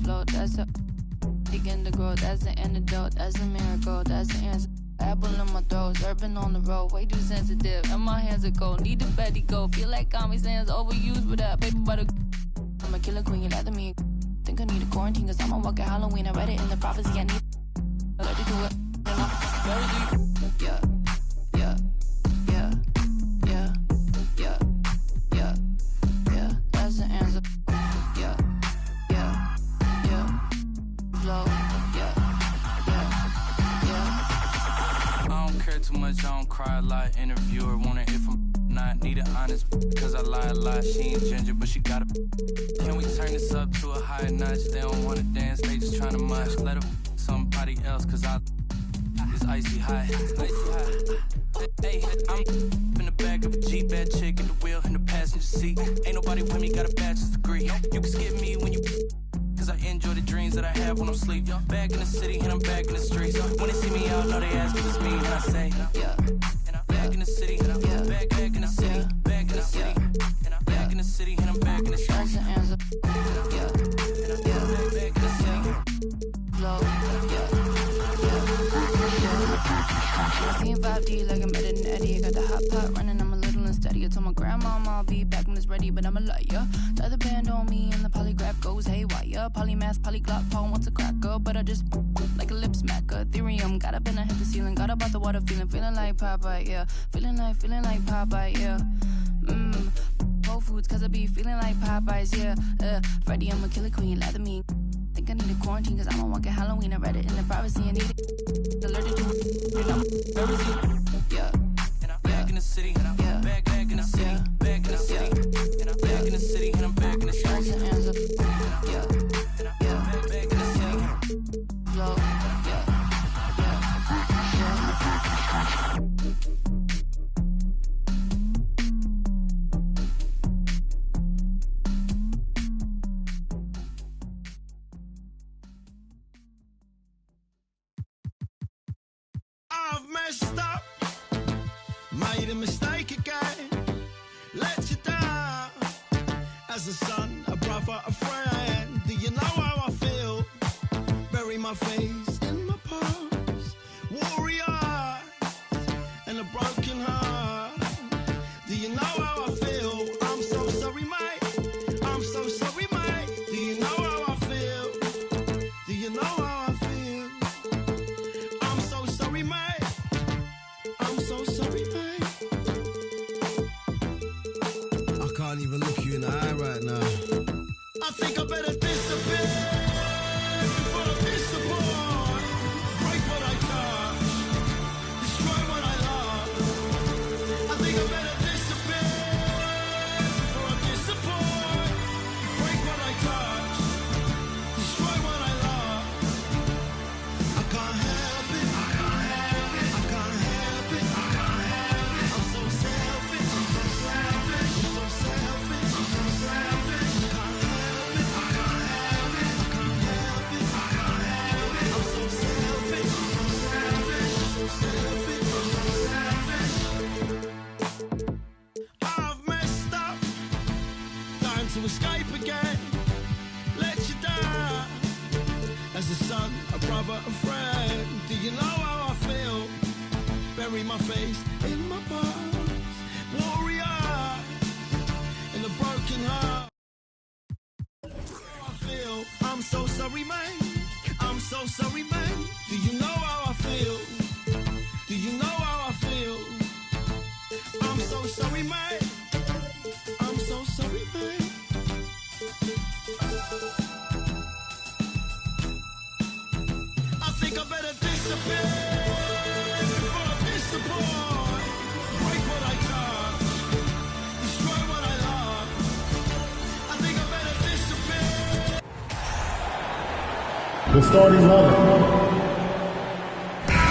Float, that's a begin to grow. That's the antidote, that's a miracle, that's the answer. Apple in my throat, surfing on the road. Way too sensitive, and my hands are cold. Need the Betty go. Feel like Comic Sans overused with that paper butter. I'm a killer queen, you lie to me. Think I need a quarantine, cause I'm a walking Halloween. I read it in the prophecy, I need I let you do it. Yeah. That's the answer. Yeah. Flow. Yeah. I don't care talk too much, I don't cry a lot. Interviewer wanna hear from not need an honest cause I lie a lot. She ain't ginger, but she got a. Can we turn this up to a higher notch? They don't wanna dance, they just tryna mush. Let her somebody else cause it's icy hot. Hey, I'm in the back of a Jeep, bad chick at the wheel in the passenger seat. Ain't nobody with me, got a bachelor's degree. You can skip me when you cause I enjoy the dreams that I have when I'm asleep. Back in the city and I'm back in the streets. When they see me out, know they ask if it's me, and I say, yeah. And I'm back in the city, and I'm back in the city, back in the city, and I'm back in the city, and I'm back in the streets. Yeah, and I'm back in the city. Flow, I see in 5D like I'm editing Eddie. I got the hot pot running, I'm a little unsteady. I told my grandma I'll be back when it's ready, but I'm a liar. Tie the band on me and the polygraph goes haywire. Polymath, polyglot, Paul wants a cracker, but I just like a lip smacker. Ethereum, got up and I hit the ceiling. Got up out the water, feeling like Popeye, yeah. Feeling like Popeye, yeah. Whole Foods, cause I be feeling like Popeyes, yeah. Freddy, I'm a killer queen, lather me. Think I need a quarantine cause I'm a walking Halloween. I read it in the privacy, I need it. Allergic to it, and I'm yeah. And I'm back in the city, and I'm back in the city, back in the city, and I'm back in the city, and I'm back in the streets. Yeah, and I'm back in the city. Flow, I've messed up, made a mistake again, let you down. As a son, a brother, a friend, do you know how I feel? Bury my face in my past, warrior, and a broken heart. Do you know how I feel? I'm so sorry, mate. I'm so sorry, mate. Do you know how I feel? Do you know how I feel? I'm so sorry, mate. I'm so sorry, mate. I can't even look you in the eye right now. I think I better disappear before I disappoint. Break what I touch, destroy what I love. I think I better disappear before I disappoint. Break what I touch, destroy what I love. I can't help it. I can't help it. I can't help it. I can't help it. I'm so selfish. I'm so selfish. I'm so selfish. I'm so selfish. I can't help it. I can't help it. I can't help it. I can't help it. I'm so selfish. I'm so selfish. I'm so selfish. I'm so selfish. I've messed up. Time to escape again. Let you down. As a son, a brother, a friend, do you know how I feel? Bury my face in my past, warrior, in a broken heart. How I feel, I'm so sorry, man. I'm so sorry, man. Do you know how I feel? Do you know how I feel? I'm so sorry, man. I'm so sorry, man. I think I better disappear before I disappoint. Break what I touch, destroy what I love. I think I better disappear. The starting lineup.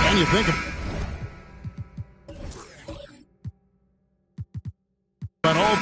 And you think at home.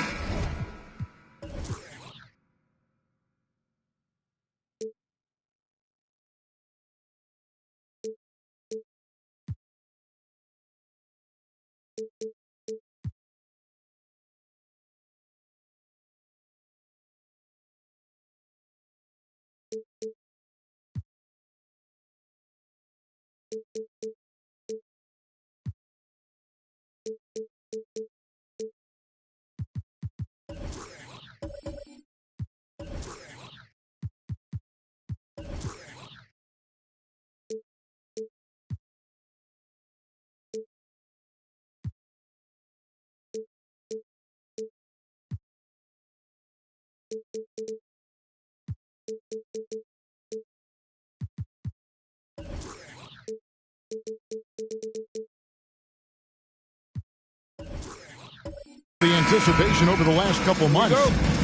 anticipation over the last couple months.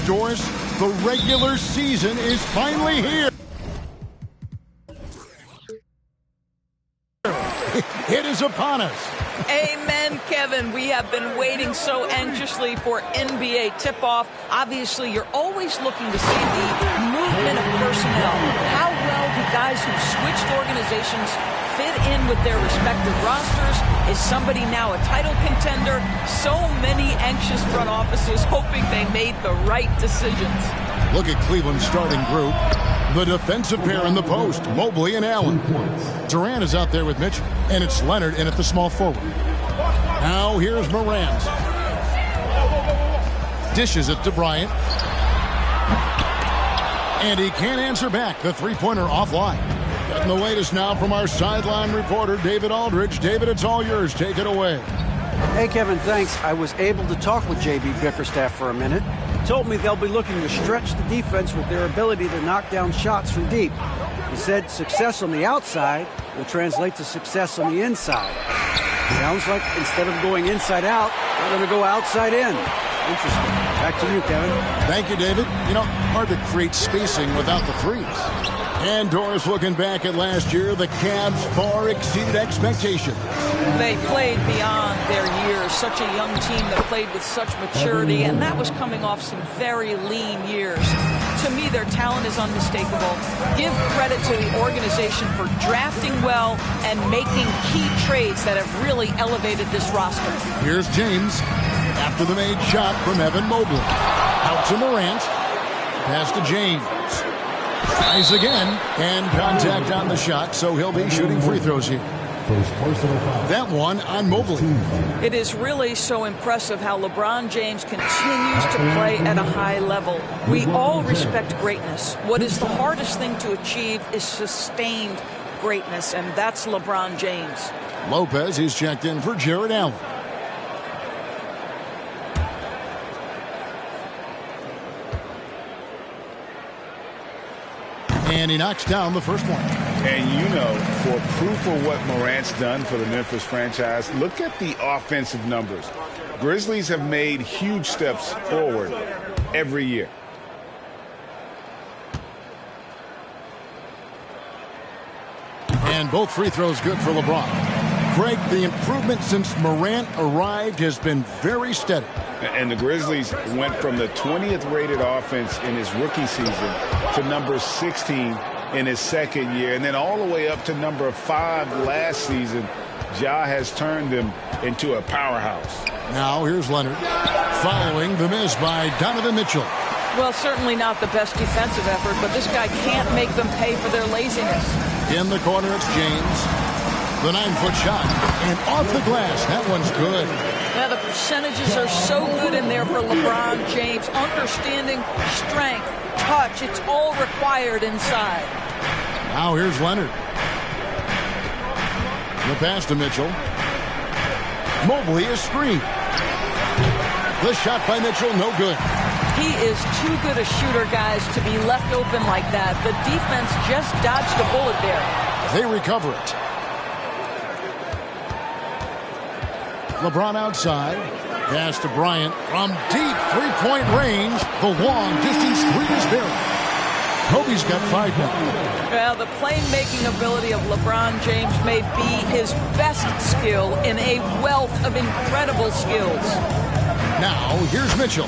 Doris, the regular season is finally here. It is upon us. Amen, Kevin. We have been waiting so anxiously for NBA tip-off. Obviously, you're always looking to see the movement of personnel. How well do guys who switched organizations fit in with their respective rosters? Is somebody now a title contender? So many anxious front offices hoping they made the right decisions. Look at Cleveland's starting group. The defensive pair in the post, Mobley and Allen. Durant is out there with Mitchell, and it's Leonard in at the small forward. Now here's Morant. Dishes it to Bryant. And he can't answer back. The three-pointer offline. Getting the latest now from our sideline reporter, David Aldridge. David, it's all yours. Take it away. Hey, Kevin, thanks. I was able to talk with J.B. Bickerstaff for a minute. He told me they'll be looking to stretch the defense with their ability to knock down shots from deep. He said success on the outside will translate to success on the inside. Sounds like instead of going inside out, they're going to go outside in. Interesting. Back to you, Kevin. Thank you, David. You know, hard to create spacing without the threes. And Doris, looking back at last year, the Cavs far exceeded expectations. They played beyond their years. Such a young team that played with such maturity, and that was coming off some very lean years. To me, their talent is unmistakable. Give credit to the organization for drafting well and making key trades that have really elevated this roster. Here's James after the made shot from Evan Mobley. Out to Morant. Pass to James. Tries again, and contact on the shot, so he'll be shooting free throws here. That one on Mobley. It is really so impressive how LeBron James continues to play at a high level. We all respect greatness. What is the hardest thing to achieve is sustained greatness, and that's LeBron James. Lopez is checked in for Jared Allen. And he knocks down the first one. And you know, for proof of what Morant's done for the Memphis franchise, look at the offensive numbers. Grizzlies have made huge steps forward every year. And both free throws good for LeBron. Greg, the improvement since Morant arrived has been very steady. And the Grizzlies went from the 20th rated offense in his rookie season to number 16 in his second year, and then all the way up to number 5 last season. Ja has turned them into a powerhouse. Now here's Leonard following the miss by Donovan Mitchell. Well, certainly not the best defensive effort, but this guy can't make them pay for their laziness. In the corner, it's James. The 9-foot shot, and off the glass. That one's good. Now, the percentages are so good in there for LeBron James. Understanding, strength, touch, it's all required inside. Now here's Leonard. The pass to Mitchell. Mobley is screened. The shot by Mitchell, no good. He is too good a shooter, guys, to be left open like that. The defense just dodged a bullet there. They recover it. LeBron outside. Pass to Bryant from deep three-point range. The long distance three is there. Kobe's got 5 now. Well, the playmaking ability of LeBron James may be his best skill in a wealth of incredible skills. Now, here's Mitchell.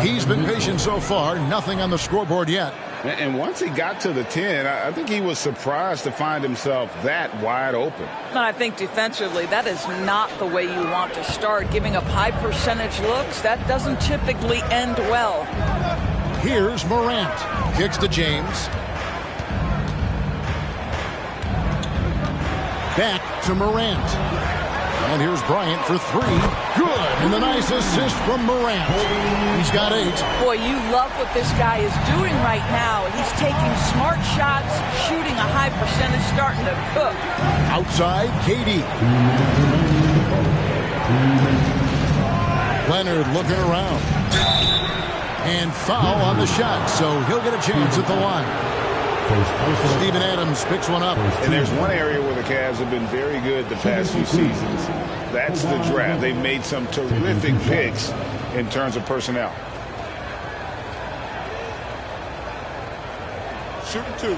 He's been patient so far. Nothing on the scoreboard yet. And once he got to the 10, I think he was surprised to find himself that wide open. I think defensively, that is not the way you want to start. Giving up high percentage looks, that doesn't typically end well. Here's Morant. Kicks to James. Back to Morant. And here's Bryant for 3. Good. And the nice assist from Morant. He's got 8. Boy, you love what this guy is doing right now. He's taking smart shots, shooting a high percentage, starting to cook. Outside, KD. Leonard looking around. And foul on the shot, so he'll get a chance at the line. Steven Adams picks one up. And there's one area where the Cavs have been very good the past few seasons. That's the draft. They've made some terrific picks in terms of personnel. Shooting 2.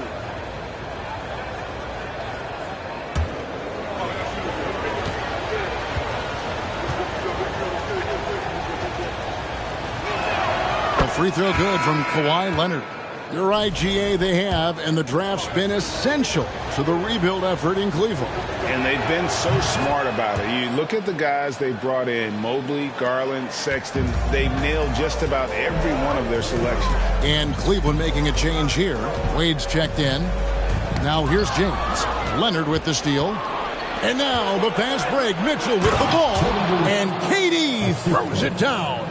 A free throw good from Kawhi Leonard. You're right, GA, they have, and the draft's been essential to the rebuild effort in Cleveland. And they've been so smart about it. You look at the guys they brought in, Mobley, Garland, Sexton. They've nailed just about every one of their selections. And Cleveland making a change here. Wade's checked in. Now here's James. Leonard with the steal. And now the fast break. Mitchell with the ball. And KD throws it down.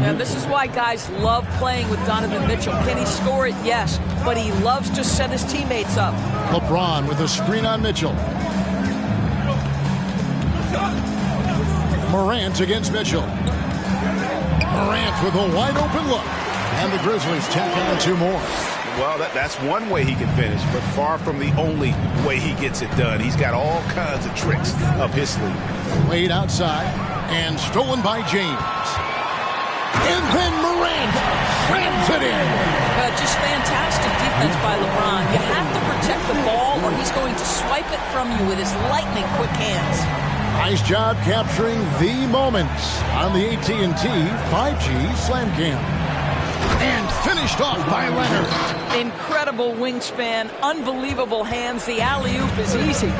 And this is why guys love playing with Donovan Mitchell. Can he score it? Yes. But he loves to set his teammates up. LeBron with a screen on Mitchell. Morant against Mitchell. Morant with a wide open look. And the Grizzlies tack on 2 more. Well, that's one way he can finish, but far from the only way he gets it done. He's got all kinds of tricks up his sleeve. Wade outside and stolen by James. And then Morant slams it in. Just fantastic defense by LeBron. You have to protect the ball or he's going to swipe it from you with his lightning quick hands. Nice job capturing the moments on the AT&T 5G Slam Cam. And finished off by Leonard. Incredible wingspan, unbelievable hands. The alley-oop is easy.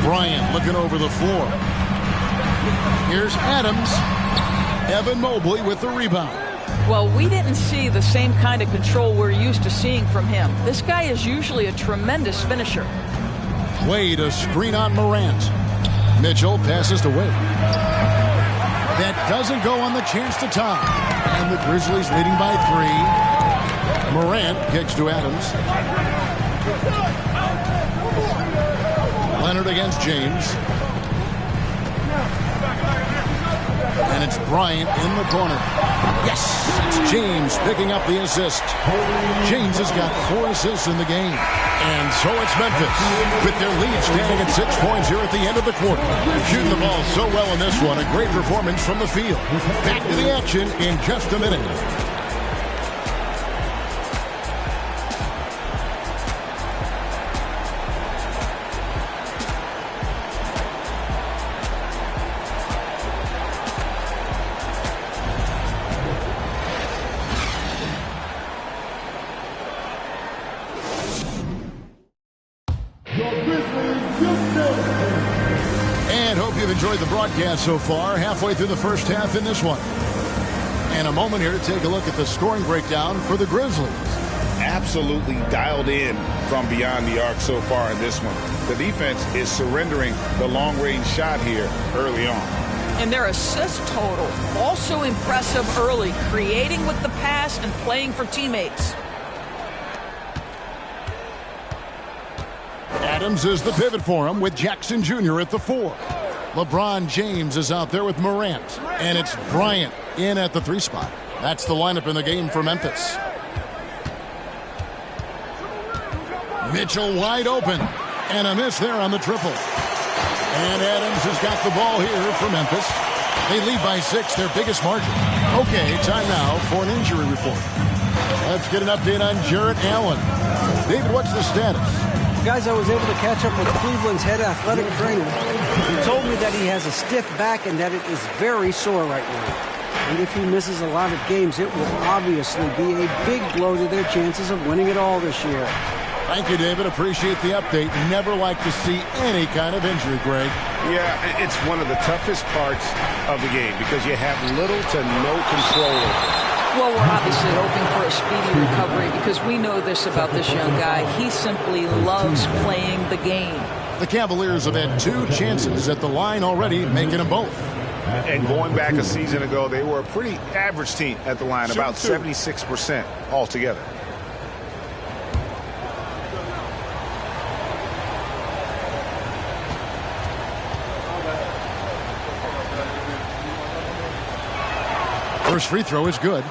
Bryant looking over the floor. Here's Adams. Evan Mobley with the rebound. Well, we didn't see the same kind of control we're used to seeing from him. This guy is usually a tremendous finisher. Wade, a screen on Morant. Mitchell passes to Wade. That doesn't go on the chance to tie. And the Grizzlies leading by 3. Morant kicks to Adams. Leonard against James. And it's Bryant in the corner. Yes, it's James picking up the assist. James has got 4 assists in the game. And so it's Memphis with their lead standing at 6 points here at the end of the quarter. Shooting the ball so well in this one. A great performance from the field. Back to the action in just a minute. Enjoyed the broadcast so far, halfway through the first half in this one. And a moment here to take a look at the scoring breakdown for the Grizzlies. Absolutely dialed in from beyond the arc so far in this one. The defense is surrendering the long-range shot here early on. And their assist total, also impressive early, creating with the pass and playing for teammates. Adams is the pivot for him with Jackson Jr. at the 4. LeBron James is out there with Morant. And it's Bryant in at the 3 spot. That's the lineup in the game for Memphis. Mitchell wide open. And a miss there on the triple. And Adams has got the ball here for Memphis. They lead by 6, their biggest margin. Okay, time now for an injury report. Let's get an update on Jarrett Allen. David, what's the status? Guys, I was able to catch up with Cleveland's head athletic trainer. He told me that he has a stiff back and that it is very sore right now. And if he misses a lot of games, it will obviously be a big blow to their chances of winning it all this year. Thank you, David. Appreciate the update. Never like to see any kind of injury, Greg. Yeah, it's one of the toughest parts of the game because you have little to no control over it. Well, we're obviously hoping for a speedy recovery because we know this about this young guy. He simply loves playing the game. The Cavaliers have had 2 chances at the line already, making them both. And going back a season ago, they were a pretty average team at the line, about 76% altogether. First free throw is good.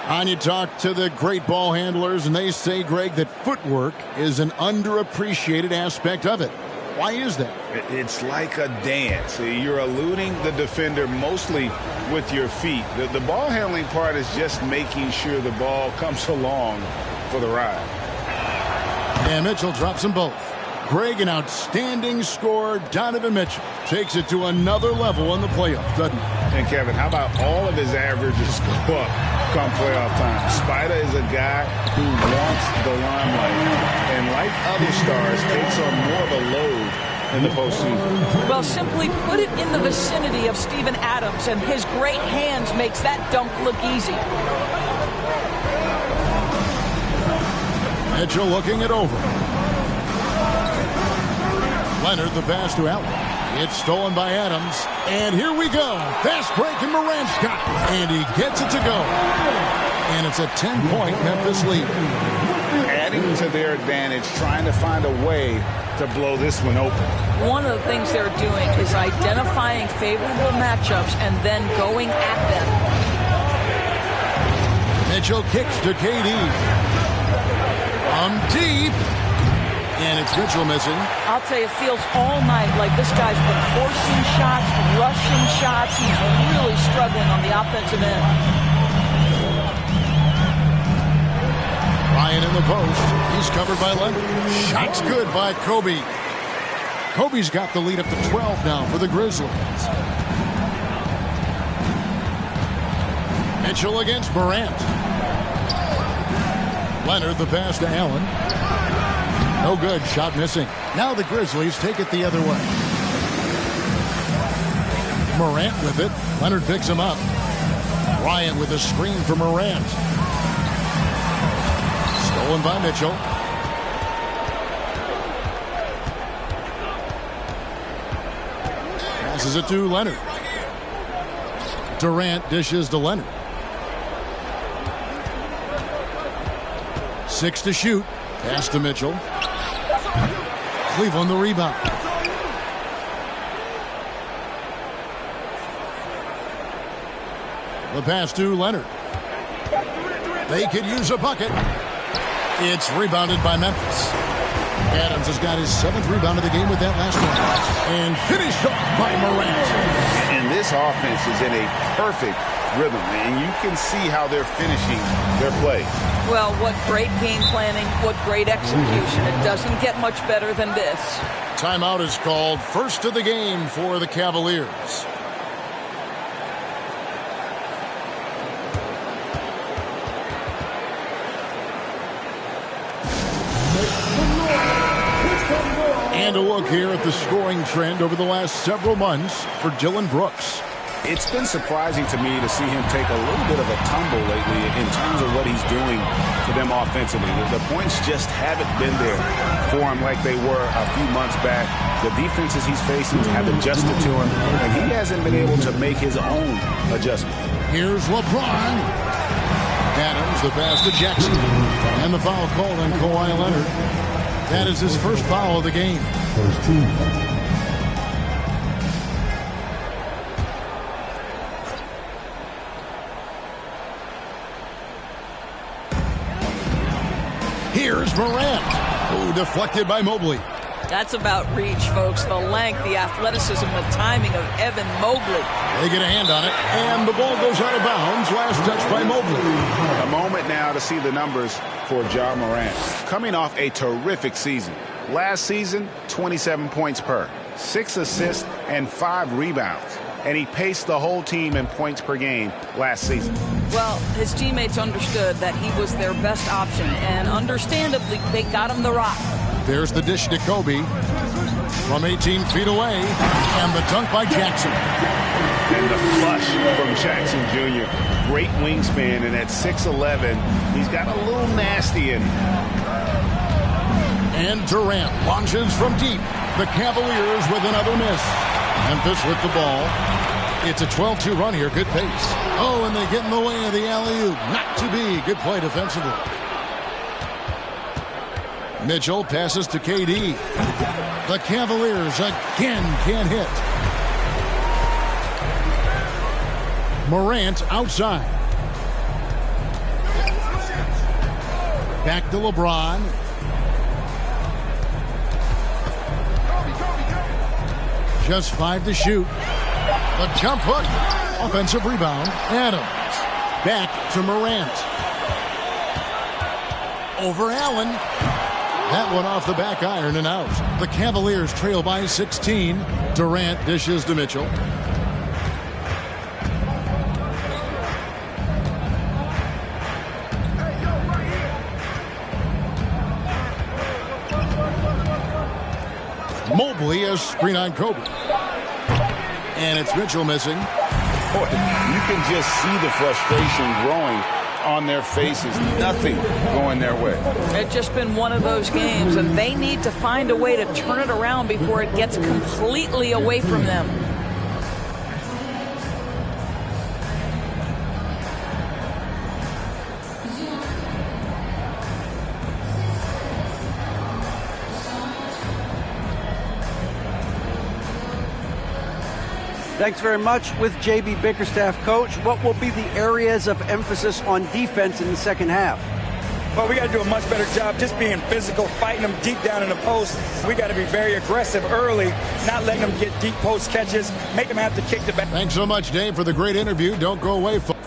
And you talk to the great ball handlers, and they say, Greg, that footwork is an underappreciated aspect of it. Why is that? It's like a dance. You're eluding the defender mostly with your feet. The ball handling part is just making sure the ball comes along for the ride. And Mitchell drops them both. Greg, an outstanding scorer. Donovan Mitchell takes it to another level in the playoffs, doesn't he? And Kevin, how about all of his averages go up come playoff time? Spider is a guy who wants the limelight, and like other stars, takes on more of a load in the postseason. Well, simply put it in the vicinity of Steven Adams, and his great hands makes that dunk look easy. Mitchell looking it over. Leonard, the pass to Allen. It's stolen by Adams. And here we go. Fast break, and Morant's got it. And he gets it to go. And it's a 10-point Memphis lead. Adding to their advantage, trying to find a way to blow this one open. One of the things they're doing is identifying favorable matchups and then going at them. Mitchell kicks to KD. From deep. And it's Mitchell missing. I'll tell you, it feels all night like this guy's been forcing shots, rushing shots. He's really struggling on the offensive end. Ryan in the post. He's covered by Leonard. Shot's good by Kobe. Kobe's got the lead up to 12 now for the Grizzlies. Mitchell against Morant. Leonard, the pass to Allen. No good. Shot missing. Now the Grizzlies take it the other way. Morant with it. Leonard picks him up. Bryant with a screen for Morant. Stolen by Mitchell. Passes it to Leonard. Durant dishes to Leonard. 6 to shoot. Pass to Mitchell. Cleveland the rebound. The pass to Leonard. They could use a bucket. It's rebounded by Memphis. Adams has got his 7th rebound of the game with that last one. And finished off by Morant. And this offense is in a perfect rhythm, and you can see how they're finishing their play. Well, what great game planning, what great execution. It doesn't get much better than this. Timeout is called. First of the game for the Cavaliers. And a look here at the scoring trend over the last several months for Dillon Brooks. It's been surprising to me to see him take a little bit of a tumble lately in terms of what he's doing for them offensively. The points just haven't been there for him like they were a few months back. The defenses he's facing have adjusted to him, and he hasn't been able to make his own adjustment. Here's LeBron. Adams, the pass to Jackson. And the foul called on Kawhi Leonard. That is his first foul of the game. First team. Here's Morant, who deflected by Mobley. That's about reach, folks. The length, the athleticism, the timing of Evan Mobley. They get a hand on it, and the ball goes out of bounds. Last touch by Mobley. A moment now to see the numbers for Ja Morant. Coming off a terrific season. Last season, 27 points per, 6 assists, and 5 rebounds. And he paced the whole team in points per game last season. Well, his teammates understood that he was their best option, and understandably, they got him the rock. There's the dish to Kobe from 18 feet away, and the dunk by Jackson. And the flush from Jackson Jr. Great wingspan, and at 6'11", he's got a little nasty in him. And Durant launches from deep. The Cavaliers with another miss. Memphis with the ball. It's a 12-2 run here. Good pace. Oh, and they get in the way of the alley-oop. Not to be. Good play defensively. Mitchell passes to KD. The Cavaliers again can't hit. Morant outside. Back to LeBron. Just 5 to shoot. The jump hook. Offensive rebound. Adams. Back to Morant. Over Allen. That one off the back iron and out. The Cavaliers trail by 16. Durant dishes to Mitchell. Mobley a screen on Kobe. And it's Mitchell missing. Boy, you can just see the frustration growing on their faces. Nothing going their way. It's just been one of those games, and they need to find a way to turn it around before it gets completely away from them. Thanks very much. With J.B. Bickerstaff, Coach, what will be the areas of emphasis on defense in the second half? Well, we got to do a much better job just being physical, fighting them deep down in the post. We got to be very aggressive early, not letting them get deep post catches, make them have to kick the back. Thanks so much, Dave, for the great interview. Don't go away, folks.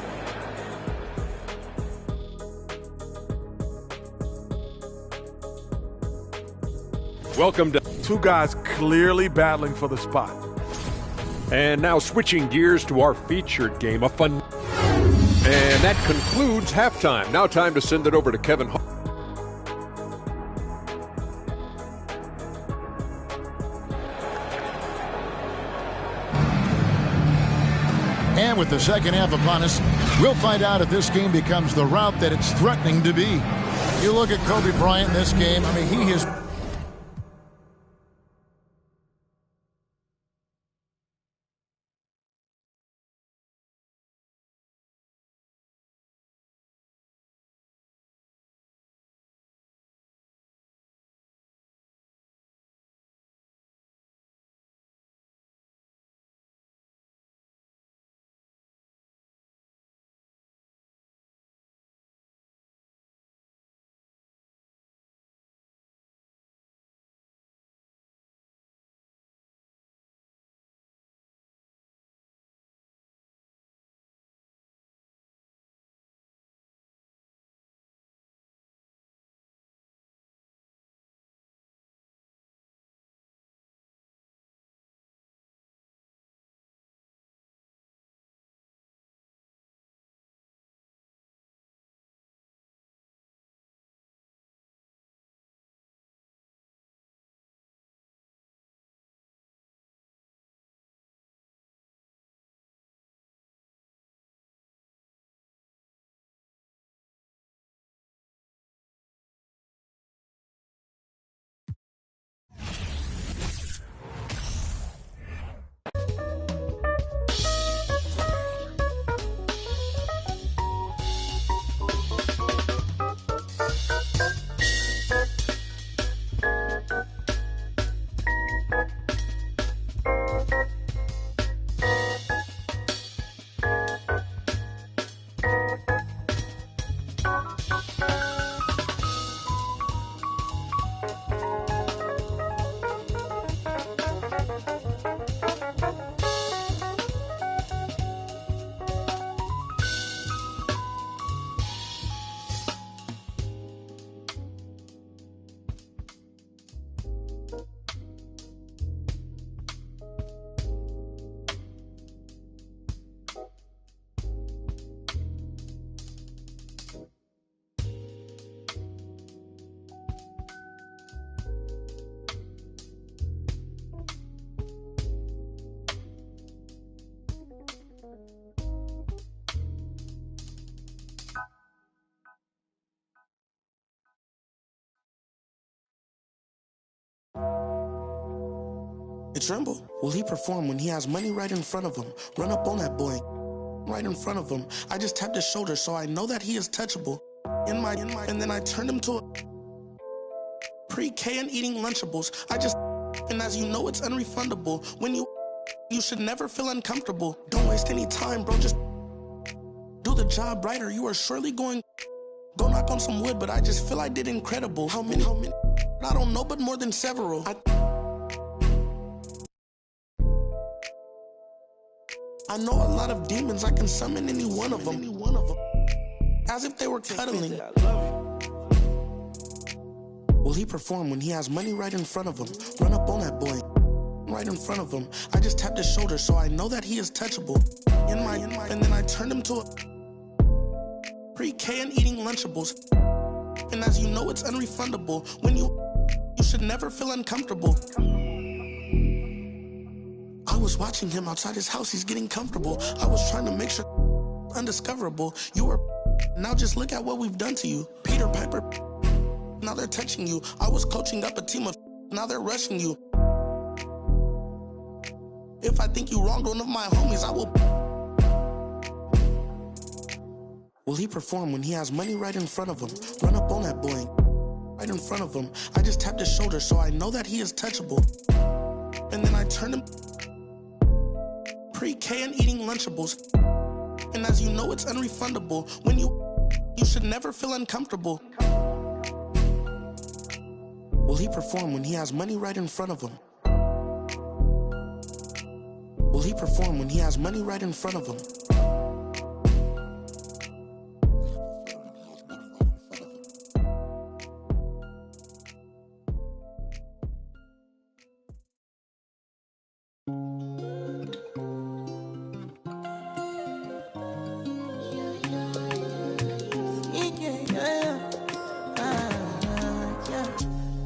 Welcome to two guys clearly battling for the spot. And now switching gears to our featured game, a fun. And that concludes halftime. Now time to send it over to Kevin. And with the second half upon us, we'll find out if this game becomes the route that it's threatening to be. You look at Kobe Bryant in this game, I mean, he has... Tremble. Will he perform when he has money right in front of him? Run up on that boy right in front of him. I just tapped his shoulder so I know that he is touchable. And then I turned him to a pre-K and eating Lunchables. And as you know, it's unrefundable. When you should never feel uncomfortable. Don't waste any time, bro. Just do the job right or you are surely going go knock on some wood, but I just feel I did incredible. How many? I don't know, but more than several. I know a lot of demons, I can summon any one of them. As if they were cuddling. Will he perform when he has money right in front of him? Run up on that boy, right in front of him. I just tapped his shoulder, so I know that he is touchable. And then I turned him to a pre-K and eating Lunchables. And as you know, it's unrefundable. When you should never feel uncomfortable. I was watching him outside his house, he's getting comfortable. I was trying to make sure undiscoverable. You were, now just look at what we've done to you. Peter Piper, now they're touching you. I was coaching up a team of, now they're rushing you. If I think you wronged one of my homies, I will. Will he perform when he has money right in front of him? Run up on that boy, right in front of him. I just tapped his shoulder, so I know that he is touchable. And then I turned him pre-K and eating Lunchables. And as you know, it's unrefundable. When you should never feel uncomfortable. Will he perform when he has money right in front of him? Will he perform when he has money right in front of him?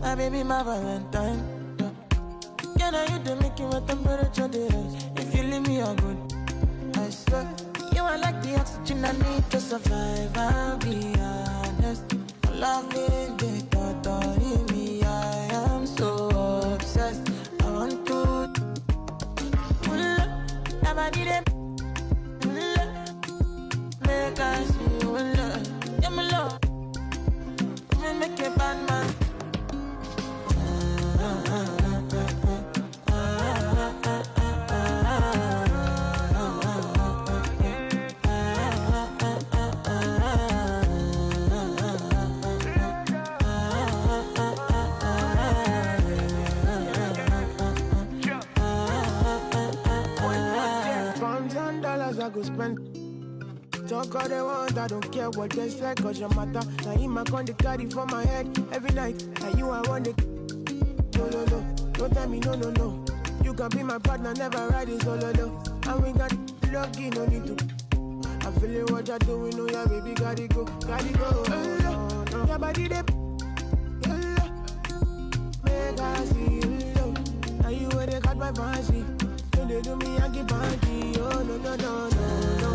My baby, my Valentine. Can I hit the making with temperature days? If you leave me, you're good. I swear, you are like the oxygen I need to survive. I'll be honest. Loving the thought of me, I am so obsessed. I want to never need it. Make I see you in love. Give me love. Make a bad man. I go spend. Talk all they want, I don't care what they say, cause your matter. Now in my con, they carry for my head every night. Now you, I want it. No, no, no, don't tell me no, no, no. You can be my partner, never ride it solo, no. And we got lucky, no need to. I'm feeling what you're doing, oh yeah, baby, gotta go, gotta go. Your body, they make I see you, low. Now you where they got my fancy. They do me, I give banky. Oh, no, no, no, no, no.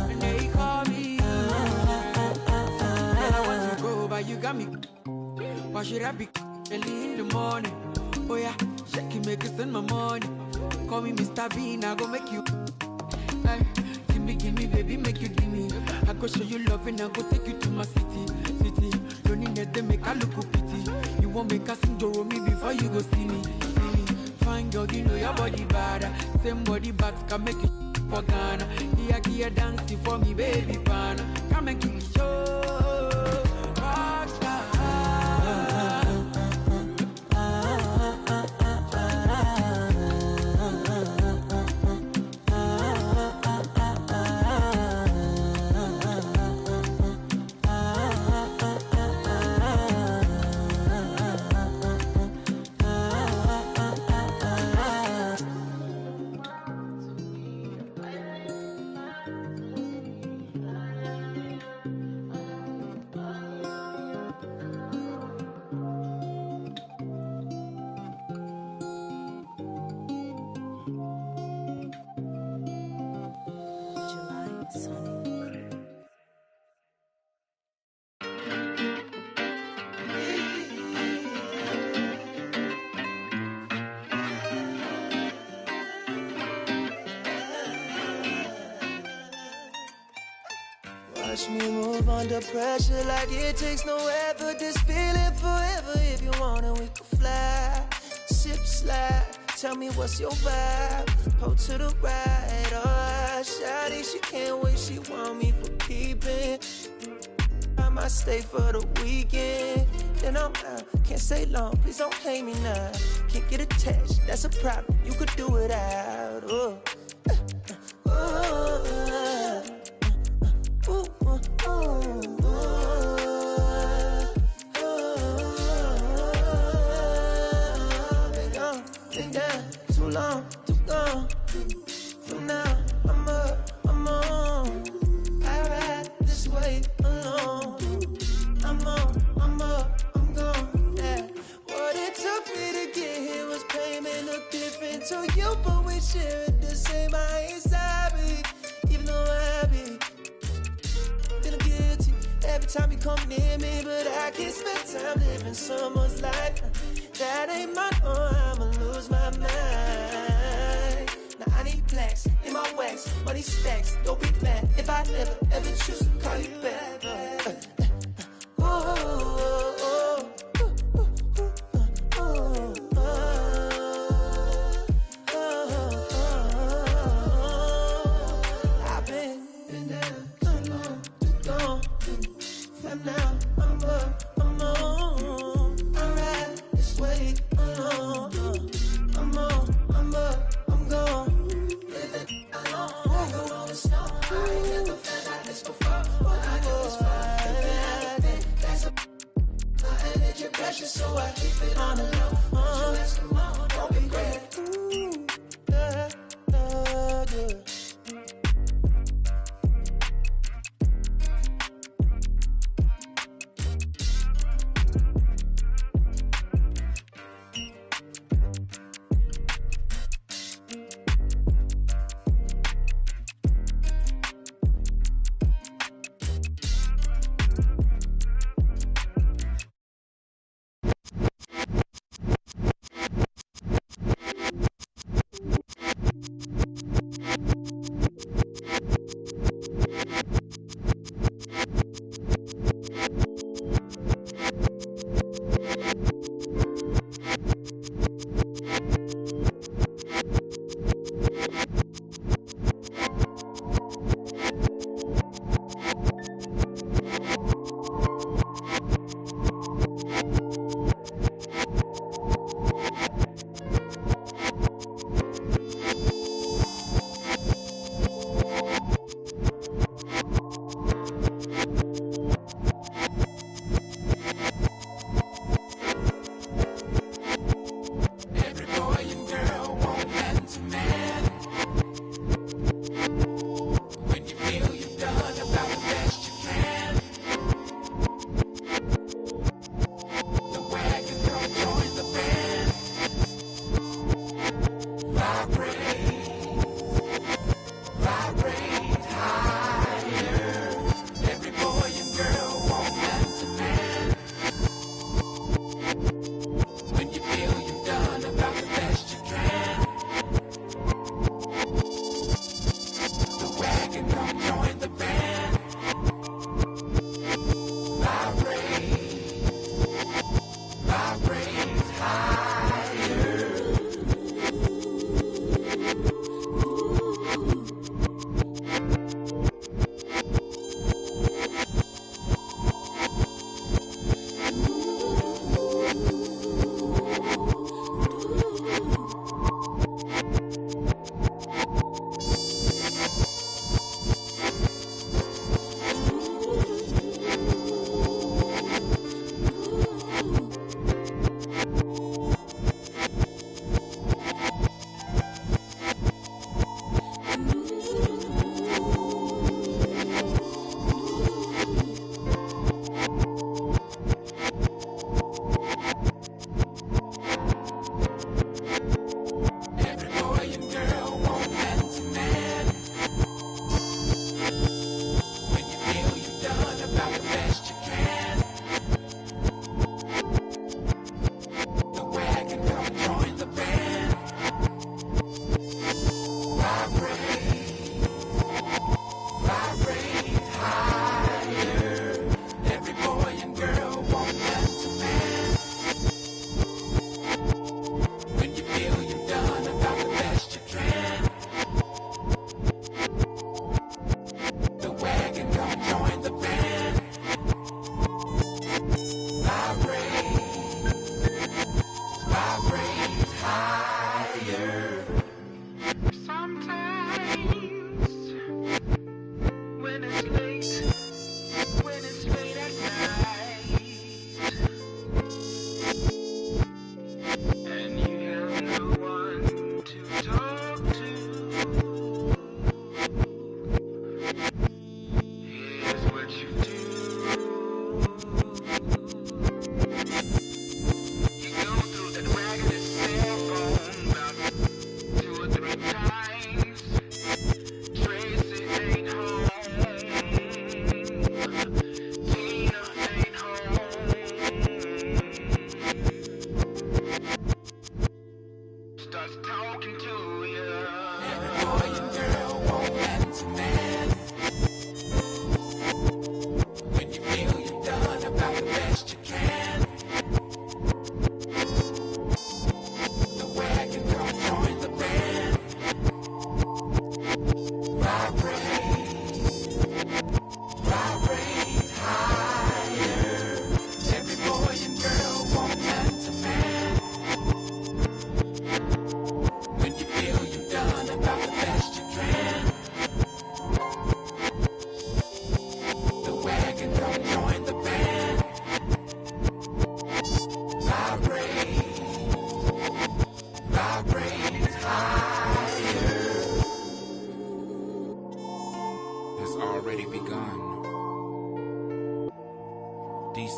And they call me. And I want to go, but you got me. Why should I be early in the morning? Oh yeah, shake it, make it spend my money. Call me Mr. Bean, I go make you. Ay, give me, baby, make you give me. I go show you love and I go take you to my city. Don't need that, they make I look pity. You won't make us sing Joro me before you go see me. Fine girl, you know your body bad. Same body bags can make you for Ghana. Here, dancing for me, baby, pana. Come and give me show. Rockstar. Watch me move under pressure like it takes no effort. This feeling forever. If you wanna, we can fly. Sip slide tell me what's your vibe. Pull to the right, alright. Shawty, she can't wait, she want me for keeping. I might stay for the weekend. Then I'm out, can't stay long, please don't hate me now. Can't get attached, that's a problem, you could do it out. Ooh. Been down too long, too gone. From now, I'm up, I'm on. I ride this way alone. I'm on, I'm up, I'm gone. Yeah. What it took me to get here was pain and look different to you, but we share it the same. I ain't sorry, even though I be feeling guilty every time you come near me, but I can't spend time living someone's life. That ain't my own, I'ma lose my mind. Now I need blacks in my wax, money stacks. Don't be mad if I never ever choose to call you back. I've been down too long, too gone. From now, I'm up, I'm on. I ride this way alone. I'm on, I'm up, I'm gone. Living alone, I go on the snow. I ain't never felt like this before. But I know it's fun. That's a my energy precious, so I keep it on the low. You ask them all, don't be great. Yeah, yeah.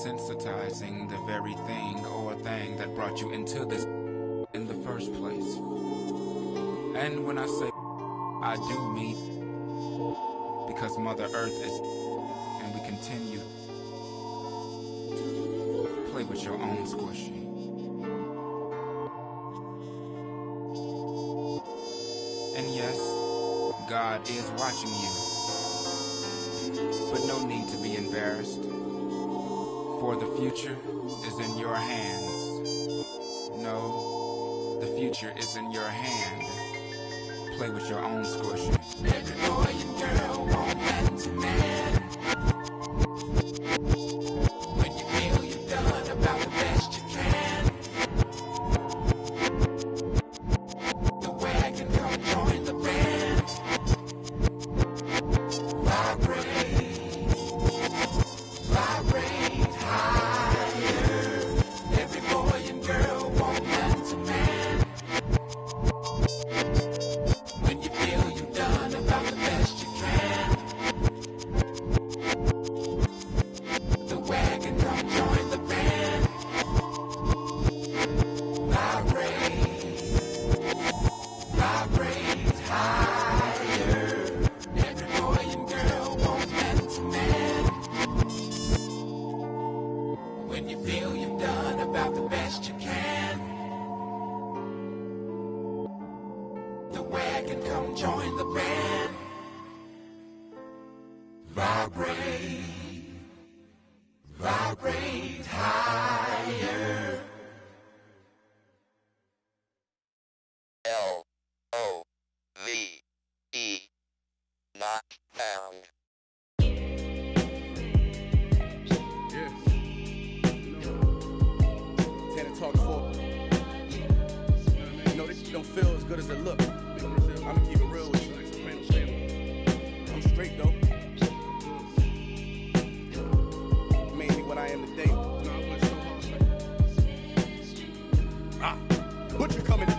desensitizing the very thing or thing that brought you into this in the first place. And when I say I do mean because Mother Earth is and we continue. Play with your own squishy. And yes, God is watching you. But no need to be embarrassed. For the future is in your hands. No, the future is in your hand. Play with your own squishy. Every boy and girl want man to man. When you feel you've done about the best you can. The wagon come join the band. Vibrate, vibrate higher. Every boy and girl want man to man. When you feel you've done about the best you can. The wagon come join the band. Vibrate, vibrate higher. Every boy and girl want man to man. When you feel you've done about the best you can. The wagon come join the band. Vibrate, vibrate higher. L-O-V-E, not found. Tana talk for. You know, this don't feel as good as it look. I'ma keep it real with you. I'm straight though. Mainly what I am today. Butcher coming.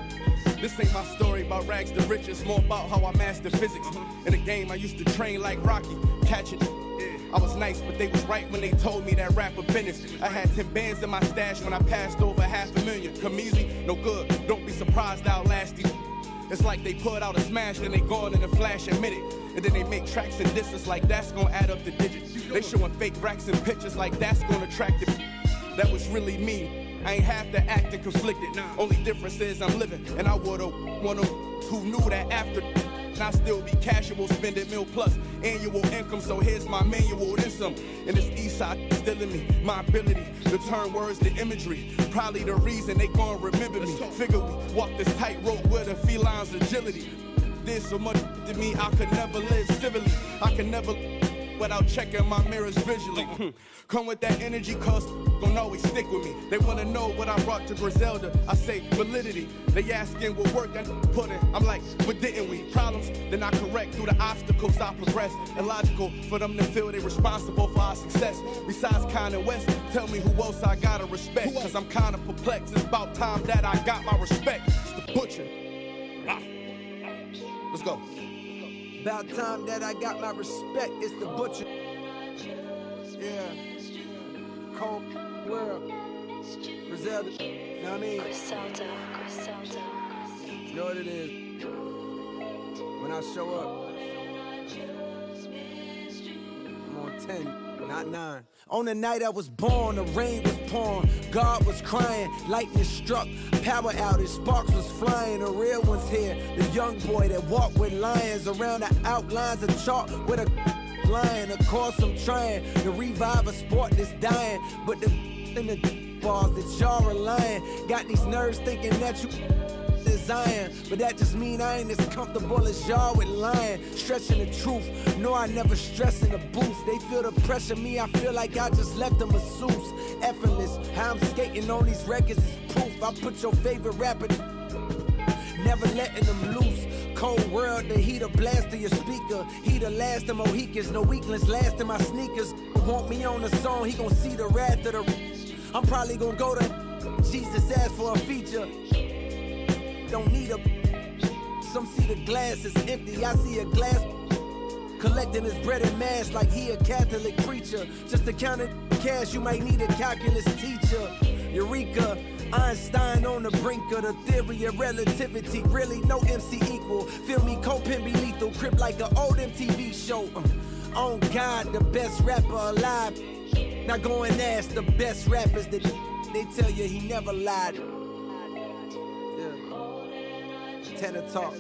This ain't my story about rags to riches, more about how I mastered physics. In the game, I used to train like Rocky, catch it. I was nice, but they was right when they told me that rapper business. I had 10 bands in my stash when I passed over $500,000. Come easy, no good. Don't be surprised I'll last these. It's like they put out a smash, then they gone in a flash and minute. And then they make tracks and distance like that's gonna add up the digits. They showing fake racks and pictures like that's gonna attract the. That was really me. I ain't have to act and conflicted. Only difference is I'm living, and I would've one of who knew that after. And I still be casual, spending $1 plus annual income. So here's my manual, then some. And this east side still in me, my ability to turn words to imagery. Probably the reason they gon' remember me. Figure we walk this tightrope with a feline's agility. Did so much to me, I could never live civilly. I can never without checking my mirrors visually. Come with that energy, cause gon' always stick with me. They wanna know what I brought to Griselda. I say validity. They asking what work I put in. I'm like, but didn't we? Problems, then I correct through the obstacles I progress. Illogical for them to feel they responsible for our success. Besides Kanye West, tell me who else I gotta respect. Cause I'm kinda perplexed. It's about time that I got my respect. It's the Butcher. Let's go. About time that I got my respect, it's the Butcher. Yeah. Cold world. Griselda. You know what I mean? Griselda. You know what it is. When I show up, I'm on 10, not 9. On the night I was born, the rain was pouring, God was crying, lightning struck, power outage, sparks was flying, the real one's here, the young boy that walked with lions around the outlines of chalk with a lion. Of course I'm trying to revive a sport that's dying, but the in the bars that y'all relying, got these nerves thinking that you design, but that just mean I ain't as comfortable as y'all with lying, stretching the truth. No, I never stress in the booth. They feel the pressure, me, I feel like I just left a masseuse. Effortless, how I'm skating on these records is proof. I put your favorite rapper, never letting them loose. Cold world, the heater blast to your speaker. He the last of Mohicans, no weaklings last in my sneakers. Want me on the song, he gon' see the wrath of the. I'm probably gon' go to Jesus asked for a feature. Don't need a. Some see the glass is empty, I see a glass collecting his bread and mass like he a Catholic preacher. Just to count it. cash, you might need a calculus teacher. Eureka, Einstein on the brink of the theory of relativity. Really, no MC equal. Feel me, Copen be lethal. Crip like an old MTV show. On God, the best rapper alive. Now go and ask the best rappers that they tell you he never lied. Yeah. Tenor talk.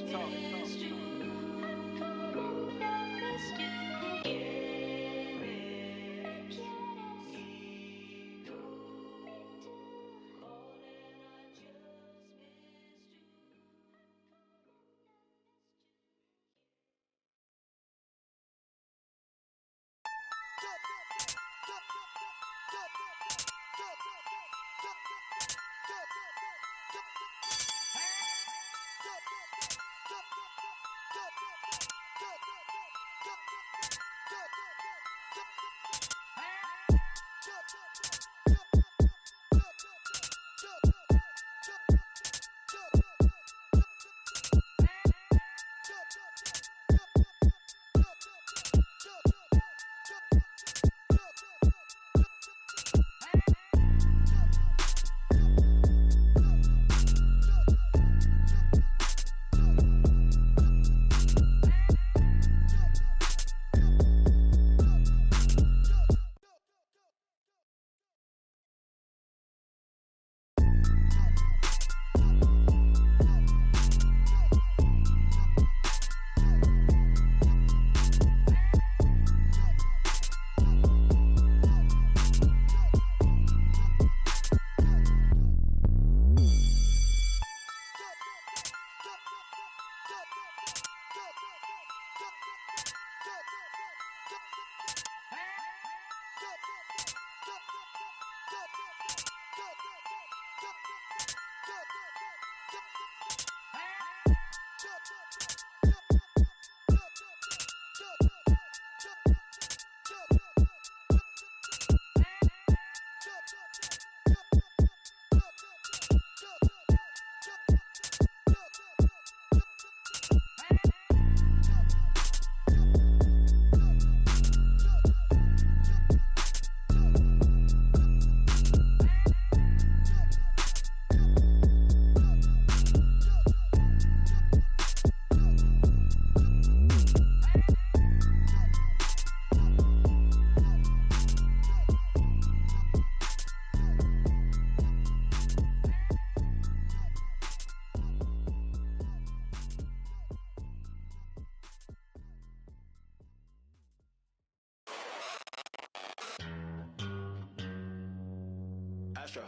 Astro,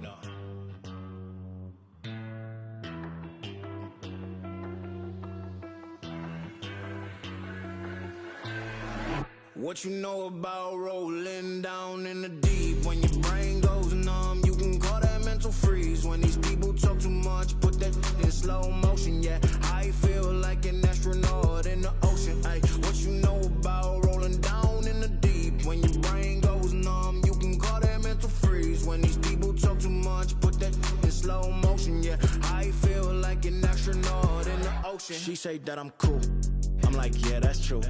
no. What you know about rolling down in the deep? When your brain goes numb, you can call that mental freeze. When these people talk too much, put that in slow motion. Yeah, I feel like an astronaut in the ocean. Ay, what you know about rolling down in the deep? When your brain goes numb, you can call that mental freeze. When these people talk too much, put that in slow motion. Yeah, I feel like an astronaut in the ocean. She say that I'm cool. I'm like, yeah, that's true.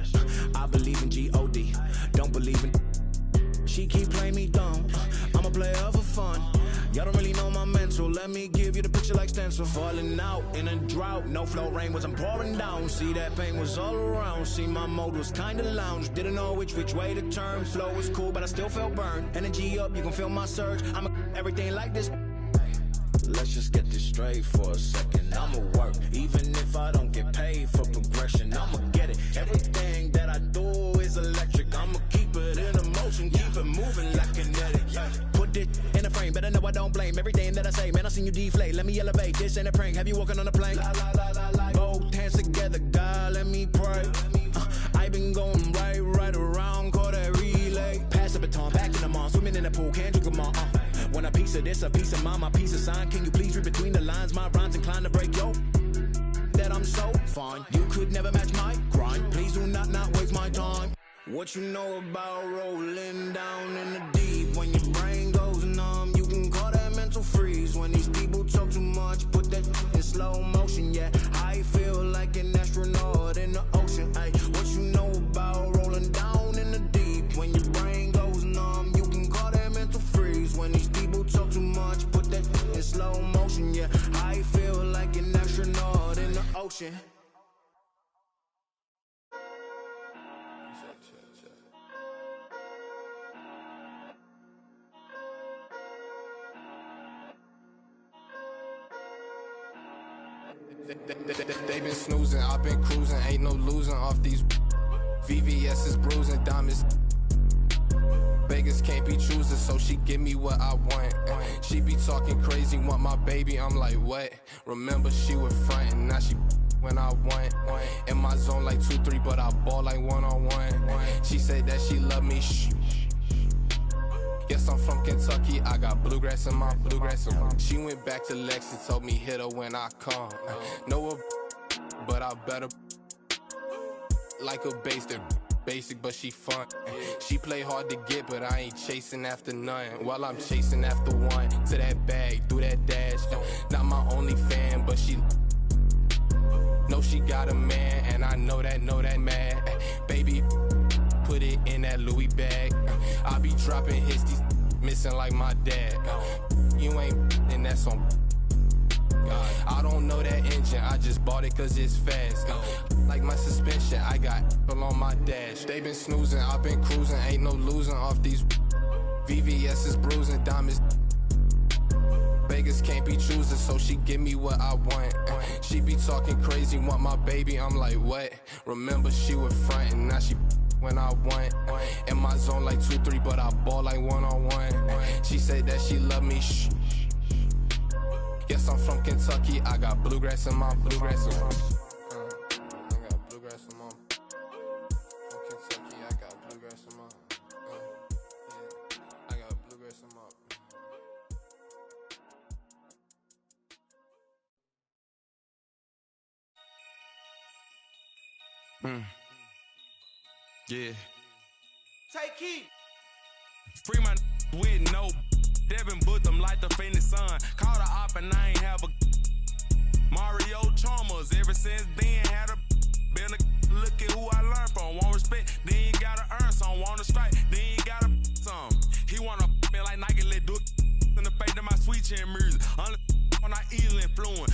I believe in G-O-D, don't believe in. She keep playing me dumb. I'm a player for fun. Y'all don't really know my mental. Let me give you the picture like stencil. Falling out in a drought. No flow, rain wasn't pouring down. See, that pain was all around. See, my mode was kinda lounge. Didn't know which way to turn. Flow was cool, but I still felt burned. Energy up, you can feel my surge. I'm everything like this. Let's just get this straight for a second. I'ma work, even if I don't get paid for progression. I'ma get it. Everything that I do is electric. I'ma keep it in motion, keep it moving like kinetic. Put it in a frame, better know I don't blame everything that I say. Man, I seen you deflate. Let me elevate. This ain't a prank. Have you walking on a plane? Both hands together, God, let me pray. I been going right around, call that relay. Pass the baton, back in the mall, swimming in the pool, can't drink them all. When a piece of this, a piece of mine, my piece of sign. Can you please read between the lines? My rhymes inclined to break yo. That I'm so fine. You could never match my grind. Please do not waste my time. What you know about rolling down in the deep? When your brain goes numb, you can call that mental freeze. When these people talk too much, put that in slow motion. Yeah, I feel like an astronaut in the ocean. Ay, what you know about rolling down in the deep? When your brain goes numb, you can call slow motion, yeah. I feel like an astronaut in the ocean. They been snoozing, I've been cruising, ain't no losing off these VVS is bruising, diamonds. Vegas can't be choosing, so she give me what I want. She be talking crazy, want my baby, I'm like, what? Remember she was frontin', now she when I want. In my zone like 2-3, but I ball like one-on-one. She said that she love me, shh. Yes, I'm from Kentucky, I got bluegrass in my bluegrass. She went back to Lex and told me hit her when I come. Know her, but I better like a basic, but she fun. She play hard to get, but I ain't chasing after none. While I'm chasing after one, to that bag, through that dash. Not my only fan, but she know she got a man, and I know that mad. Baby, put it in that Louis bag. I be dropping hits, these missing like my dad. You ain't, and that's on. I don't know that engine, I just bought it cause it's fast. Like my suspension, I got on my dash. They been snoozing, I've been cruising, ain't no losing off these VVS is bruising, diamonds. Vegas can't be choosing, so she give me what I want. She be talking crazy, want my baby, I'm like, what? Remember she was frontin', now she when I want. In my zone like 2-3, but I ball like one-on-one. She said that she love me, shh. Yes, I'm from Kentucky, I got bluegrass in my bluegrass. I got bluegrass in my. From Kentucky, I got bluegrass in my. I got bluegrass in my. Yeah. Take heat. Free my with no Devin booked them like the Phoenix Sun. Called a op and I ain't have a Mario Chalmers. Ever since then had a been a look at who I learned from. Want respect, then you gotta earn some. Want to strike, then you gotta some. He wanna me like Nike, let do it in the face of my sweet chin music. Unless when I easily influence.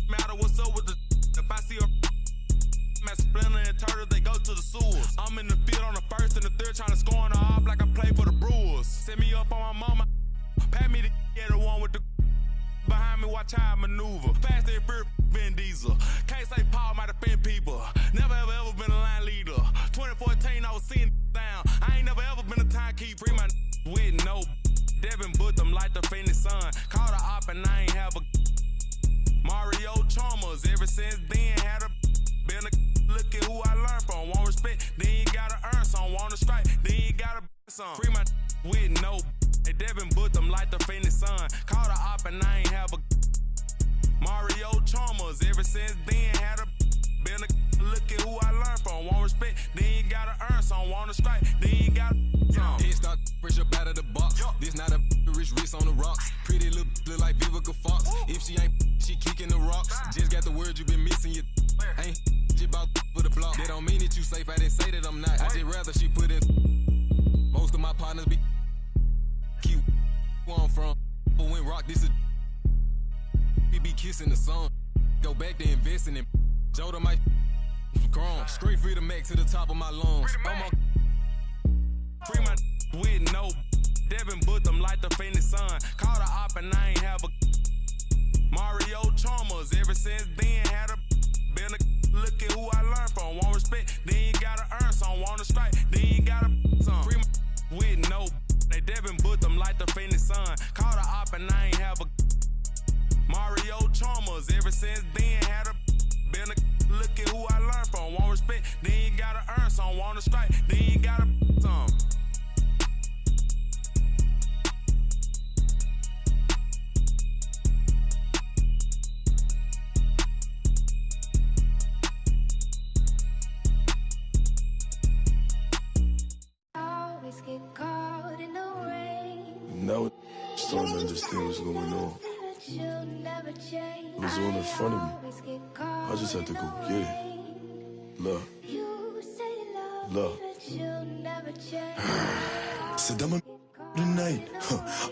Matter what's up with the if I see a at Splinter and Turtle, they go to the sewers. I'm in the field on the first and the third, trying to score on the op like I play for the Brewers. Set me up on my mama, pat me the one with the behind me, watch how I maneuver. Fast and fear, Vin Diesel. Can't say Paul might offend people. Never ever been a line leader. 2014, I was seeing down. I ain't never ever been a timekeeper. Free my with no Devin booked them like the Phoenix Sun. Called a op and I ain't have a Mario Chalmers. Ever since then had a been a look at who I learned from. Want respect, then you gotta earn some. Want to strike, then you gotta some. Free my with no. They Devin booked them like the Phoenix Sun. Called a op and I ain't have a Mario Chalmers. Ever since then had a been a look at who I learned from. Want respect, then you gotta earn some. Want to strike, then you gotta some. Head start fresh up out of the box. This not a rich wrist on the rocks. Pretty little look like Vivica Fox. If she ain't, she kicking the rocks. Just got the word you been missing. You ain't about for the block. That don't mean that you safe. I didn't say that I'm not. I just rather she put in. Most of my partners be keep where I'm from. But when rock this is we be kissing the sun. Go back to investing in Joda my grown. Straight free to Mac to the top of my lungs. Free my with no Devin booked them like the Phoenix Sun. Called a op and I ain't have a Mario Chalmers. Ever since then had a been a look at who I learned from. Want respect, then you gotta earn some. Want to strike, then you gotta some. Free my with no. They Devin booked them like the Phoenix Sun. Called a op and I ain't have a Mario Chalmers. Ever since then had a been a look at who I learned from. Want respect, then you gotta earn some. Want to strike, then you gotta some. Now I'm starting to understand what's going on. It was all in front of me. I just had to go get it. Love. Love. Said I'm a tonight.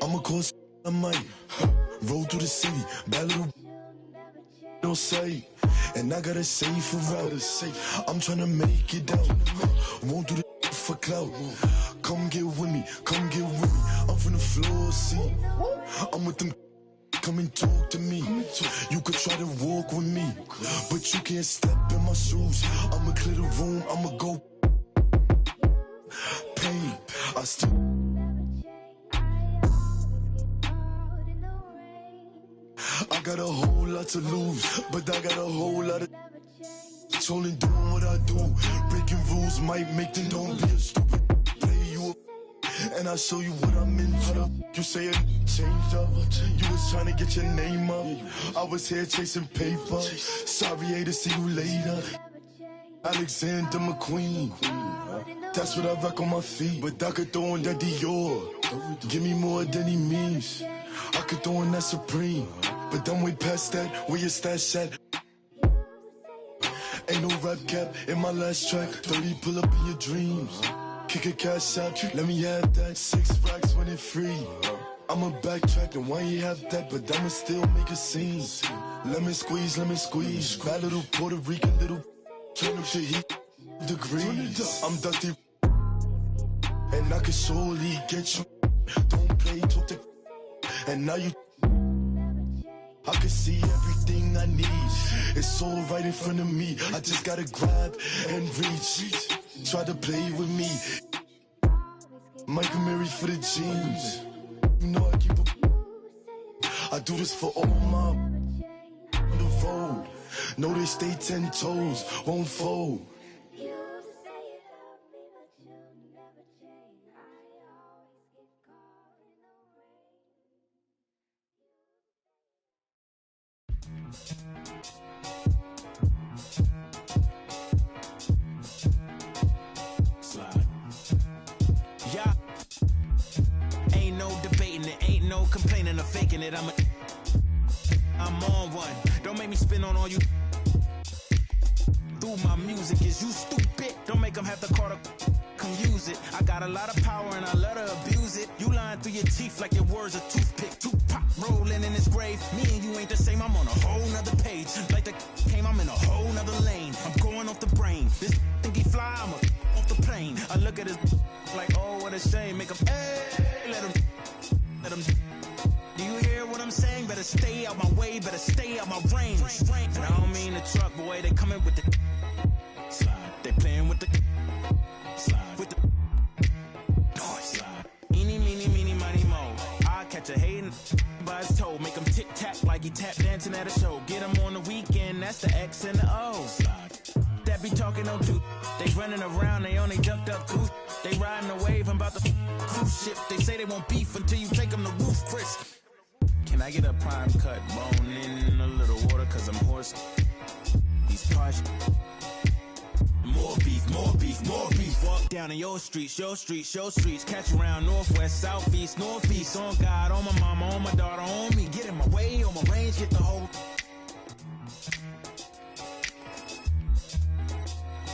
I'ma call I might. Roll through the city, bad little don't say. And I gotta save for route. I'm tryna make it out. Won't do the for clout. Come get with me, come get with me. I'm from the floor, see. I'm with them. Come and talk to me. You could try to walk with me, but you can't step in my shoes. I'ma clear the room, I'ma go. Pain, I still. I got a whole lot to lose, but I got a whole lot of. Trolling, doing what I do. Breaking rules might make them don't be a stupid. Play you up, and I'll show you what I'm in. How the you say it changed up? You was trying to get your name up. I was here chasing paper. Sorry, to see you later. Alexander McQueen. That's what I rock on my feet. But I could throw in that Dior. Give me more than he means. I could throw in that Supreme. But I'm way past that. Where your stash at? Ain't no rap cap in my last track. 30 pull up in your dreams. Kick a cash out, let me have that. 6 racks when it free. I'ma backtrack and why you have that, but I'ma still make a scene. Lemon squeeze, bad little Puerto Rican little. Turn up the heat degrees. I'm dusty and I can surely get you. Don't play, talk to. And now you. I can see everything I need. It's all right in front of me. I just gotta grab and reach. Try to play with me. Michael Mary for the jeans. You know I keep a. I do this for all my on the road. Know they stay 10 toes, won't fold. Yeah. Ain't no debating it, ain't no complaining or faking it. I'm on one. Don't make me spin on all you. Through my music, is you stupid? Don't make them have to call to come use it. I got a lot of power and I let her abuse it. You lying through your teeth like your words a toothpick. Tupac rolling in his grave. Me and you ain't the same, I'm on a whole nother page. Like the came, I'm in a whole nother lane. I'm going off the brain. This think he fly, I'm off the plane. I look at his like, oh, what a shame. Make him, let him. Do you hear what I'm saying? Better stay out my way, better stay out my range. And I don't mean the truck, boy, they coming with the slide. They playing with the slide. With the noise. Eeny, meeny, meeny, miny, mo. I catch a hating by his toe. Make him tic-tac like he tap dancing at a show. Get him on the weekend, that's the X and the O. That be talking no dude. They running around, they only ducked up goose. They riding the wave, I'm about to cruise ship. They say they won't beef until you take them to roof, Chris. Can I get a prime cut bone in a little water? Cause I'm hoarse. These cars. More beef, more beef, more beef. Walk down in your streets, your streets, your streets. Catch around northwest, southeast, northeast. On God, on my mama, on my daughter, on me. Get in my way, on my range, get the whole.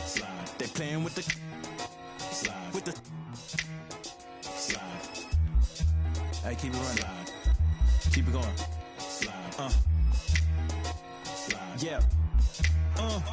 Slide. They playing with the. Slide. With the. Slide. Hey, keep it running. Slide. Keep it going. Slide. Slide. Yeah. Slide.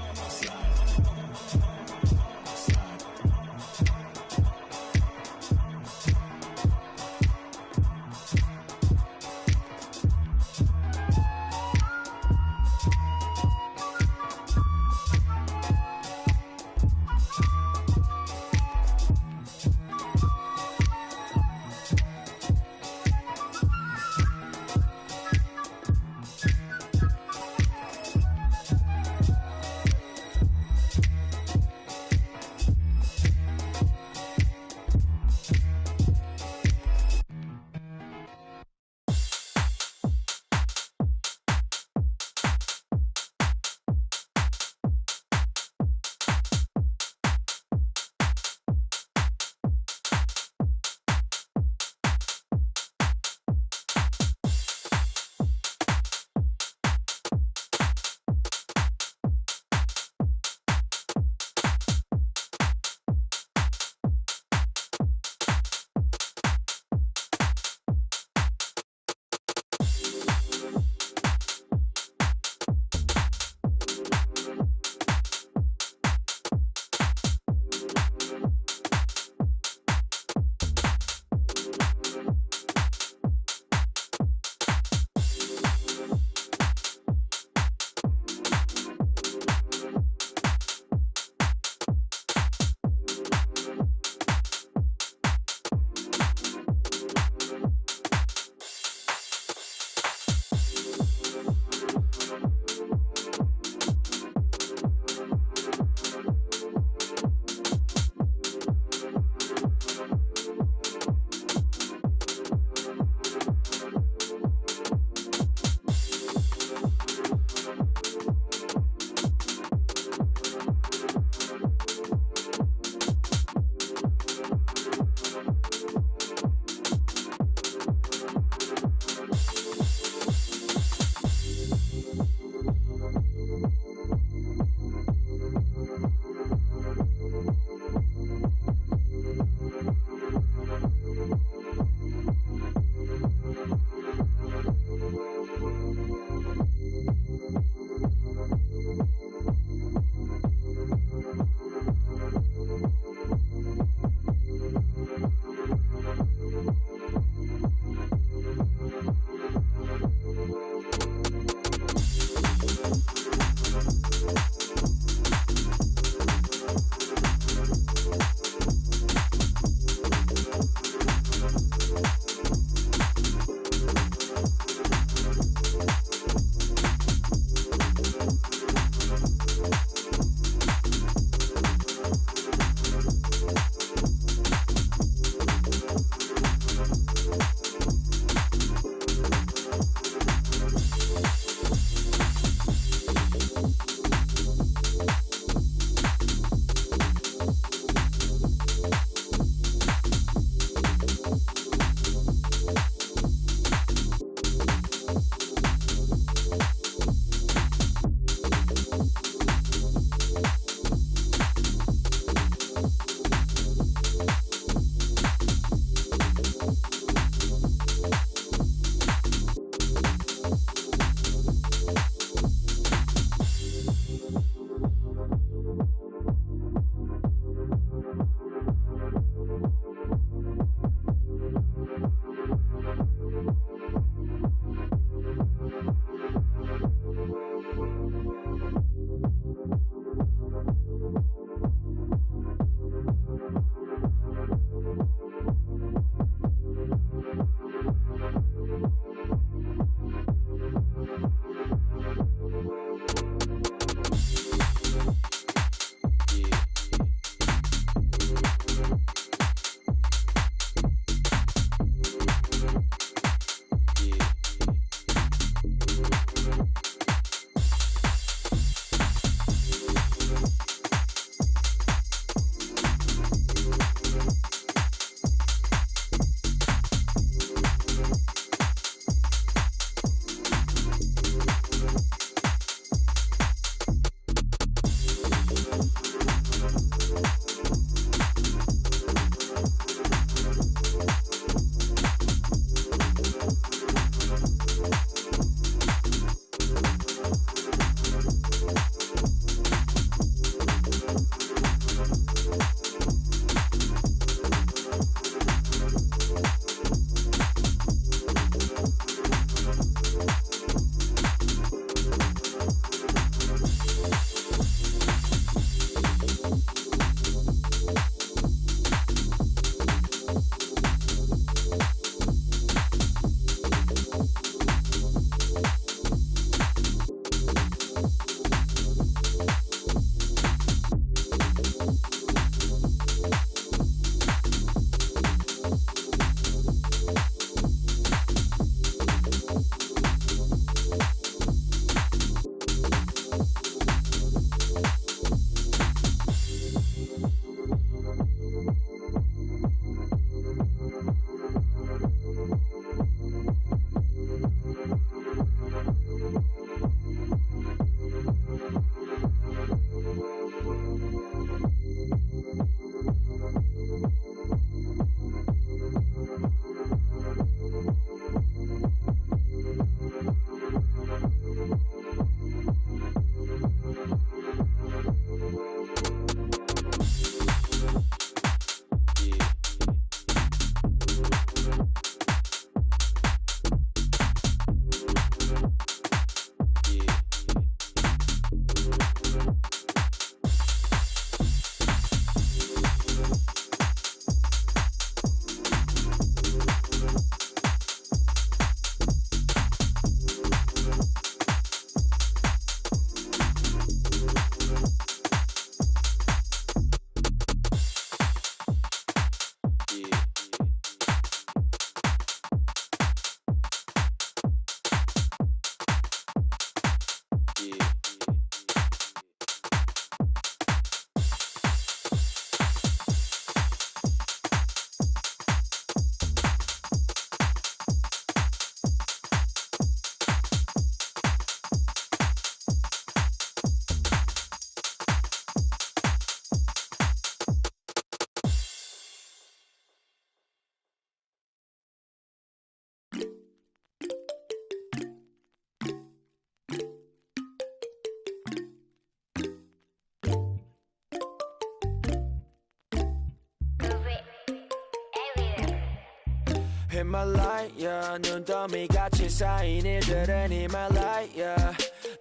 Himalaya 눈더미 같이 쌓인 일들은 Himalaya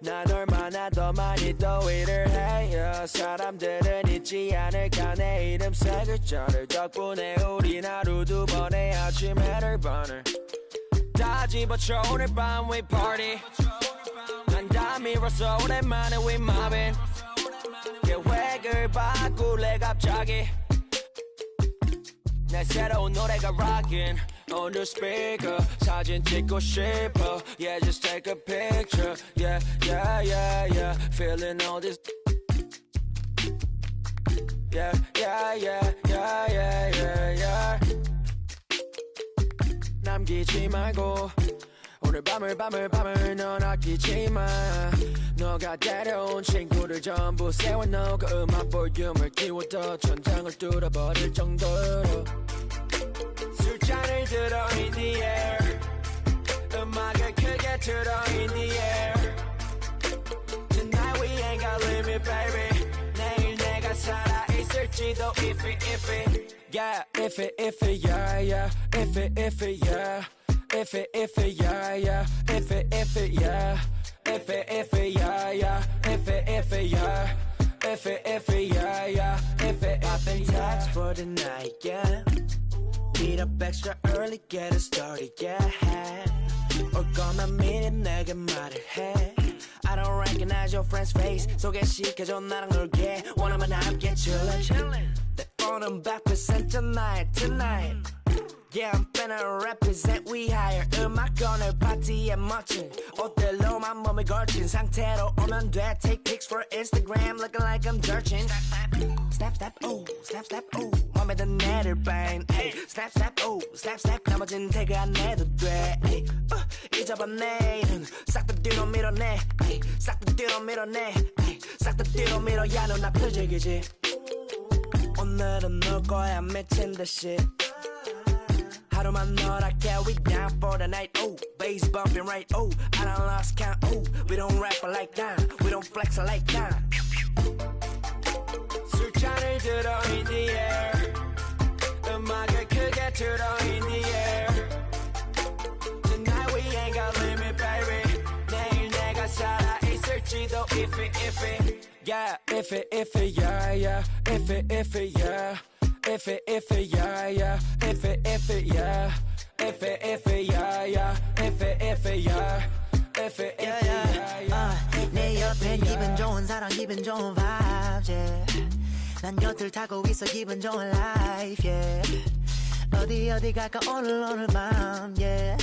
난 얼마나 더 많이 더 일을 해요 사람들은 잊지 않을까 내 이름 세 글자를 덕분에 우린 하루 두 번의 아침 해를 번을 다 집어쳐 오늘 밤 we party 난 다 밀었어 오랜만에 we mobbing 계획을 바꿀래 갑자기 내 새로운 노래가 rockin' on the speaker 사진 찍고 싶어 yeah just take a picture yeah yeah yeah yeah feeling all this yeah yeah yeah yeah yeah yeah yeah 남기지 말고 오늘 밤을 넌 아끼지 마 너가 데려온 친구들 전부 세워놓고 음악 볼륨을 키워도 천장을 뚫어버릴 정도로 술잔을 들어 in the air 음악을 크게 틀어 in the air Tonight we ain't got limit baby 내일 내가 살아있을지도 if it yeah if it yeah yeah if it yeah if it yeah yeah if it yeah if it yeah yeah if it yeah if it yeah yeah if it poppin' tags for the night yeah meet up extra early get it started yeah 올 거면 미리 내게 말을 해 I don't recognize your friend's face 소개시켜줘 나랑 놀게 원하면 함께 chillin' 내 오는 100% tonight Yeah, I'm finna represent we higher 음악 오늘 파티에 멋진 옷들로만 몸을 걸친 상태로 오면 돼 Take pics for Instagram looking like I'm dirtin Snap, snap, oh, snap, snap, oh 맘에 든 애를 bang Snap, snap, oh, snap, snap 나머진 태그 안 해도 돼 잊어봐 내일은 싹 다 뒤로 밀어내 싹 다 뒤로 밀어내 싹 다 뒤로 밀어 야 넌 앞을 즐기지 오늘은 놀 거야 미친 듯이 하루만 너랄게 we down for the night oh bass bumping right oh I done lost count oh we don't rap like that we don't flex like that 술잔을 들어 in the air 음악을 크게 틀어 in the air Tonight we ain't got limit baby 내일 내가 살아있을지도 if it yeah if it yeah yeah if it yeah if it yeah yeah if it yeah if it yeah yeah if it yeah if it yeah 내 옆엔 기분 좋은 사람 기분 좋은 vibes yeah 난 곁을 타고 있어 기분 좋은 life yeah 어디 갈까 오늘 밤 yeah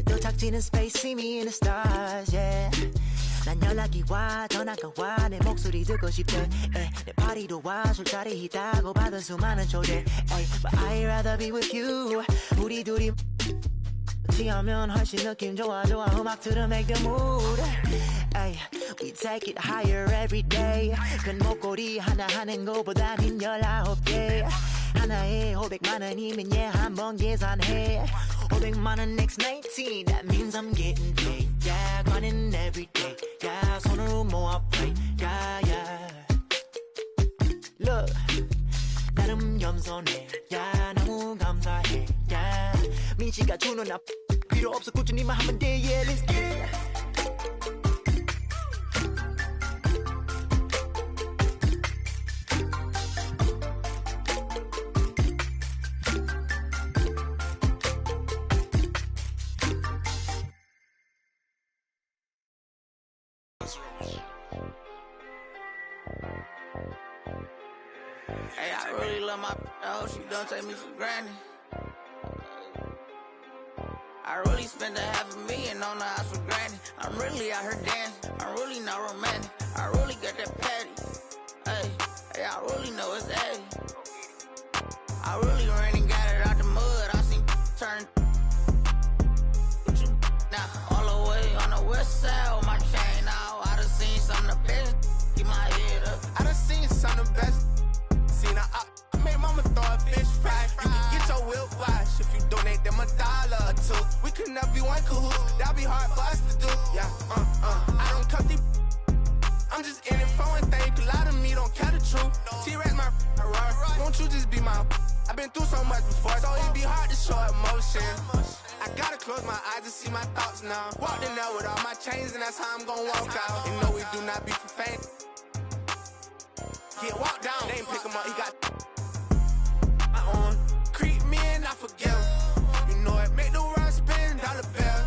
도착지는 space see me in the stars yeah 난 연락이 와 전화가 와 내 목소리 듣고 싶대 내 파티도 와 술자리 있다고 받은 수많은 초대 But I'd rather be with you 우리 둘이 취하면 훨씬 느낌 좋아 음악 들으면 make the mood We take it higher every day 큰 목걸이 하나 하는 거보다는 19개 하나에 500만 원이면 한번 계산해 500만 원 next 19 That means I'm getting paid Yeah running every day Yeah 손으로 모아 play Yeah yeah Look 나름 겸손해 Yeah 너무 감사해 Yeah 민지가 주는 나 필요 없어 꾸준히만 하면 돼 Yeah let's get it Hey, I really love my hope she don't take me for granted. I really spent $500,000 on the house for granted. I'm really out here dancing. I'm really not romantic. I really got that patty. Hey, I really know it's A. I really ran and got it out the mud. I seen turn. But you now all the way on the west side with my chain out. I done seen some of the best. Keep my head up. I done seen some of the best. I made mama throw a fish fry. You can get your whip wash if you donate them $1 or $2. We could never be one cahoot. That'd be hard for us to do. Yeah, I don't cut these. I'm just in it for one thing. A lot of me don't care the truth. T-Rex my roar. Won't you just be my? I've been through so much before, so it'd be hard to show emotion. close my eyes to see my thoughts now. Walked in there with all my chains, and that's how I'm gonna walk out. And no, we do not be for fame. Yeah, walk down. They ain't pick him up, he got my on. Creep me and I forgive him. You know it make the world spin, dollar bill.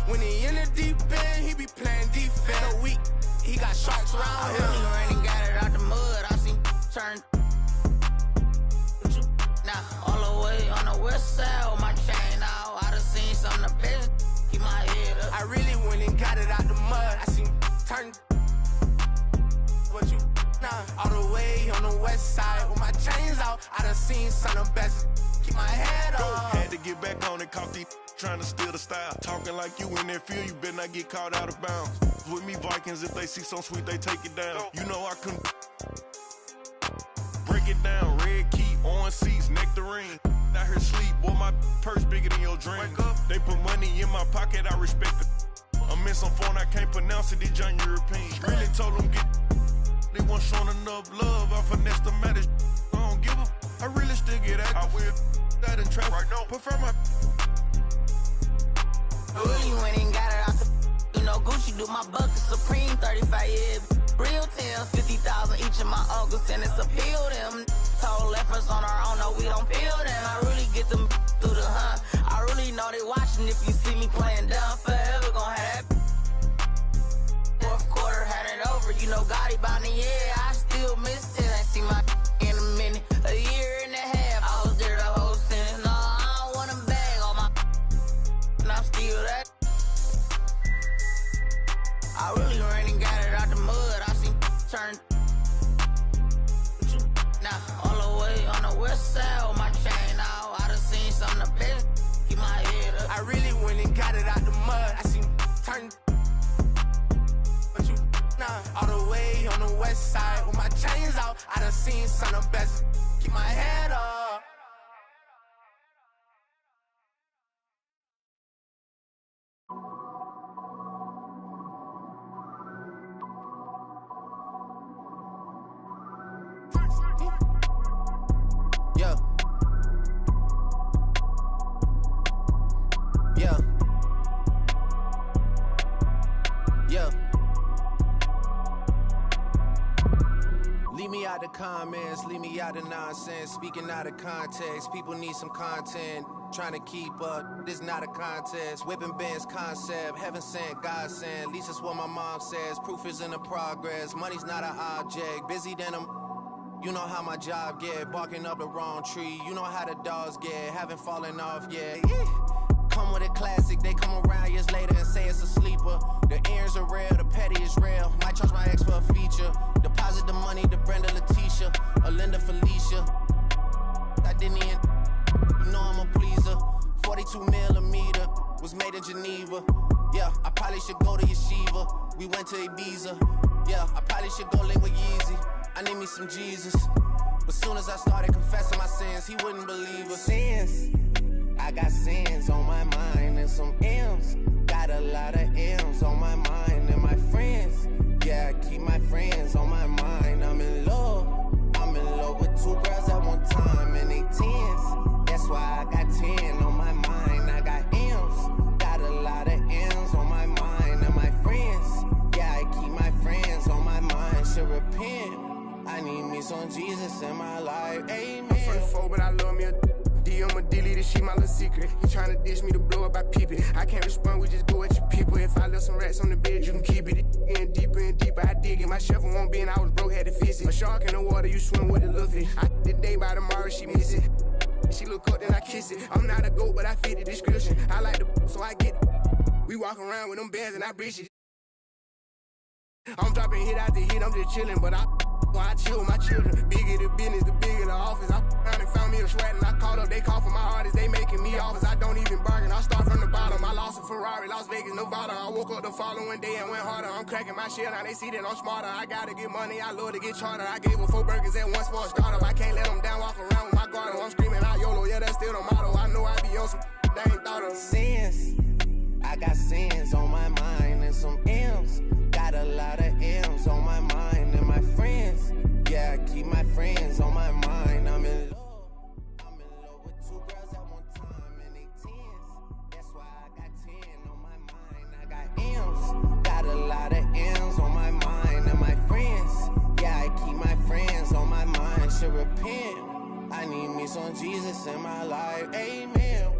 When he in the deep end, he be playing defense. So weak, he got sharks around him. I really ran and got it out the mud. I seen turn. Now, all the way on the west side with my chain out. I done seen some of the best. Keep my head up. I really went and got it out the mud. I seen turn. What you now? All the way on the west side with my chains out. I done seen some of the best. Keep my head up. Had to get back on it, caught these trying to steal the style. Talking like you in that field, you better not get caught out of bounds. With me Vikings, if they see some sweet, they take it down. You know I couldn't break it down. Red key, orange seats, nectarine. Out here sleep, boy, my purse bigger than your dream. They put money in my pocket, I respect it. I'm in some phone, I can't pronounce it, it's John European. Really told them get, they weren't showing enough love. I finessed the matters, I don't give a, I really still get at I will that in traffic. Right now, prefer my. I really went and got it out the. You know, Gucci do my bucket Supreme 35 years. Real tails, 50,000 each of my uncles, and it's appeal them. Total efforts on our own, no, we don't feel them. I really get them through the hunt. I really know they watching if you see me playing down forever, gon' have that. Fourth quarter, had it over. You know, Gotti by the year, I still miss it. I see my in a minute, a year and a half. I was there the whole sentence. No, I don't want them bag on my, and I'm still that. I really ran and got it out the mud. I seen turn. Now, all the way on the west side with my chain out. I done seen some of the best. Keep my head up. I really went and got it out the mud. I seen turn. But you, nah, all the way on the west side with my chains out. I done seen some of the best. Keep my head up. Yeah. Yeah. Yeah. Leave me out the comments, leave me out the nonsense. Speaking out of context, people need some content. Trying to keep up, this not a contest. Whipping bands concept, heaven sent, God sent. At least that's what my mom says. Proof is in the progress, money's not an object. Busy than I'm. You know how my job get, barking up the wrong tree. You know how the dogs get, haven't fallen off yet. Come with a classic, they come around years later and say it's a sleeper. The earrings are real, the petty is real. Might charge my ex for a feature. Deposit the money to Brenda Letitia, or Linda Felicia. I didn't even, you know I'm a pleaser. 42 millimeter, was made in Geneva. Yeah, I probably should go to Yeshiva. We went to Ibiza. Yeah, I probably should go link with Yeezy. I need me some Jesus. But soon as I started confessing my sins, he wouldn't believe us. Sins, I got sins on my mind and some M's. Got a lot of M's on my mind and my friends. Yeah, I keep my friends on my mind. I'm in love with two girls at one time and they tens. That's why I got 10 on my mind. I got M's, got a lot of M's on my mind and my friends. Yeah, I keep my friends on my mind. Should repent. I need me some Jesus in my life. Amen. I'm from the 4, but I love me a D. I'm a dilly, this shit my little secret. He tryna dish me to blow up, I peep it. I can't respond, we just go at your people. If I left some rats on the bed, you can keep it. Getting deeper and deeper, I dig it. My shovel won't be, and I was broke, had to fix it. A shark in the water, you swim with a little fish. I did day by tomorrow, she miss it. She look up, then I kiss it. I'm not a goat, but I fit the description. I like the so I get it. We walk around with them bands and I breach it. I'm dropping hit after hit, I'm just chilling, but I chill with my children. Bigger the business, the bigger the office. I found and found me a sweat and I called up. They call for my artists, they making me offers. I don't even bargain, I start from the bottom. I lost a Ferrari, Las Vegas, Nevada. I woke up the following day and went harder. I'm cracking my shit, now they see that I'm smarter. I gotta get money, I love to get charter. I gave her 4 burgers at once for a startup. I can't let them down, walk around with my guard. I'm screaming out YOLO, yeah, that's still the motto. I know I be on some they ain't thought of. Sins, I got sins on my mind and some M's. Got a lot of M's on my mind and my friends. Yeah, I keep my friends on my mind. I'm in love with 2 girls at one time and they tens. That's why I got repent. I need me some Jesus in my life, amen.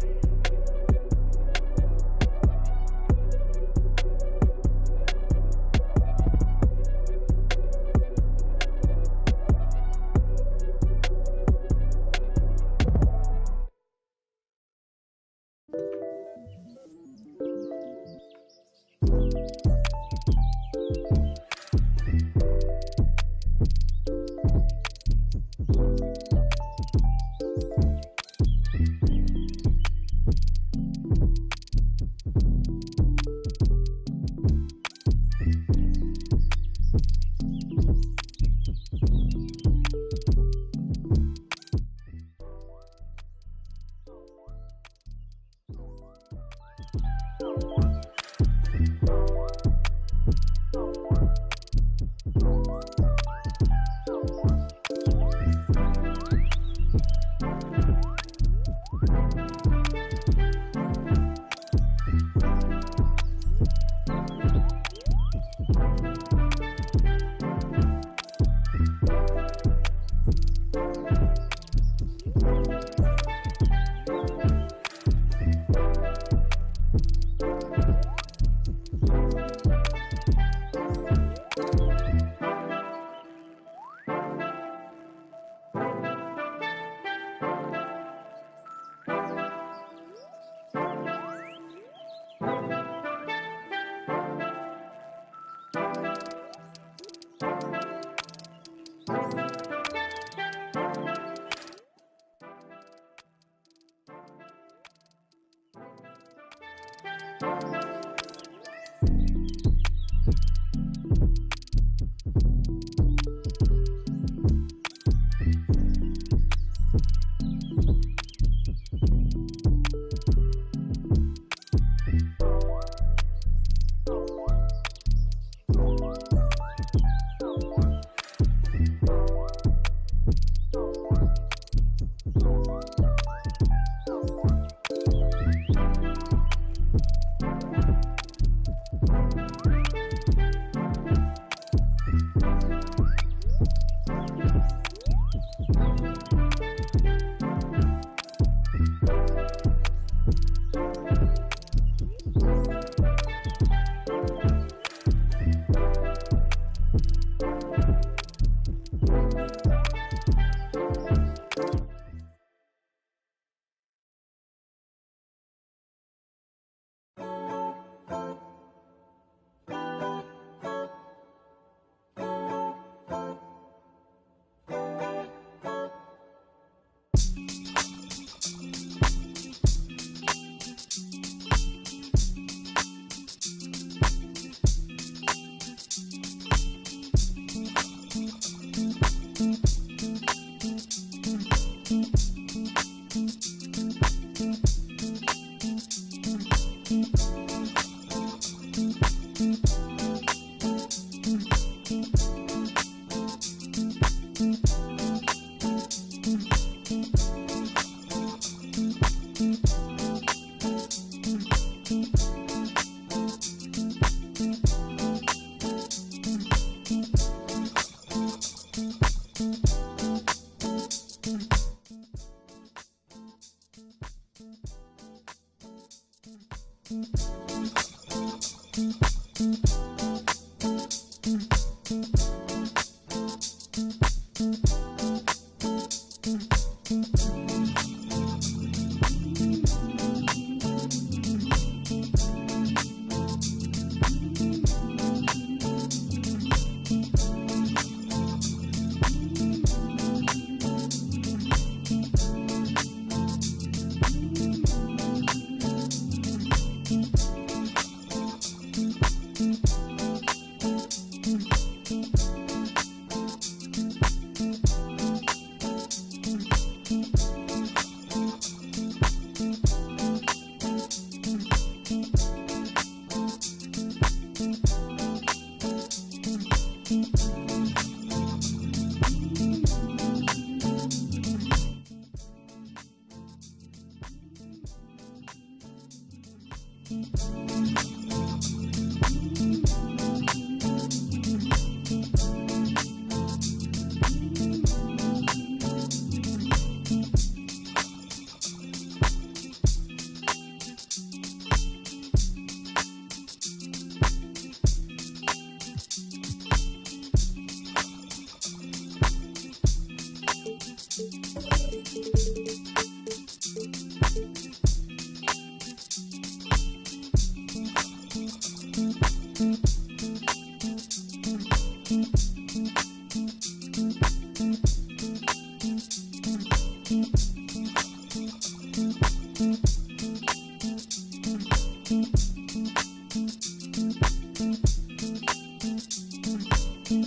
Don't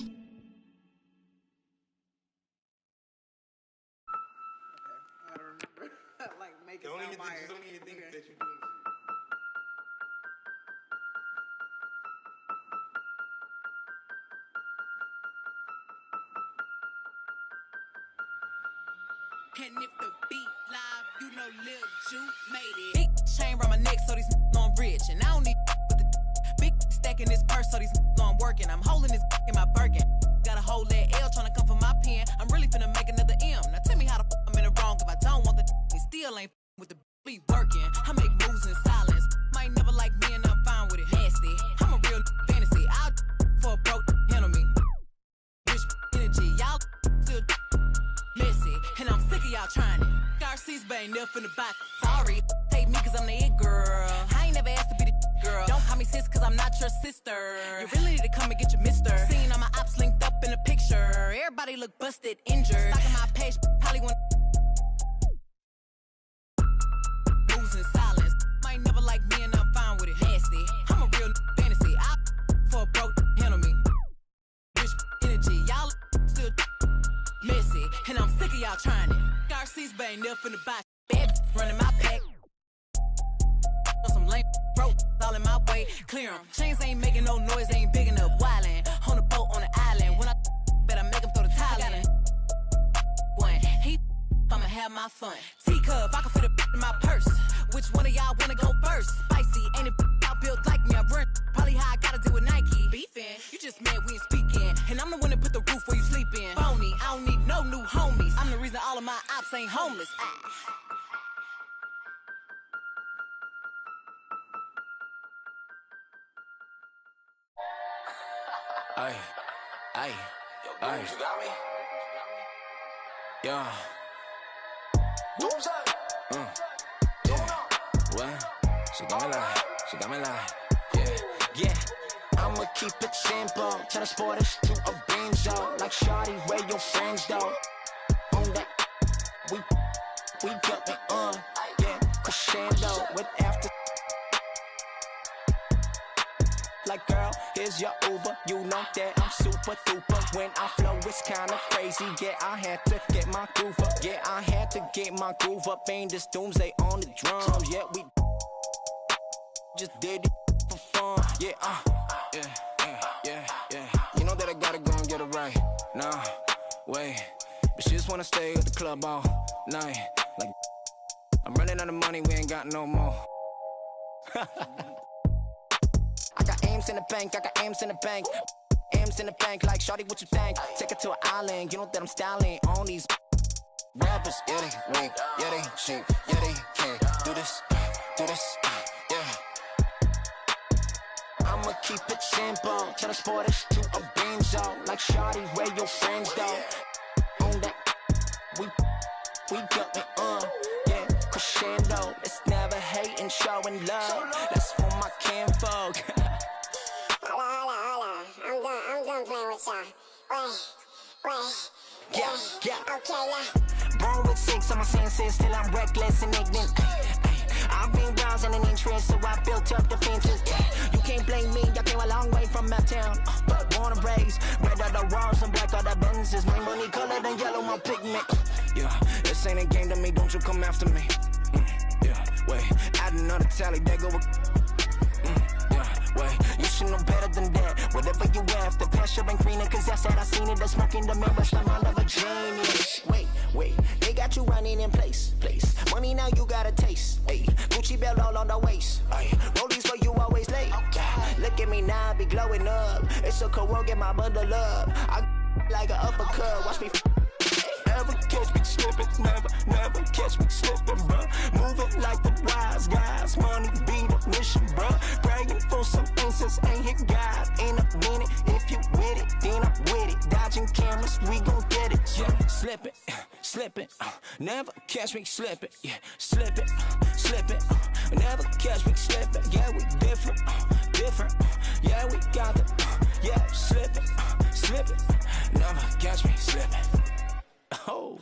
even think that you're doing this. And if the beat live, you know Lil Ju made it. Big chain around my neck, so these on rich. And I don't need with the big stack in this purse, so these on working. I'm holding this in my Birkin. Got a whole that L trying to come for my pen. I'm really finna make another M. Now tell me how the I'm in the wrong if I don't want the he still ain't with the be working. I make moves in silence. Might never like me and I'm fine with it. Nasty. I'm a real fantasy. I'll for a broke handle me. Rich energy. Y'all still messy. And I'm sick of y'all trying it. RC's but ain't never finna buy. Sorry. Take me cause I'm the it girl. I ain't never asked to be the girl. Don't call me sis cause I'm not your sister. You really need to come and get your mister. Seen all my ops linked up in a picture. Everybody look busted, injured. Stalking my page, probably want moves in silence. Might never like me and I'm fine with it. Nasty. I'm a real fantasy. I for a broke handle me. Rich energy. Y'all still messy. And I'm sick of y'all trying it. RC's but ain't never finna buy. Bad running my pack. Some lame broke all in my way. Clear 'em. Chains ain't making no noise, ain't big enough. Wildin' on the boat on the island. When I better make him throw the tile in. One, I'ma have my fun. Teacup, I can fit a in my purse. Which one of y'all wanna go first? Spicy, ain't it out built like me? I run probably how I gotta deal with Nike. Beefin', you just mad we ain't speaking. And I'm the one that put the roof where you sleep in. Phony, I don't need no new homies. I'm the reason all of my ops ain't homeless. Ay, ay, ay. You got me? Yeah. Yeah. What? She got me like, she got me like. Yeah, yeah. I'ma keep it simple. Turn the sportage to a benzo. Like shawty, where your friends though? On that, we got me on. Yeah, crescendo with after. Like girl, here's your Uber. You know that I'm super duper. When I flow, it's kinda crazy. Yeah, I had to get my groove up. Yeah, I had to get my groove up. Ain't this doomsday on the drums? Yeah, we just did it for fun. Yeah, yeah. You know that I gotta go and get it right. Nah, wait. But she just wanna stay at the club all night. Like, I'm running out of money, we ain't got no more. I got aims in the bank, I got aims in the bank. Aims in the bank, like shawty, what you think? Take it to an island, you know that I'm styling on these rappers. Yeah, they weak, yeah, they cheap, yeah, they can't do this, yeah. I'ma keep it simple, turn the sportage to a benzo. Like shawty, where your friends though? On that, we got me on. Yeah, crescendo, it's never hating, showing love. That's for my kinfolk. I'm done playing with y'all. Wait. Yeah. Okay, yeah. Born with 6 on my senses, still I'm reckless and ignorant. I've been browsing an interest, so I built up defenses. You can't blame me, I came a long way from uptown. Born and raised, red are the walls and black are the Benzes. My money colored and yellow, my pigment. Yeah, this ain't a game to me, don't you come after me. Yeah, wait, add another tally, there go a... Wait, you should know better than that. Whatever you have, the pressure ain't greener, cause that's that I seen it. The smoke in the mirror, the mind of a genius. Wait, they got you running in place. Money now you got a taste. Ay, Gucci belt all on the waist. Ay, rollies for you always late. Look at me now, I be glowing up. It's a corona, get my bundle up. I like an uppercut, watch me. Never catch me slipping, never catch me slipping, bruh. Moving like the wise guys, money be the mission, bruh. Bragging for some instance, ain't hit God in a minute. If you with it, then I'm with it. Dodging cameras, we gon' get it. Yeah, slipping, never catch me slipping. Yeah, slipping, never catch me slipping. Yeah, we different. Yeah, we got it. Yeah, slipping, never catch me slipping. Oh.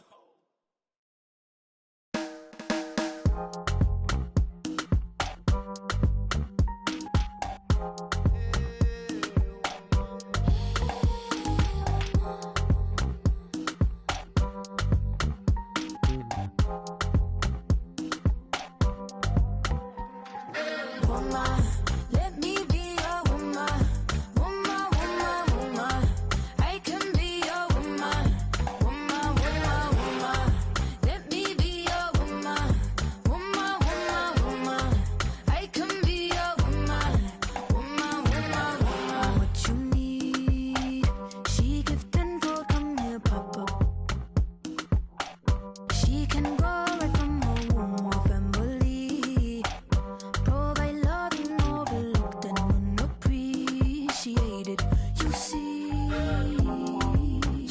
You see,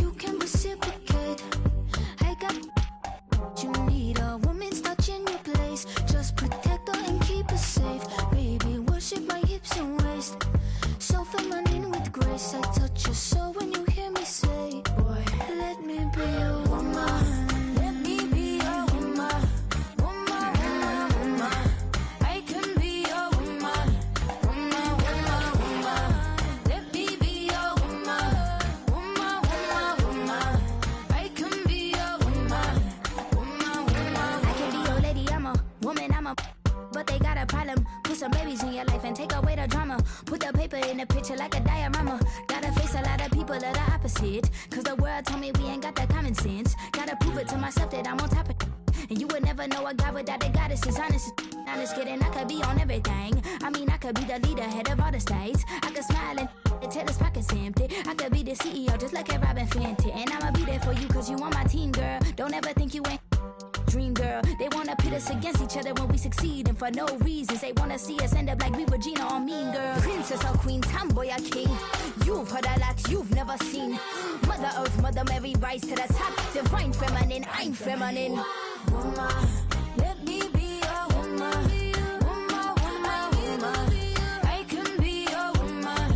you can reciprocate. I got you need a woman's touch in your place. Just protect her and keep her safe. Baby, worship my hips and waist. So feminine with grace. I touch your soul when you hear me say, boy, let me be your woman. Let me be your woman. Woman, woman, woman. I can be your woman. Woman, woman, woman. Let me be your woman. Woman, woman, woman. I can be your woman. Woman, woman. I can be your lady, I'm a woman, I'm a. But they got a problem. Put some babies in your life and take away the drama. Put the paper in the picture like a diorama. Gotta face a lot of people that are opposite. Cause the world told me we ain't got that common sense. Gotta prove it to myself that I'm on top of it. And you would never know a guy without a goddess is honest. Honest kidding, I could be on everything. I mean, I could be the leader, head of all the states. I could smile and tell his pockets empty. I could be the CEO just like a Robin Fenty. And I'ma be there for you cause you on my team, girl. Don't ever think you ain't dream, girl. They wanna pit us against each other when we succeed, and for no reasons. They wanna see us end up like we Regina or Mean Girl. Princess or queen, tomboy or king. You've heard a lot you've never seen. Mother Earth, Mother Mary, rise to the top. Divine feminine, I'm feminine. Woman, let me be your woman. Woman, woman, woman. I can be your woman.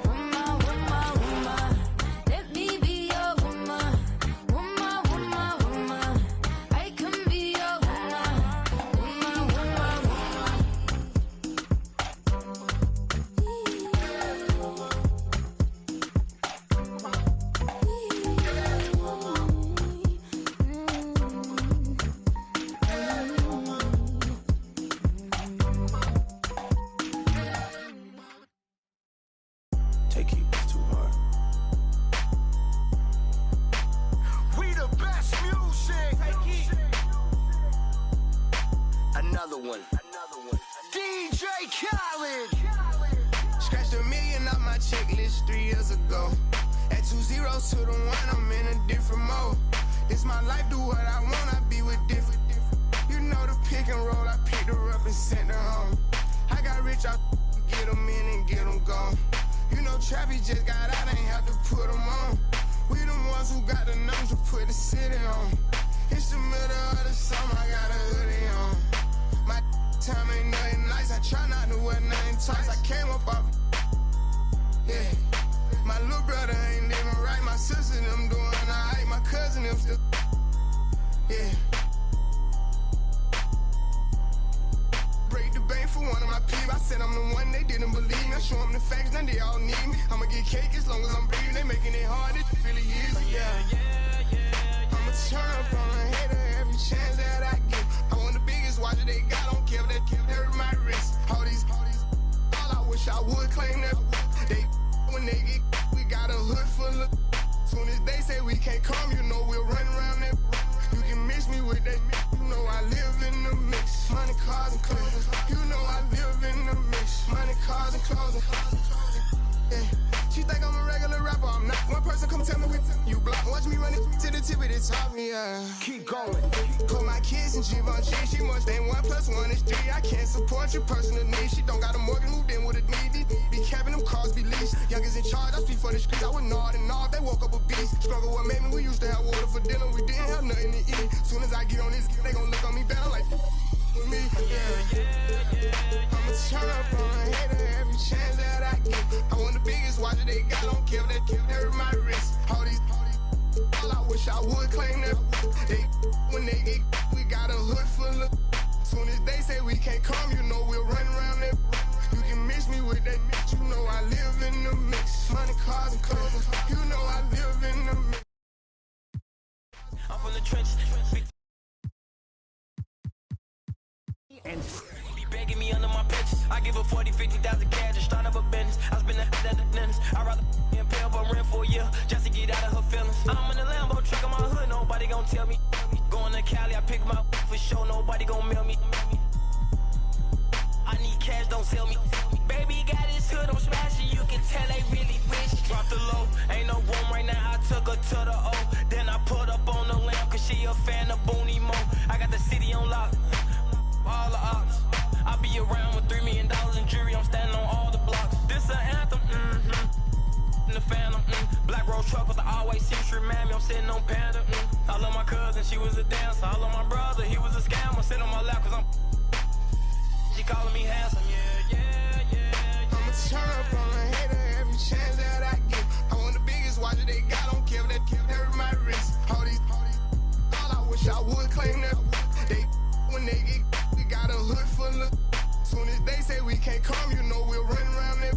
Woman, woman, woman. Let me be your woman. Woman, woman, woman. I can be your woman. Woman, woman, woman. Take it too hard. We the best music. Another one. DJ Khaled. Scratched $1 million off my checklist 3 years ago. At 2 zeros to the 1, I'm in a different mode. It's my life, do what I want, I be with different. You know the pick and roll, I picked her up and sent her home. I got rich, I get them in and get them gone. You know Trappy just got out, ain't have to put them on. We the ones who got the numbers to put the city on. It's the middle of the summer, I got a hoodie on. My time ain't nothing nice, I try not to wear nothing tight. I came up off, yeah. My little brother ain't living right, my sister them doing alright, my cousin them still, yeah. Break the bank for one of my peeps. I said I'm the one, they didn't believe me. I show them the facts, now they all need me. I'ma get cake as long as I'm breathing. They making it hard, it really is, yeah. I'ma turn up on a hater every chance that I get. I want the biggest watch that they got, don't care if they hurt my wrist. All I wish I would claim that. They, when they get, we got a hood full of. Soon as they say we can't come, you know we'll run around that. You can miss me with that, you know I live in the mix. Money, cars, and clothes. You know I live in the mix. Money, cars, and clothes. Yeah. She think I'm a regular rapper, I'm not. One person come tell me you block. Watch me run it to the tip of the top, yeah. Keep going. Put my kids in Givenchy. She must think 1 + 1 is 3. I can't support your personal needs. She don't got a mortgage, moved in with a need. Be capping them cars, be leased. Youngest in charge, I speak for the streets. I would nod and nod, they woke up a beast. Struggle what made me, we used to have water for dinner. We didn't have nothing to eat. Soon as I get on this, they gon' look on me better like with me, yeah. I'ma turn up on a hater every chance that I get. I want the biggest watch that they got, don't care if they hurt my wrist. All I wish I would claim that. When they get, we got a hood full of. Soon as they say we can't come, you know we'll run around that. You can miss me with that, you know I live in the mix. Money, cars, and clothes. You know I live in the mix. I'm from the trenches. And be begging me under my benches. I give her 40, 50,000 cash to start up a business. I spend that at the dentist. I'd rather and pay up on rent for a year just to get out of her feelings. I'm in the Lambo truck in my hood, nobody gon' tell me. Going to Cali, I pick my for sure, nobody gon' mail me. I need cash, don't sell me. Baby got his hood, I'm smashing, you can tell they really rich. Drop the low, ain't no room right now, I took her to the O. Then I put up on the lamp, cause she a fan of Booney Mo. I got the city on lock, all the ops. I be around with $3 million in jury, I'm standing on all the blocks. This an anthem, in the phantom. Black rose truck with the always century mammy. I'm sitting on Panda. I love my cousin, she was a dancer. I love my brother, he was a scammer. Sit on my lap cause I'm. She calling me handsome, yeah. I'ma turn up on a hater every chance that I get. I want the biggest watch that they got, don't care if that carry my wrist. All I wish I would claim that. They when they get, we got a hood full of. Soon as they say we can't come, you know we'll run around that.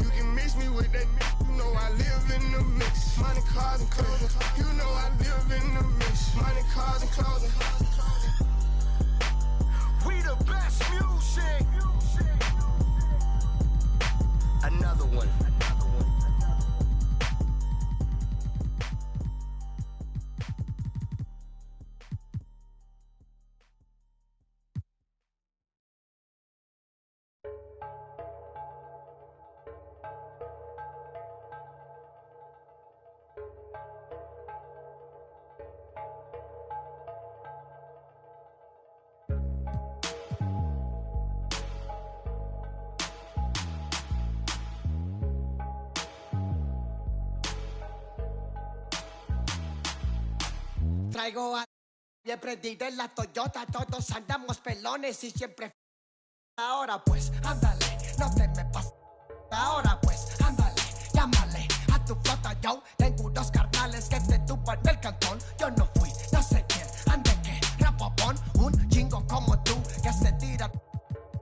You can mix me with that, you know I live in the mix. Money, cars, and clothing, you know I live in the mix. Money, cars, and clothing. We the best music. Another one. Traigo a... Bien prendido en la Toyota, todos andamos pelones y siempre... Ahora pues, ándale, no te me pases. Ahora pues, ándale, llámale a tu flota, yo. Tengo unos carnales que te tupan del cantón. Yo no fui, no sé quién, ande que rapopón. Un chingo como tú que se tira.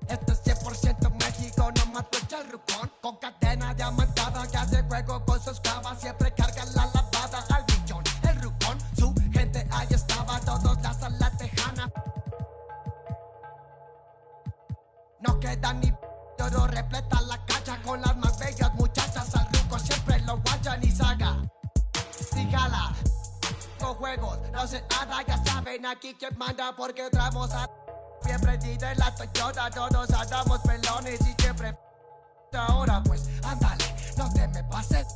Esto es 100% México, no mato el rucón. Con cadena diamantada que hace juego con sus clavas. Siempre carga la lavada al billón. El rucón, su gente ahí estaba, todos las alas tejanas. No queda ni oro, repleta la cacha con las más bellas muchachas. Al ruco siempre lo guachan y saga. Fíjala, con juegos, no se nada, ya saben aquí quién manda porque entramos a... Bien prendida en la Toyota, todos andamos pelones y siempre... Ahora pues, ándale, no te me pases.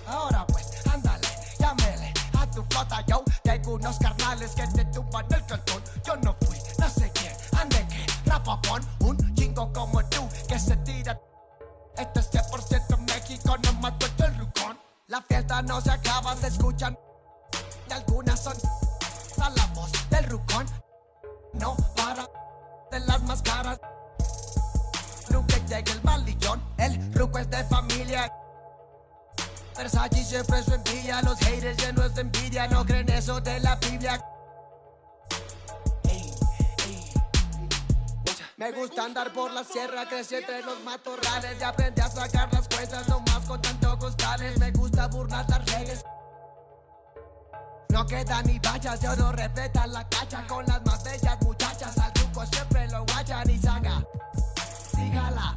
Ahora pues, ándale, llámele a tu flota, yo. Tengo unos carnales que te tumban el cantón. Yo no fui, no sé quién, ande que rapapón. Un chingo como tú que se tira. Esto es 100% México, no mato el rucón. La fiesta no se acaba, se escuchan. Y algunas son a la voz del rucón. No para de las más caras. Nunca llega el malillón, el ruco es de familia. Versace siempre su envidia, los haters llenos de envidia, no creen eso de la Biblia. Me gusta andar por la sierra, crecí entre los matorrales y aprendí a sacar las cuentas nomás con tanto costales. Me gusta burlar las reglas. No queda ni vallas, de oro respeta la cacha con las más bellas muchachas. Al ruco siempre lo guachan y saga. Sígala,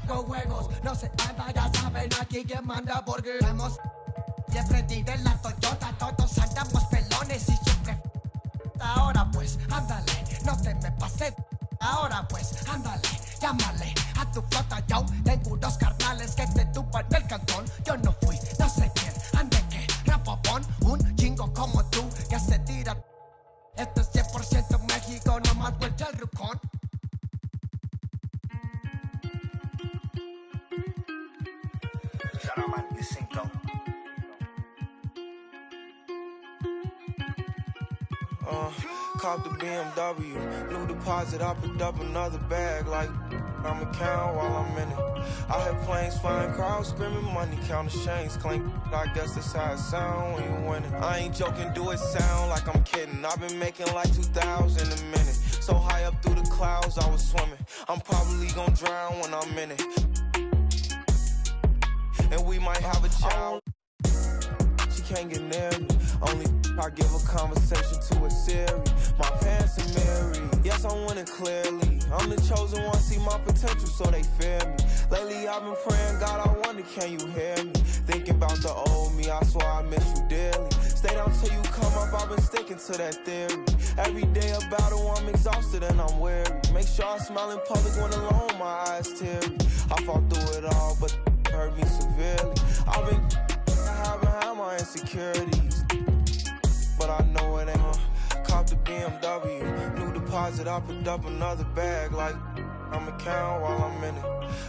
con juegos, no se anda, ya saben aquí quién manda porque vamos. Bien prendido en la Toyota, todos andamos pelones y siempre. Ahora pues, ándale, no te me pases. Ahora pues, ándale, llámale a tu flota, yo. Tengo unos carnales que te tupan del cantón. Yo no fui, no sé quién, ande que rapopón. Un chingo como tú que se tira. Esto es 100% México, no más vuelta el rucón. Caught the BMW, new deposit, I picked up another bag like I'ma count while I'm in it. I hear planes flying, crowds screaming, money counting chains clink. I guess that's how it sound when you win it. I ain't joking, do it sound like I'm kidding. I've been making like 2,000 a minute. So high up through the clouds, I was swimming. I'm probably gonna drown when I'm in it. And we might have a child. She can't get near me. Only I give a conversation to a Siri. My pants are mirrored. Yes, I'm winning clearly. I'm the chosen one, see my potential, so they fear me. Lately, I've been praying, God, I wonder, can you hear me? Thinking about the old me, I swear I miss you dearly. Stay down till you come up, I've been sticking to that theory. Every day a battle, I'm exhausted and I'm weary. Make sure I smile in public when alone, my eyes teary. I fought through it all, but it hurt me severely. I've been behind my insecurities, but I know it ain't. Caught the BMW, new deposit, I picked up another bag like I'm account while I'm in it.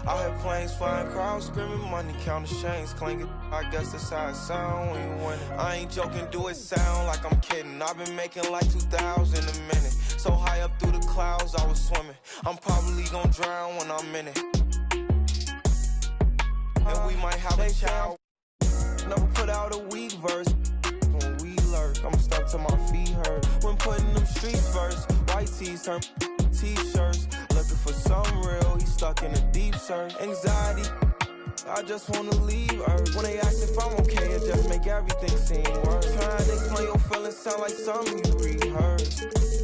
I hear planes flying, crowds screaming, money counting chains clinking. I guess that's how it sound when you win it. I ain't joking, do it sound like I'm kidding. I've been making like 2,000 a minute. So high up through the clouds, I was swimming. I'm probably gonna drown when I'm in it. And we might have a child. Never put out a weak verse. When we lurk, I'm stuck to my feet hurt. When putting them streets first, white tees turn t-shirts. Looking for some real, he stuck in a deep search. Anxiety, I just wanna leave Earth. When they ask if I'm okay, it just make everything seem worse. Trying to explain your feelings sound like something you rehearsed.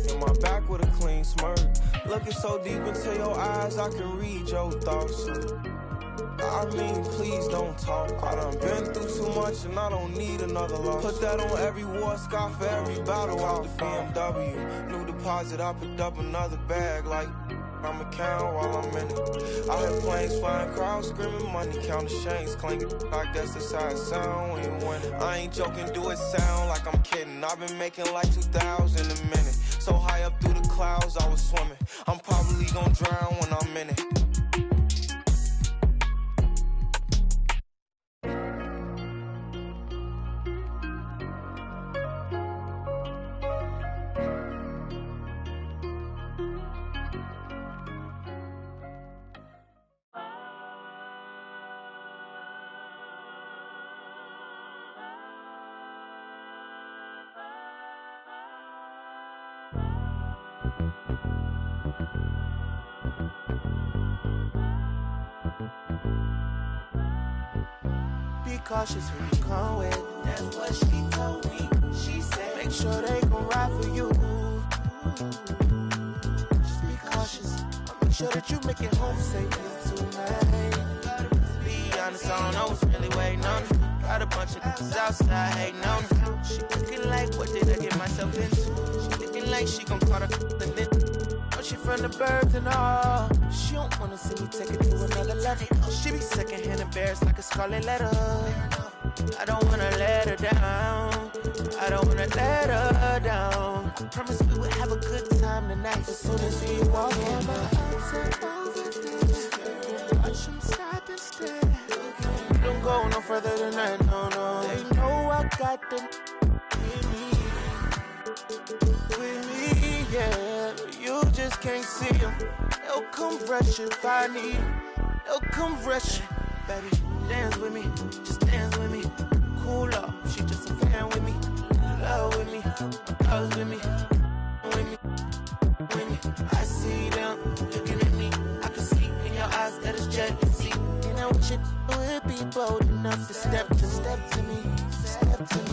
In my back with a clean smirk. Looking so deep into your eyes, I can read your thoughts. I mean, please don't talk. I done been through too much and I don't need another loss. Put that on every war scar for every battle out the BMW. New deposit, I picked up another bag like I'm account while I'm in it. I hear planes flying, crowds screaming, money counting chains clinking. I guess that's how it sound when you win it. I ain't joking, do it sound like I'm kidding. I've been making like 2,000 a minute. So high up through the clouds, I was swimming. I'm probably gonna drown when I'm in it. Be cautious who you come with. That's what she told me. She said, make sure they gon' ride for you. Just be cautious. I'll make sure that you make it home safely tonight. Be honest, I don't know what's really waiting on me. Got a bunch of guys outside hating on me. She looking like, what did I get myself into? She looking like she gon' call her and then. Oh, she from the burbs and all. She don't wanna see me take it to another level. She be secondhand embarrassed like a scarlet letter. I don't wanna let her down. I don't wanna let her down. I promise we would have a good time tonight. As soon as we walk in, my arms are over this. Watch them stop instead. Don't go no further than that, no, no. They know I got them with me, yeah. You just can't see them. They'll come rush if I need them. They'll come rush. Baby, dance with me, just dance with me. Cool up, she just a fan with me. Love with me, loves with me, with me, with me. I see them looking at me. I can see in your eyes that it's jealousy. And I wish it would be bold enough to step to me, step to me.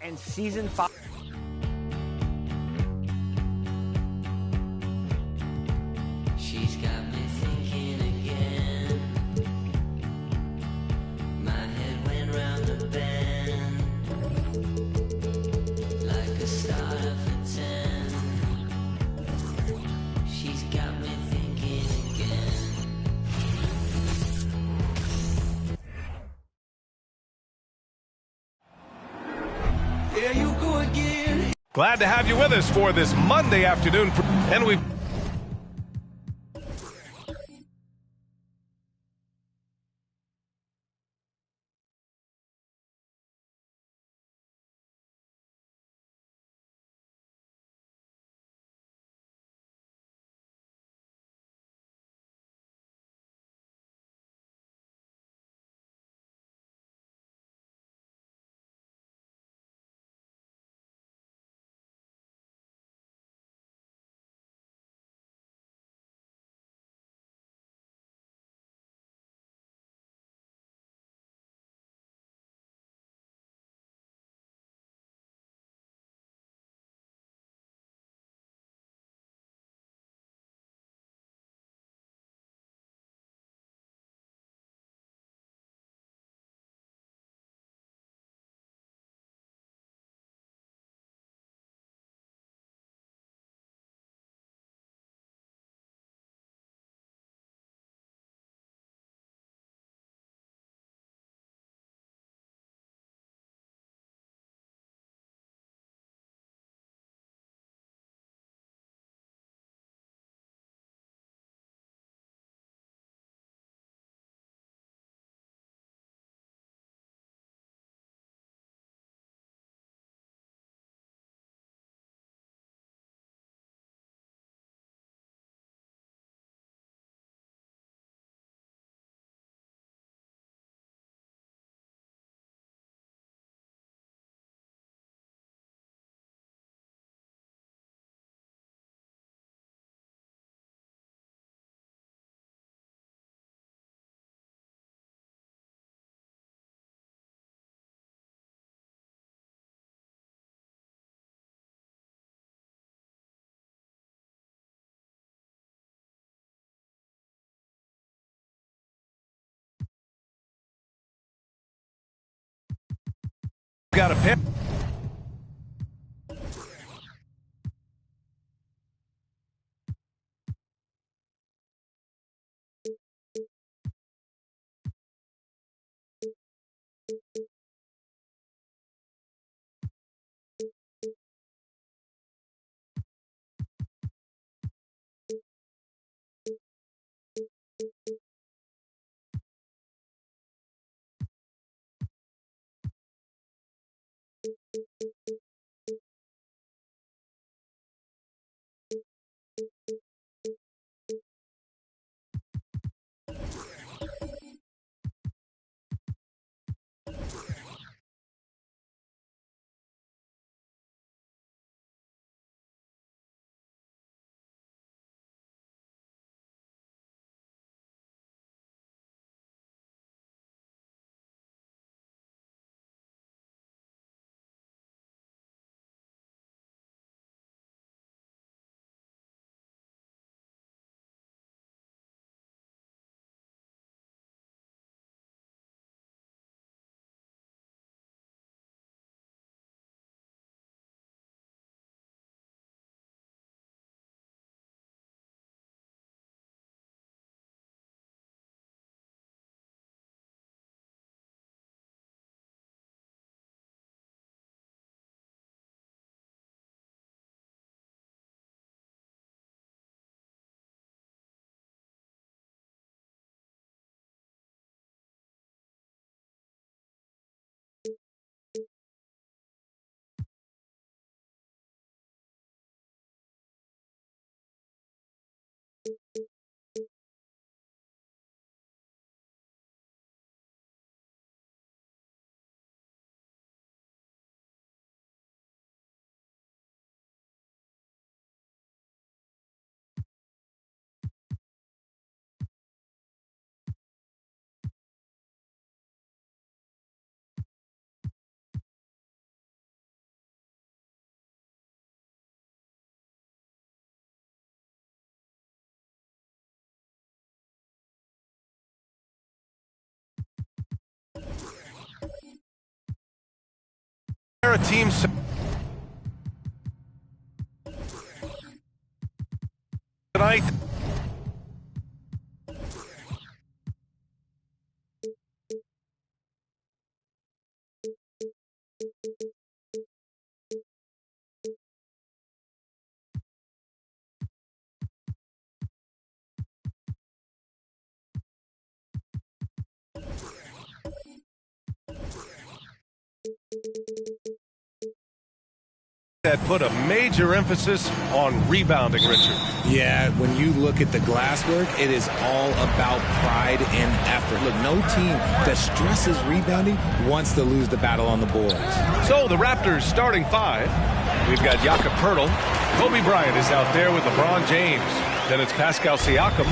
And season 5. She's got me thinking again. My head went round the bend like a starter for 10. She's got me thinking again. There you go again. Glad to have you with us for this Monday afternoon. And we Got a pair. Teams tonight. That put a major emphasis on rebounding, Richard. Yeah, when you look at the glass work, it is all about pride and effort. Look, no team that stresses rebounding wants to lose the battle on the boards. So the Raptors starting five. We've got Jakob Poeltl. Kobe Bryant is out there with LeBron James. Then it's Pascal Siakam.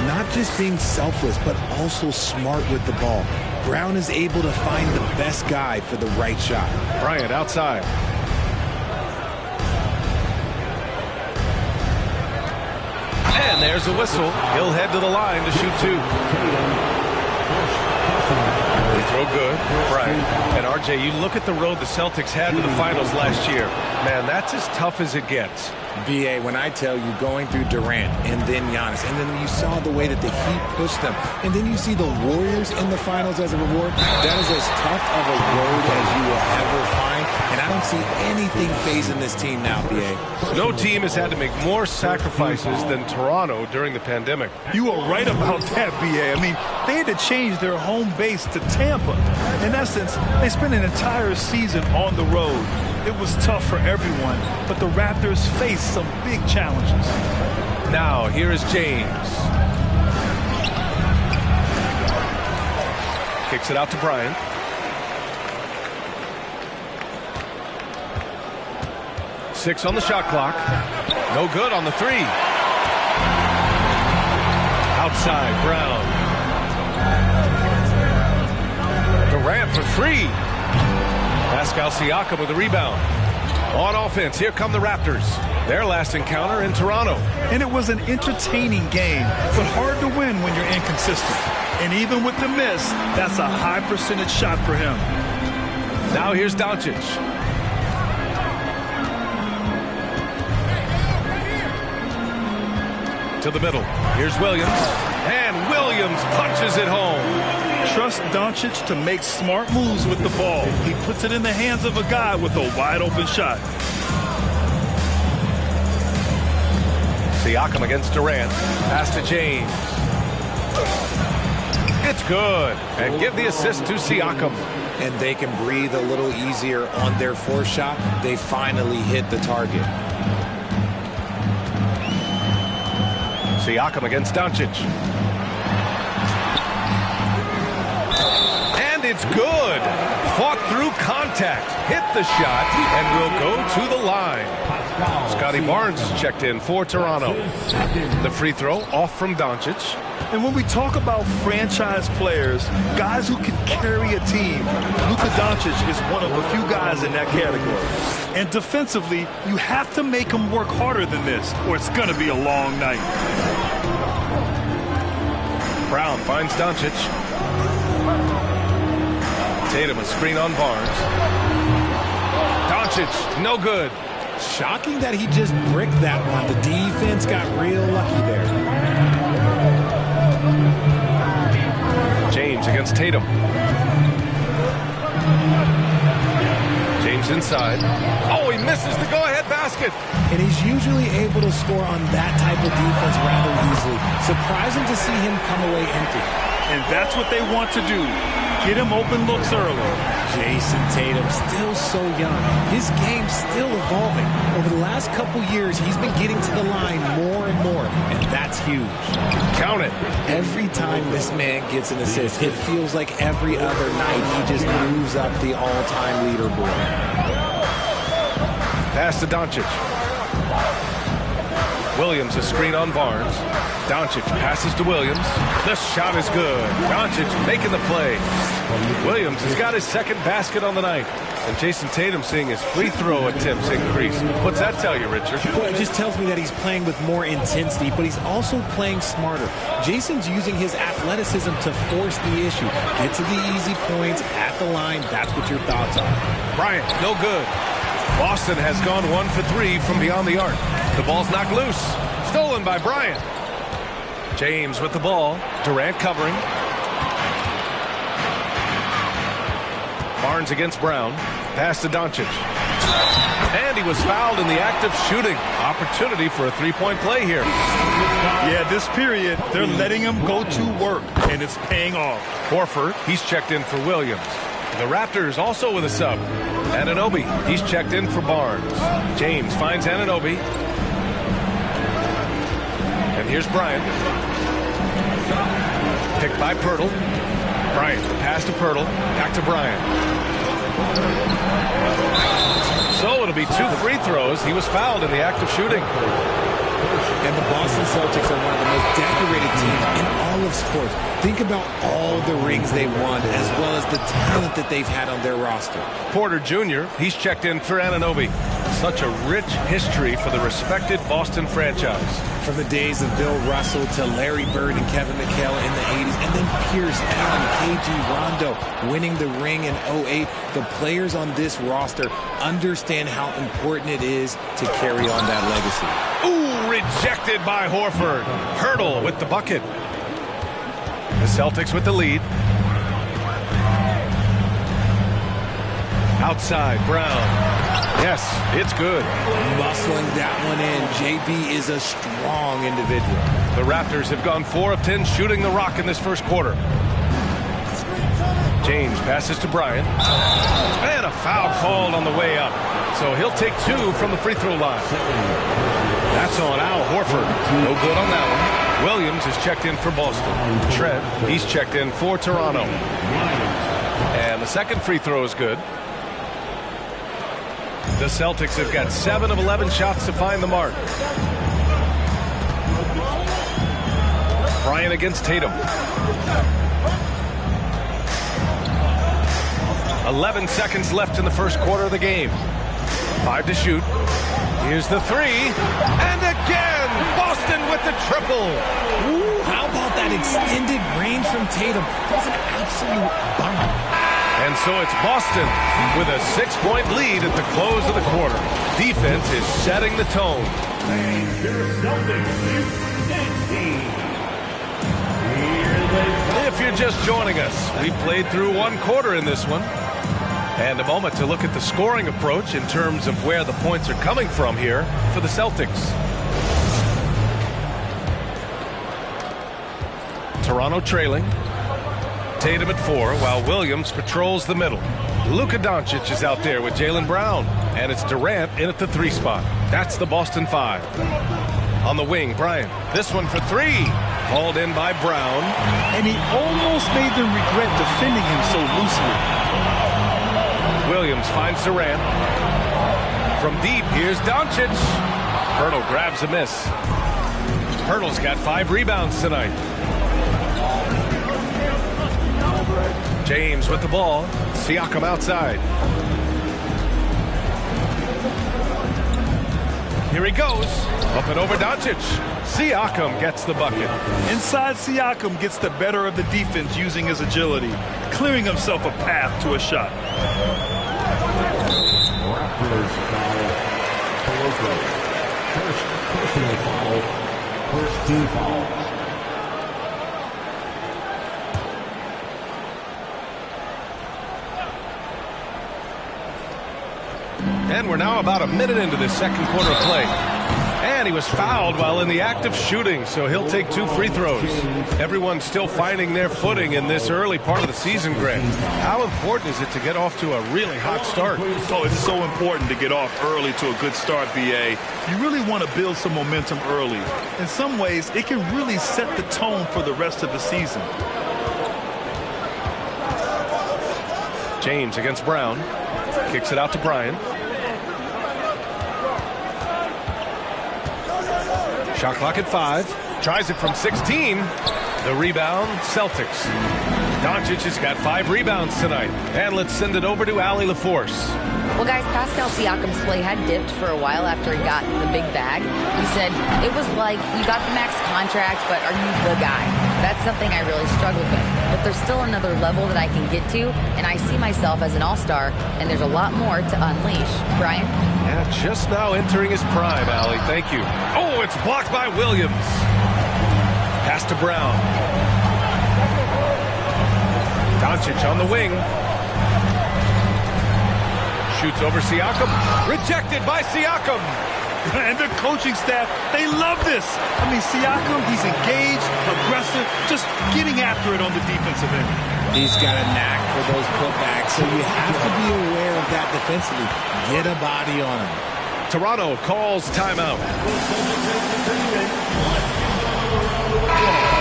Not just being selfless, but also smart with the ball. Brown is able to find the best guy for the right shot. Bryant outside. And there's a whistle. He'll head to the line to shoot two. They throw good. Bryant. And RJ, you look at the road the Celtics had to the finals last year. Man, that's as tough as it gets. BA, when I tell you going through Durant and then Giannis, and then you saw the way that the Heat pushed them, and then you see the Warriors in the finals as a reward, that is as tough of a road as you will ever find, and I don't see anything phasing this team now, BA. No team has had to make more sacrifices than Toronto during the pandemic. You are right about that, BA. I mean, they had to change their home base to Tampa. In essence, they spent an entire season on the road. It was tough for everyone, but the Raptors faced some big challenges. Now, here is James. Kicks it out to Bryant. Six on the shot clock. No good on the three. Outside, Brown. Durant for three. Pascal Siakam with the rebound. On offense, here come the Raptors. Their last encounter in Toronto. And it was an entertaining game, but hard to win when you're inconsistent. And even with the miss, that's a high percentage shot for him. Now here's Doncic. To the middle. Here's Williams. And Williams punches it home. Trust Doncic to make smart moves with the ball. He puts it in the hands of a guy with a wide open shot. Siakam against Durant. Pass to James. It's good. And give the assist to Siakam. And they can breathe a little easier on their fourth shot. They finally hit the target. Siakam against Doncic. And it's good. Fought through contact. Hit the shot and will go to the line. Scotty Barnes is checked in for Toronto. The free throw off from Doncic. And when we talk about franchise players, guys who can carry a team, Luka Doncic is one of the few guys in that category. And defensively, you have to make him work harder than this, or it's going to be a long night. Brown finds Doncic. Tatum a screen on Barnes. Doncic, no good. Shocking that he just bricked that one. The defense got real lucky there. James against Tatum. James inside. Oh, he misses the go-ahead basket. And he's usually able to score on that type of defense rather easily. Surprising to see him come away empty. And that's what they want to do. Get him open looks early. Jason Tatum, still so young. His game's still evolving. Over the last couple years, he's been getting to the line more and more, and that's huge. Count it. Every time this man gets an assist, it feels like every other night he just moves up the all-time leaderboard. Pass to Doncic. Williams a screen on Barnes. Doncic passes to Williams. The shot is good. Doncic making the play. Williams has got his second basket on the night. And Jason Tatum seeing his free throw attempts increase. What's that tell you, Richard? Well, it just tells me that he's playing with more intensity, but he's also playing smarter. Jason's using his athleticism to force the issue. Get to the easy points at the line. That's what your thoughts are. Bryant, no good. Boston has gone 1 for 3 from beyond the arc. The ball's knocked loose. Stolen by Bryant. James with the ball. Durant covering. Barnes against Brown. Pass to Doncic. And he was fouled in the act of shooting. Opportunity for a three-point play here. Yeah, this period, they're letting him go to work, and it's paying off. Horford, he's checked in for Williams. The Raptors also with a sub. Anunoby, he's checked in for Barnes. James finds Anunoby. And here's Bryant. Picked by Pirtle. Bryant, the pass to Pirtle. Back to Bryant. So it'll be 2 free throws. He was fouled in the act of shooting. And the Boston Celtics are one of the most decorated teams in all of sports. Think about all the rings they won, as well as the talent that they've had on their roster. Porter Jr., he's checked in for Anunoby. Such a rich history for the respected Boston franchise. From the days of Bill Russell to Larry Bird and Kevin McHale in the 80s, and then Pierce Allen, KG Rondo winning the ring in 08. The players on this roster understand how important it is to carry on that legacy. Ooh, rejected by Horford. Pirtle with the bucket. The Celtics with the lead. Outside, Brown. Yes, it's good. Muscling that one in. JB is a strong individual. The Raptors have gone 4 of 10 shooting the rock in this first quarter. James passes to Bryant. And a foul called on the way up. So he'll take 2 from the free throw line. That's on Al Horford. No good on that one. Williams is checked in for Boston. Trent, he's checked in for Toronto. And the second free throw is good. The Celtics have got 7 of 11 shots to find the mark. Bryant against Tatum. 11 seconds left in the first quarter of the game. 5 to shoot. Here's the 3. And again, Boston with the triple. Ooh, how about that extended range from Tatum? That's an absolute bomb. And So it's Boston with a 6-point lead at the close of the quarter. Defense is setting the tone. If you're just joining us, we played through one quarter in this one. And a moment to look at the scoring approach in terms of where the points are coming from here for the Celtics. Toronto trailing. Tatum at 4 while Williams patrols the middle. Luka Doncic is out there with Jaylen Brown. And it's Durant in at the 3 spot. That's the Boston 5. On the wing, Bryant. This one for 3. Hauled in by Brown. And he almost made them regret defending him so loosely. Williams finds Durant. From deep, here's Doncic. Hurdle grabs a miss. Hurdle's got 5 rebounds tonight. James with the ball. Siakam outside. Here he goes. Up and over Doncic. Siakam gets the bucket. Inside, Siakam gets the better of the defense using his agility, clearing himself a path to a shot. Raptors foul. First personal foul. First team foul. And we're now about a minute into this second quarter of play. And he was fouled while in the act of shooting, so he'll take 2 free throws. Everyone's still finding their footing in this early part of the season, Greg. How important is it to get off to a really hot start? Oh, it's so important to get off early to a good start, BA. You really want to build some momentum early. In some ways, it can really set the tone for the rest of the season. James against Brown. Kicks it out to Bryant. Shot clock at 5. Tries it from 16. The rebound, Celtics. Doncic has got 5 rebounds tonight. And let's send it over to Allie LaForce. Well, guys, Pascal Siakam's play had dipped for a while after he got the big bag. He said, it was like, you got the max contract, but are you the guy? That's something I really struggled with. But there's still another level that I can get to, and I see myself as an all-star, and there's a lot more to unleash. Brian? Yeah, just now entering his prime, Allie. Thank you. Oh, it's blocked by Williams. Pass to Brown. Doncic on the wing. Shoots over Siakam. Rejected by Siakam. And their coaching staff, they love this. I mean, Siakam, he's engaged, aggressive, just getting after it on the defensive end. He's got a knack for those putbacks, so you have to be aware of that defensively. Get a body on him. Toronto calls timeout.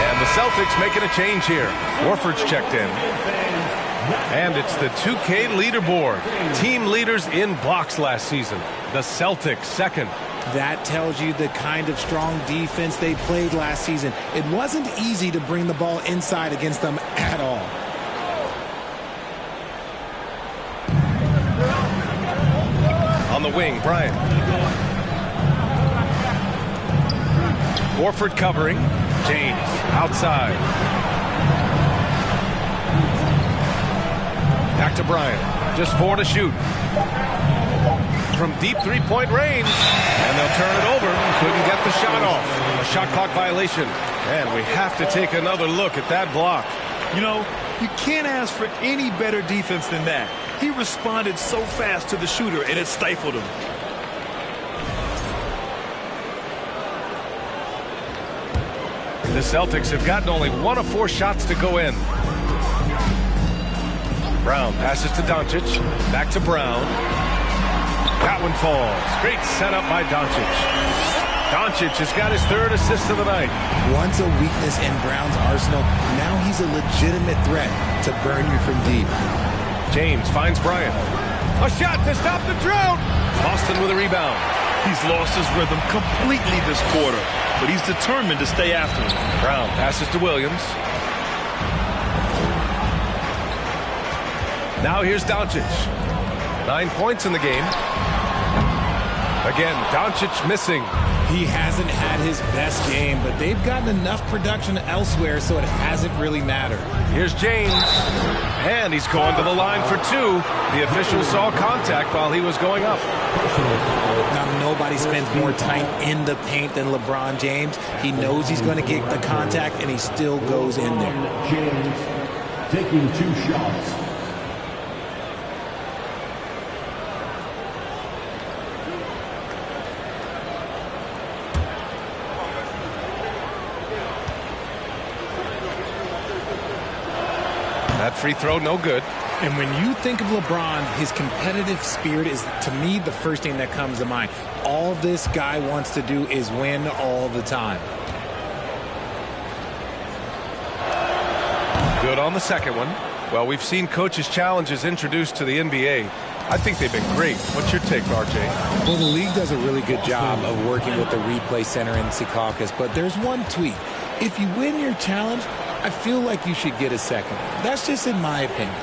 And the Celtics making a change here. Horford's checked in. And it's the 2K leaderboard. Team leaders in blocks last season. The Celtics second. That tells you the kind of strong defense they played last season. It wasn't easy to bring the ball inside against them at all. On the wing, Bryant. Horford covering. James outside. Back to Bryant. Just 4 to shoot. From deep 3-point range. And they'll turn it over. Couldn't get the shot off. A shot clock violation. And we have to take another look at that block. You know, you can't ask for any better defense than that. He responded so fast to the shooter, and it stifled him. The Celtics have gotten only 1 of 4 shots to go in. Brown passes to Doncic. Back to Brown. That one falls. Great setup by Doncic. Doncic has got his 3rd assist of the night. Once a weakness in Brown's arsenal, now he's a legitimate threat to burn you from deep. James finds Bryant. A shot to stop the drought. Boston with a rebound. He's lost his rhythm completely this quarter, but he's determined to stay after him. Brown passes to Williams. Now here's Doncic. 9 points in the game. Again, Doncic missing. He hasn't had his best game, but they've gotten enough production elsewhere, so it hasn't really mattered. Here's James, and he's going to the line for two. The official saw contact while he was going up. Now, nobody spends more time in the paint than LeBron James. He knows he's going to get the contact, and he still goes in there. James taking 2 shots. That free throw, no good. And when you think of LeBron, his competitive spirit is, to me, the first thing that comes to mind. All this guy wants to do is win all the time. Good on the second one. Well, we've seen coaches' challenges introduced to the NBA. I think they've been great. What's your take, RJ? Well, the league does a really good job of working with the replay center in Secaucus, but there's one tweak. If you win your challenge, I feel like you should get a second. That's just in my opinion.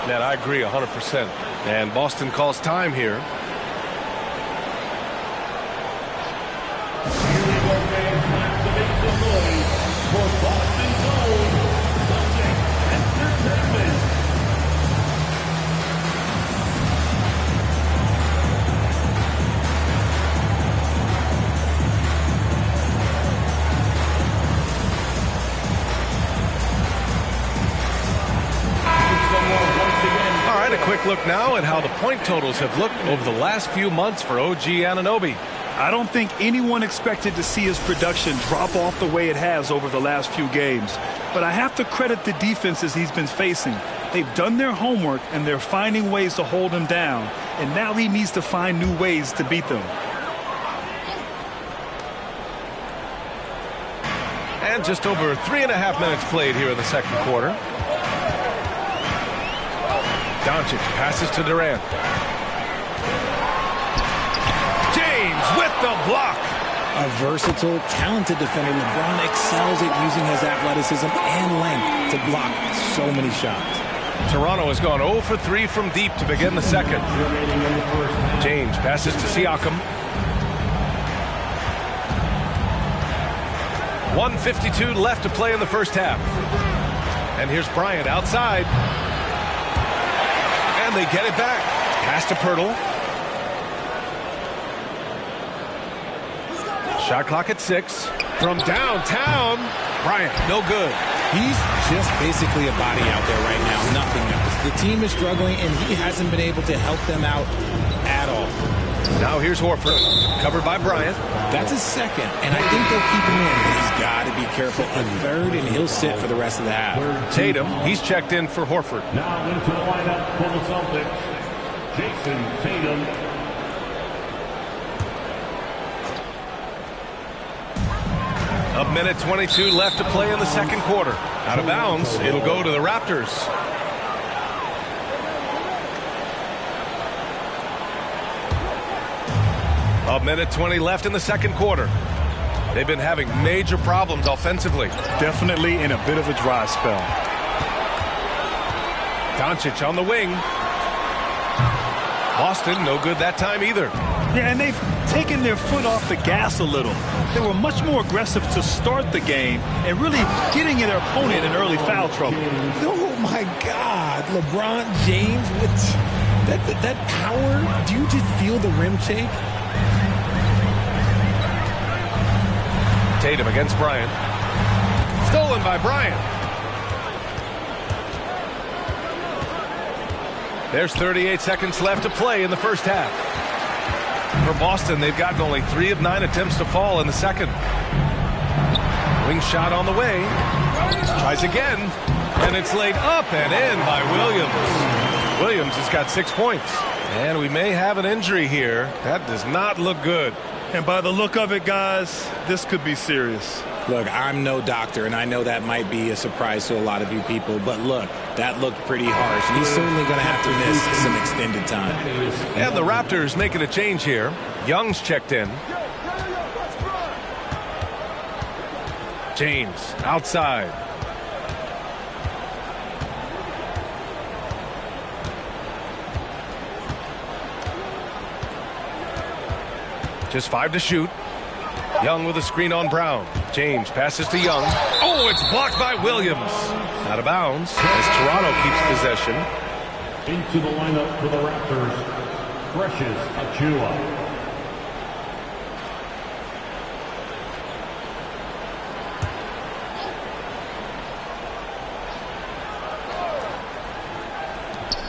Man, I agree 100%. And Boston calls time here. Quick look now at how the point totals have looked over the last few months for OG Anunoby. I don't think anyone expected to see his production drop off the way it has over the last few games. But I have to credit the defenses he's been facing. They've done their homework, and they're finding ways to hold him down. And now he needs to find new ways to beat them. And just over 3.5 minutes played here in the second quarter. Doncic passes to Durant. James with the block. A versatile, talented defender, LeBron excels at using his athleticism and length to block so many shots. Toronto has gone 0 for 3 from deep to begin the second. James passes to Siakam. 1:52 left to play in the first half. And here's Bryant outside. And they get it back. Pass to Pirtle. Shot clock at 6. From downtown, Bryant, no good. He's just basically a body out there right now, nothing else. The team is struggling, and he hasn't been able to help them out at all. Now here's Horford, covered by Bryant. That's his second, and I think they'll keep him in. He's got to be careful. A third, and he'll sit for the rest of the half. Tatum, he's checked in for Horford. Now into the lineup for the Celtics, Jason Tatum. A minute 22 left to play in the second quarter. Out of bounds, it'll go to the Raptors. A minute 20 left in the second quarter. They've been having major problems offensively. Definitely in a bit of a dry spell. Doncic on the wing. Boston, no good that time either. Yeah, and they've taken their foot off the gas a little. They were much more aggressive to start the game and really getting their opponent in early foul trouble. Oh, my God. LeBron James with that power. Do you just feel the rim shake? Tatum against Bryant. Stolen by Bryant. There's 38 seconds left to play in the first half. For Boston, they've gotten only 3 of 9 attempts to fall in the second. Wing shot on the way. Tries again. And it's laid up and in by Williams. Williams has got 6 points. And we may have an injury here. That does not look good. And by the look of it, guys, this could be serious. Look, I'm no doctor, and I know that might be a surprise to a lot of you people, but look, that looked pretty harsh, and he's certainly going to have to miss some extended time. And the Raptors making a change here. Young's checked in. James outside. Just 5 to shoot. Young with a screen on Brown. James passes to Young. Oh, it's blocked by Williams. Out of bounds as Toronto keeps possession. Into the lineup for the Raptors, Precious Achiuwa.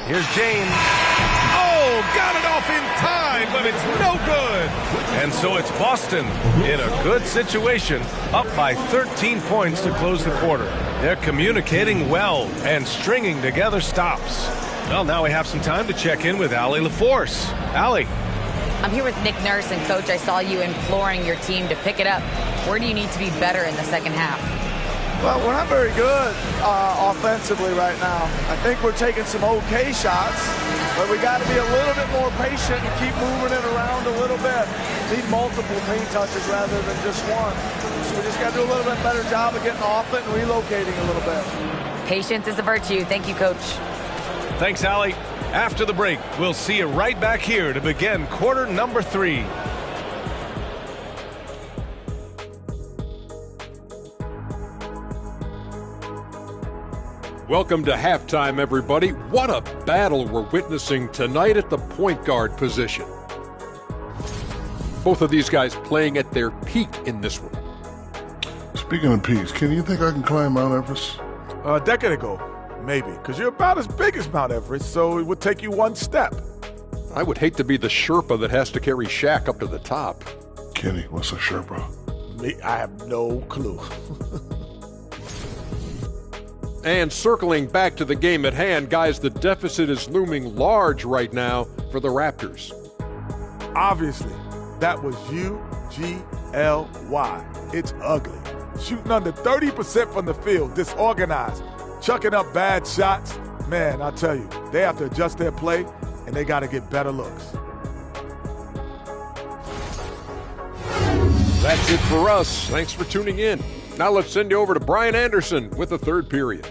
Here's James. Oh, got it off in time, but it's no good. And so it's Boston in a good situation, up by 13 points to close the quarter. They're communicating well and stringing together stops. Well, now we have some time to check in with Allie LaForce. Allie. I'm here with Nick Nurse, and Coach, I saw you imploring your team to pick it up. Where do you need to be better in the second half? Well, we're not very good offensively right now. I think we're taking some okay shots, but we got to be a little bit more patient and keep moving it around a little bit. Need multiple paint touches rather than just one. So we just got to do a little bit better job of getting off it and relocating a little bit. Patience is a virtue. Thank you, Coach. Thanks, Allie. After the break, we'll see you right back here to begin quarter number 3. Welcome to halftime, everybody. What a battle we're witnessing tonight at the point guard position. Both of these guys playing at their peak in this one. Speaking of peaks, Kenny, you think I can climb Mount Everest? A decade ago, maybe, because you're about as big as Mount Everest, so it would take you one step. I would hate to be the Sherpa that has to carry Shaq up to the top. Kenny, what's a Sherpa? Me, I have no clue. And circling back to the game at hand, guys, the deficit is looming large right now for the Raptors. Obviously, that was U-G-L-Y. It's ugly. Shooting under 30% from the field, disorganized, chucking up bad shots. Man, I tell you, they have to adjust their play, and they got to get better looks. That's it for us. Thanks for tuning in. Now let's send you over to Brian Anderson with the third period.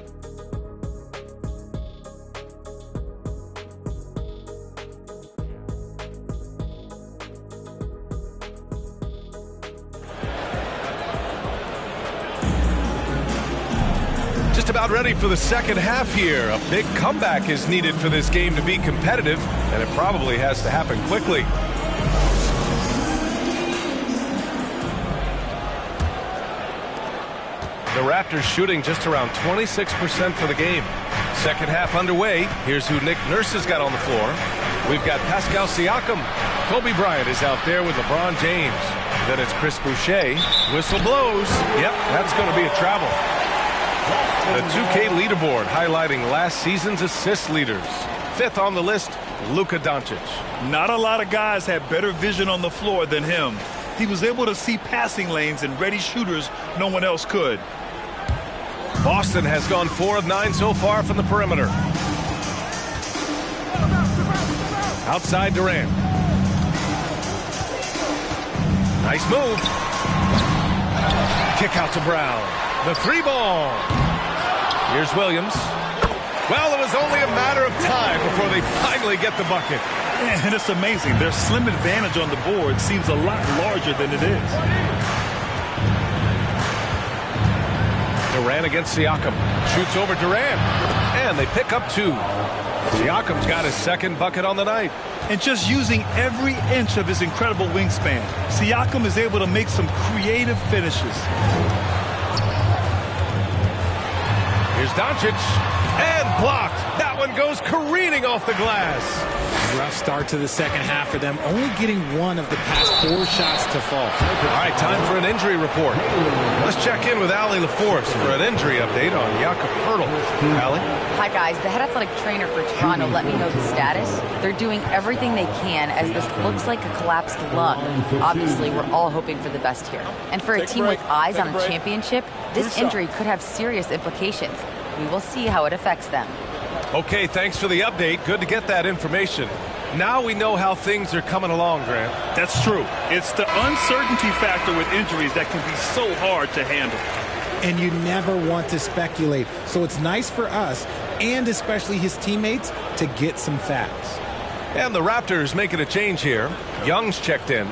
Just about ready for the second half here. A big comeback is needed for this game to be competitive, and it probably has to happen quickly. The Raptors shooting just around 26% for the game. Second half underway. Here's who Nick Nurse has got on the floor. We've got Pascal Siakam. Kobe Bryant is out there with LeBron James. Then it's Chris Boucher. Whistle blows. Yep, that's going to be a travel. The 2K leaderboard highlighting last season's assist leaders. 5th on the list, Luka Doncic. Not a lot of guys had better vision on the floor than him. He was able to see passing lanes and ready shooters no one else could. Boston has gone 4 of 9 so far from the perimeter. Outside Durant. Nice move. Kick out to Brown. The 3-ball. Here's Williams. Well, it was only a matter of time before they finally get the bucket. And it's amazing. Their slim advantage on the board seems a lot larger than it is. Durant against Siakam. Shoots over Durant. And they pick up 2. Siakam's got his second bucket on the night. And just using every inch of his incredible wingspan, Siakam is able to make some creative finishes. Here's Doncic. And blocked. That one goes careening off the glass. Rough start to the second half for them, only getting one of the past 4 shots to fall. All right, time for an injury report. Let's check in with Allie LaForce for an injury update on Jakob Poeltl. Allie? Hi, guys. The head athletic trainer for Toronto let me know the status. They're doing everything they can as this looks like a collapsed lung. Obviously, we're all hoping for the best here. And for a team with eyes on a championship, this injury could have serious implications. We will see how it affects them. Okay, thanks for the update. Good to get that information. Now we know how things are coming along, Grant. That's true. It's the uncertainty factor with injuries that can be so hard to handle. And you never want to speculate. So it's nice for us, and especially his teammates, to get some facts. And the Raptors making a change here. Young's checked in.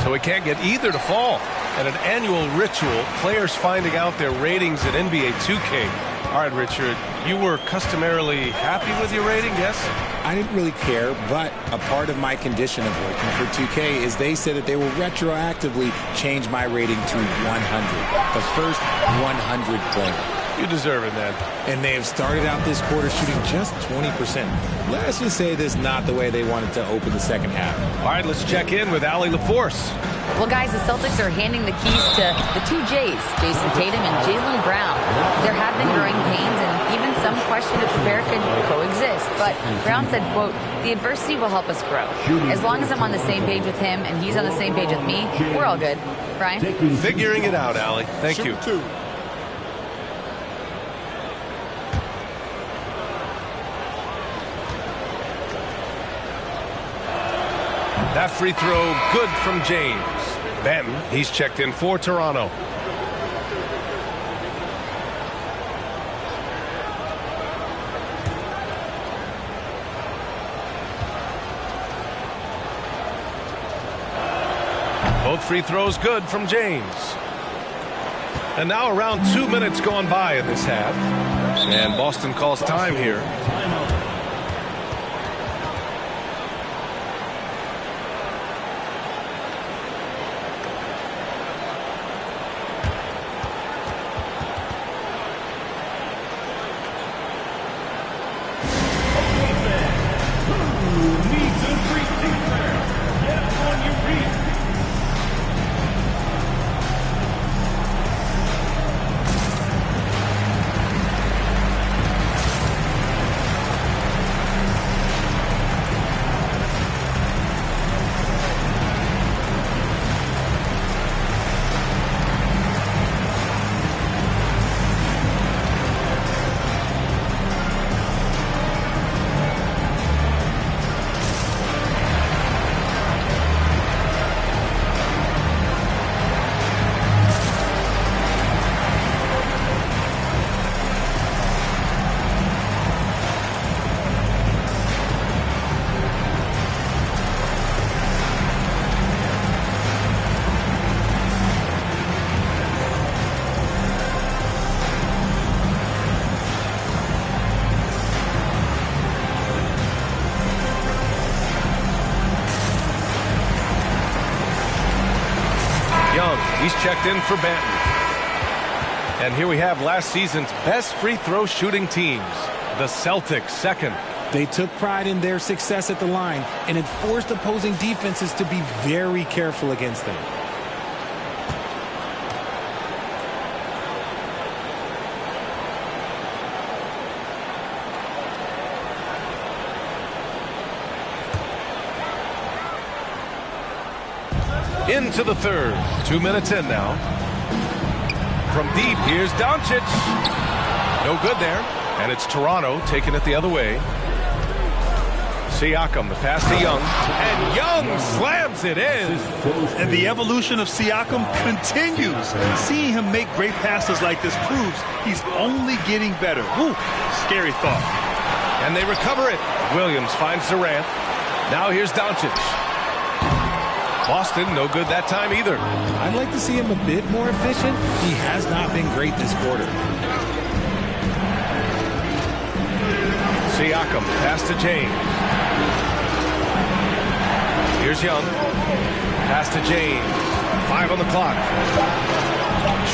so he can't get either to fall. And an annual ritual, players finding out their ratings in NBA 2K. All right, Richard, you were customarily happy with your rating, yes? I didn't really care, but a part of my condition of working for 2K is they said that they will retroactively change my rating to 100. The first 100 player. You deserve it, man. And they have started out this quarter shooting just 20%. Let's just say this is not the way they wanted to open the second half. All right, let's check in with Allie LaForce. Well, guys, the Celtics are handing the keys to the two J's, Jason Tatum and Jaylen Brown. There have been growing pains and even some question if the pair could coexist. But Brown said, quote, "The adversity will help us grow. As long as I'm on the same page with him and he's on the same page with me, we're all good." Brian? Figuring it out, Allie. Thank you. That free throw good from James. Benton, he's checked in for Toronto. Both free throws good from James. And now around 2 minutes gone by in this half. And Boston calls time here. He's checked in for Banton. And here we have last season's best free throw shooting teams. The Celtics second. They took pride in their success at the line, and it forced opposing defenses to be very careful against them. Into the third. 2 minutes in now. From deep, here's Doncic. No good there. And it's Toronto taking it the other way. Siakam, the pass to Young. And Young slams it in. And the evolution of Siakam continues. Seeing him make great passes like this proves he's only getting better. Woo, scary thought. And they recover it. Williams finds Durant. Now here's Doncic. Boston, no good that time either. I'd like to see him a bit more efficient. He has not been great this quarter. Siakam, pass to James. Here's Young. Pass to James. 5 on the clock.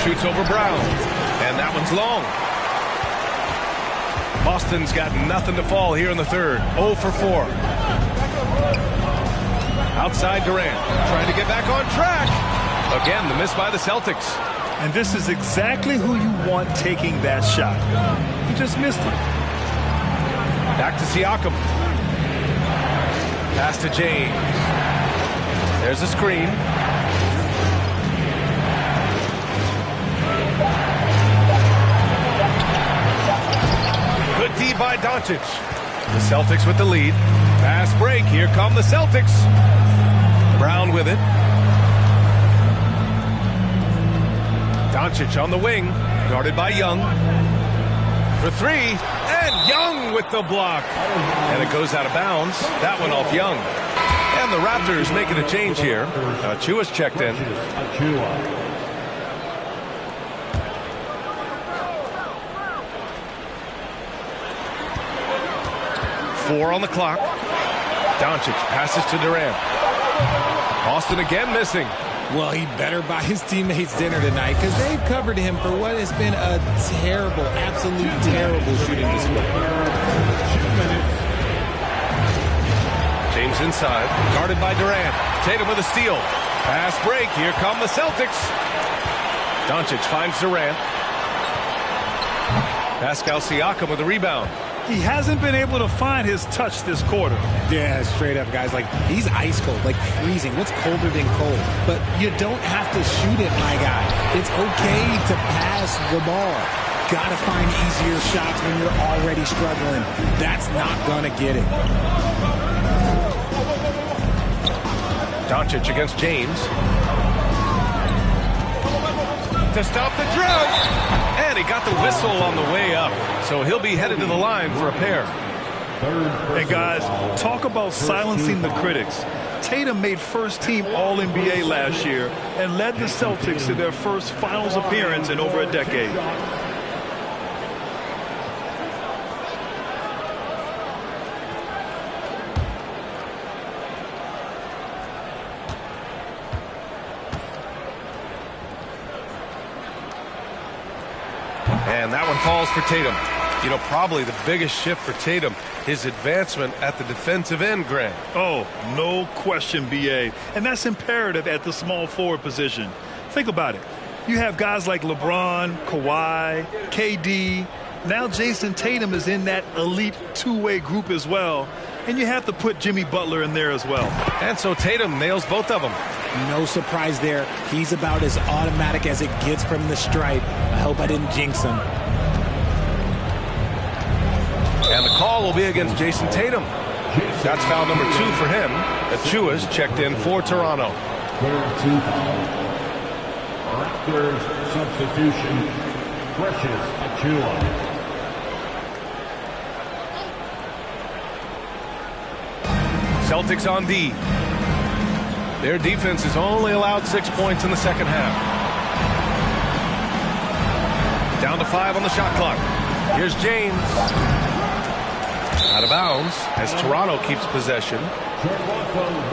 Shoots over Brown. And that one's long. Boston's got nothing to fall here in the third. 0 for 4. Outside Durant, trying to get back on track. Again, the miss by the Celtics. And this is exactly who you want taking that shot. He just missed it. Back to Siakam. Pass to James. There's a screen. Good D by Doncic. The Celtics with the lead. Fast break. Here come the Celtics. Brown with it. Doncic on the wing. Guarded by Young. For three. And Young with the block. And it goes out of bounds. That one off Young. And the Raptors making a change here. Achua's checked in. 4 on the clock. Doncic passes to Durant. Boston again missing. Well, he better buy his teammates dinner tonight because they've covered him for what has been a terrible, absolute terrible shooting display. James inside, guarded by Durant. Tatum with a steal. Pass break. Here come the Celtics. Doncic finds Durant. Pascal Siakam with a rebound. He hasn't been able to find his touch this quarter. Yeah, straight up, guys. Like, he's ice cold, like freezing. What's colder than cold? But you don't have to shoot it, my guy. It's okay to pass the ball. Gotta find easier shots when you're already struggling. That's not gonna get it. Doncic against James. To stop the drought. And he got the whistle on the way up. So he'll be headed to the line for a pair. And guys, talk about silencing the critics. Tatum made first-team All-NBA last year and led the Celtics to their first finals appearance in over a decade. And that one falls for Tatum. You know, probably the biggest shift for Tatum, his advancement at the defensive end, Greg. Oh, no question, B.A. And that's imperative at the small forward position. Think about it. You have guys like LeBron, Kawhi, KD. Now Jason Tatum is in that elite two-way group as well. And you have to put Jimmy Butler in there as well. And so Tatum nails both of them. No surprise there. He's about as automatic as it gets from the stripe. I hope I didn't jinx him. And the call will be against Jason Tatum. That's foul number 2 for him. Achua's checked in for Toronto. Third 2 foul. Raptors substitution. Precious Achua. Celtics on D. Their defense has only allowed 6 points in the second half. Down to 5 on the shot clock. Here's James. Out of bounds as Toronto keeps possession.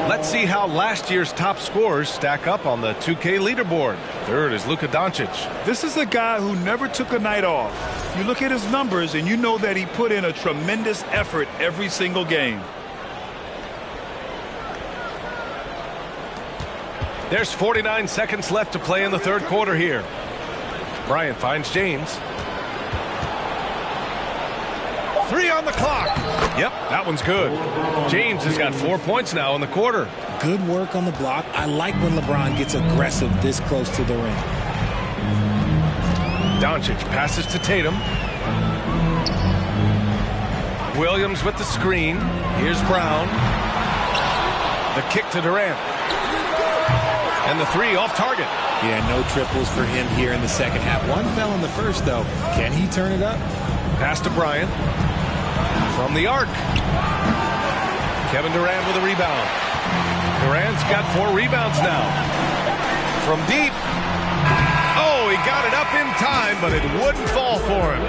Let's see how last year's top scorers stack up on the 2K leaderboard. Third is Luka Doncic. This is a guy who never took a night off. You look at his numbers and you know that he put in a tremendous effort every single game. There's 49 seconds left to play in the third quarter here. Bryant finds James. 3 on the clock. Yep, that one's good. James has got 4 points now in the quarter. Good work on the block. I like when LeBron gets aggressive this close to the rim. Doncic passes to Tatum. Williams with the screen. Here's Brown. The kick to Durant. And the 3 off target. Yeah, no triples for him here in the second half. One fell in the first, though. Can he turn it up? Pass to Bryant. From the arc. Kevin Durant with a rebound. Durant's got 4 rebounds now. From deep. Oh, he got it up in time, but it wouldn't fall for him.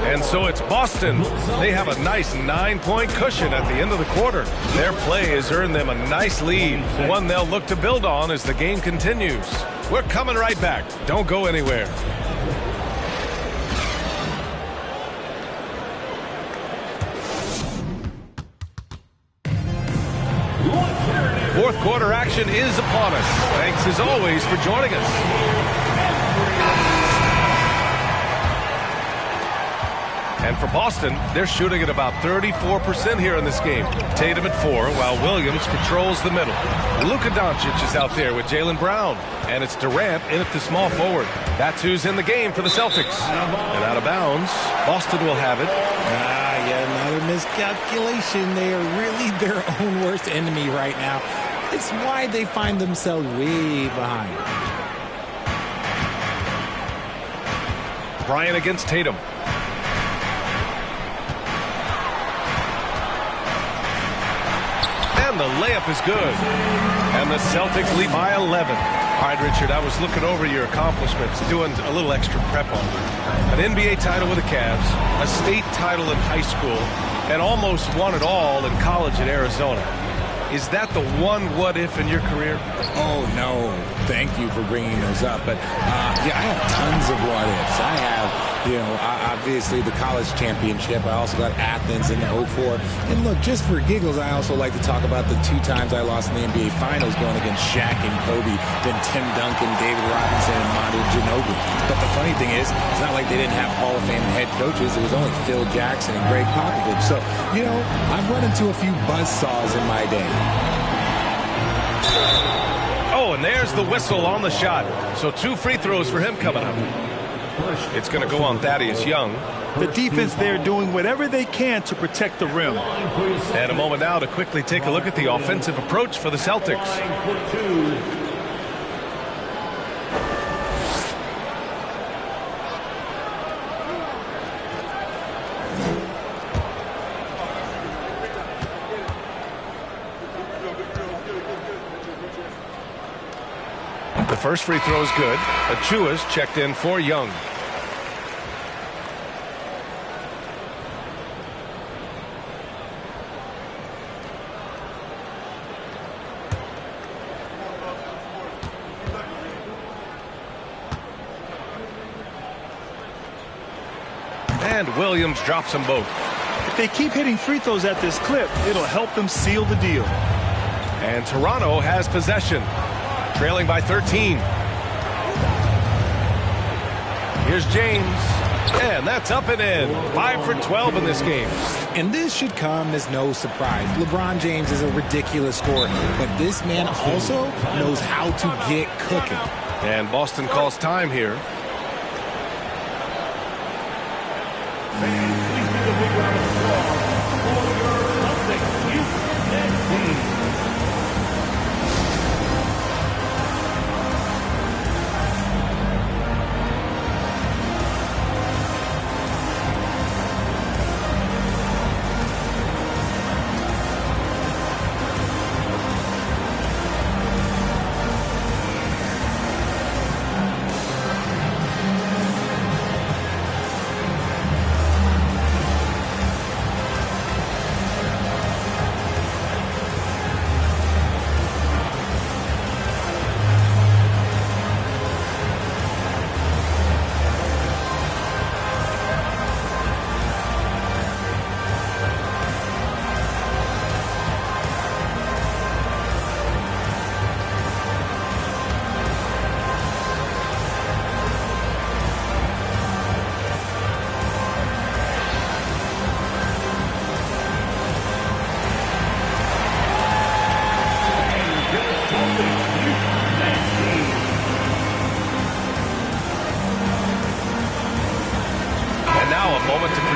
And so it's Boston. They have a nice 9-point cushion at the end of the quarter. Their play has earned them a nice lead, one they'll look to build on as the game continues. We're coming right back. Don't go anywhere. Fourth quarter action is upon us. Thanks as always for joining us. And for Boston, they're shooting at about 34% here in this game. Tatum at 4, while Williams patrols the middle. Luka Doncic is out there with Jaylen Brown. And it's Durant in at the small forward. That's who's in the game for the Celtics. And out of bounds, Boston will have it. Yeah, another miscalculation. They are really their own worst enemy right now. It's why they find themselves way behind. Bryant against Tatum. And And the layup is good. And the Celtics lead by 11. All right, Richard, I was looking over your accomplishments, doing a little extra prep on you. An NBA title with the Cavs, a state title in high school, and almost won it all in college at Arizona. Is that the one what-if in your career? Oh, no. Thank you for bringing those up. But, yeah, I have tons of what-ifs. I have, obviously the college championship. I also got Athens in the 04. And, look, just for giggles, I also like to talk about the 2 times I lost in the NBA Finals going against Shaq and Kobe, then Tim Duncan, David Robinson, and Manu Ginobili. But the funny thing is, it's not like they didn't have Hall of Fame head coaches. It was only Phil Jackson and Greg Popovich. So, I've run into a few buzzsaws in my day. Oh, and there's the whistle on the shot. So 2 free throws for him coming up. It's going to go on Thaddeus Young. The defense there doing whatever they can to protect the rim. And a moment now to quickly take a look at the offensive approach for the Celtics. The first free throw is good. Achua's checked in for Young. And Williams drops them both. If they keep hitting free throws at this clip, it'll help them seal the deal. And Toronto has possession, trailing by 13. Here's James, and that's up and in. 5 for 12 in this game. And this should come as no surprise. LeBron James is a ridiculous scorer, but this man also knows how to get cooking. And Boston calls time here.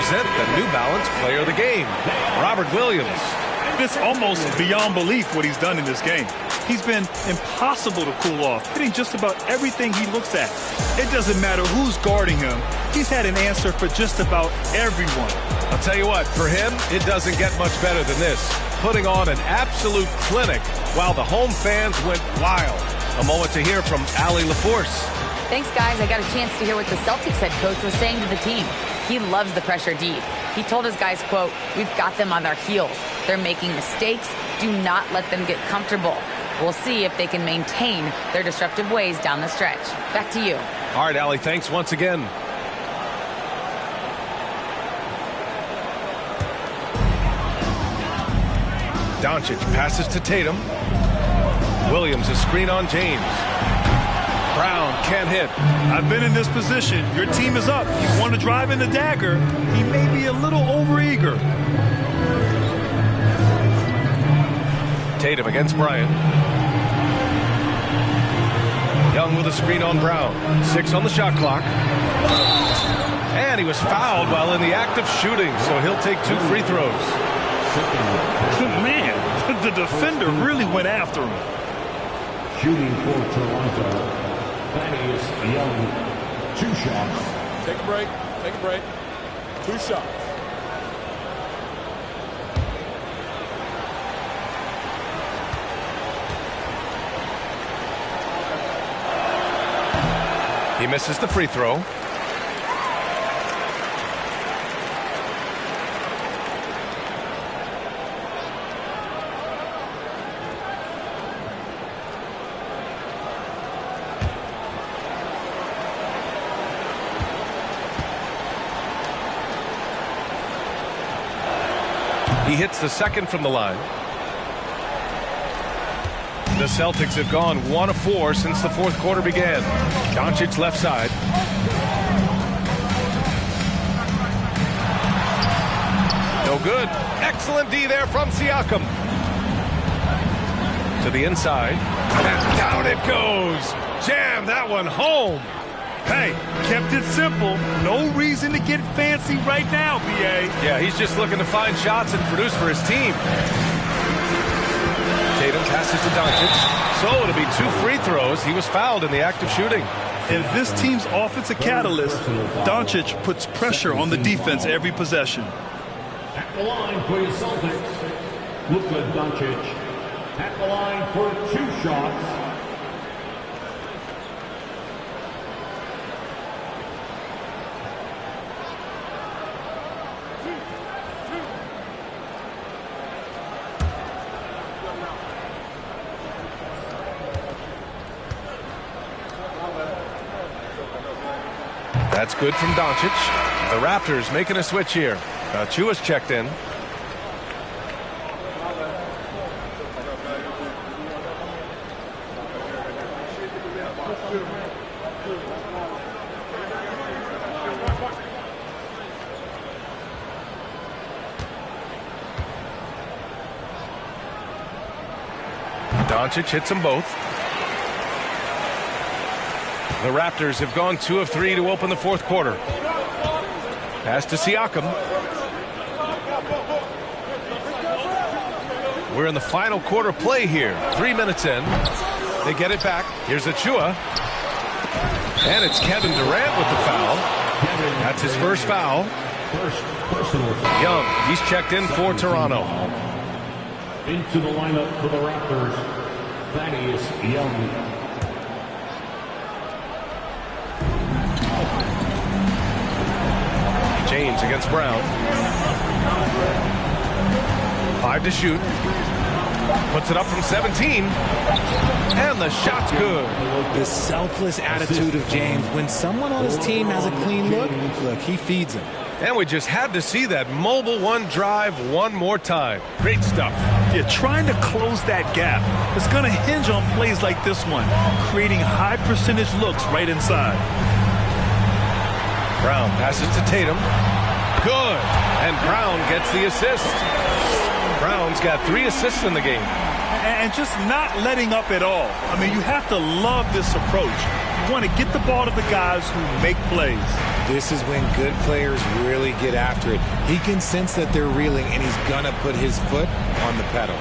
The New Balance player of the game, Robert Williams. It's almost beyond belief what he's done in this game. He's been impossible to cool off, hitting just about everything he looks at. It doesn't matter who's guarding him. He's had an answer for just about everyone. I'll tell you what, for him, it doesn't get much better than this. Putting on an absolute clinic while the home fans went wild. A moment to hear from Allie LaForce. Thanks, guys. I got a chance to hear what the Celtics head coach was saying to the team. He loves the pressure deep. He told his guys, quote, "We've got them on their heels. They're making mistakes. Do not let them get comfortable. We'll see if they can maintain their disruptive ways down the stretch." Back to you. All right, Allie, thanks once again. Doncic passes to Tatum. Williams, a screen on James. Brown can't hit. I've been in this position. Your team is up. You want to drive in the dagger. He may be a little overeager. Tatum against Bryant. Young with a screen on Brown. 6 on the shot clock. And he was fouled while in the act of shooting, so he'll take 2 free throws. Man, the defender really went after him. Shooting for Toronto, Thaddeus Young, 2 shots. Take a break. Take a break. 2 shots. He misses the free throw. He hits the second from the line. The Celtics have gone 1 of 4 since the fourth quarter began. Doncic left side. No good. Excellent D there from Siakam. To the inside. And down it goes. Jam that one home. Hey, kept it simple. No reason to get fancy right now, B.A. Yeah, he's just looking to find shots and produce for his team. Tatum passes to Doncic. So it'll be 2 free throws. He was fouled in the act of shooting. And this team's offensive catalyst, Doncic puts pressure on the defense every possession. At the line for your Celtics, Luka Doncic. At the line for 2 shots. That's good from Doncic. The Raptors making a switch here. Chua's checked in. Doncic hits them both. The Raptors have gone 2 of 3 to open the fourth quarter. Pass to Siakam. We're in the final quarter play here. 3 minutes in. They get it back. Here's Achua. And it's Kevin Durant with the foul. That's his first foul. Young, he's checked in for Toronto. Into the lineup for the Raptors, Thaddeus Young. James against Brown. 5 to shoot. Puts it up from 17. And the shot's good. The selfless attitude of James. When someone on his team has a clean look, he feeds him. And we just had to see that mobile one drive one more time. Great stuff. Yeah, trying to close that gap. It's going to hinge on plays like this one, creating high percentage looks right inside. Brown passes to Tatum. Good. And Brown gets the assist. Brown's got 3 assists in the game. And just not letting up at all. I mean, you have to love this approach. You want to get the ball to the guys who make plays. This is when good players really get after it. He can sense that they're reeling, and he's going to put his foot on the pedal.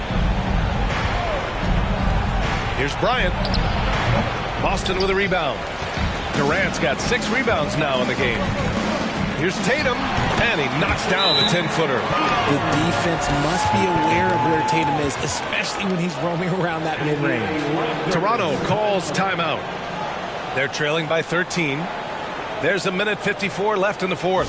Here's Bryant. Boston with a rebound. Durant's got 6 rebounds now in the game. Here's Tatum, and he knocks down the 10-footer. The defense must be aware of where Tatum is, especially when he's roaming around that mid-range. Toronto calls timeout. They're trailing by 13. There's 1:54 left in the fourth.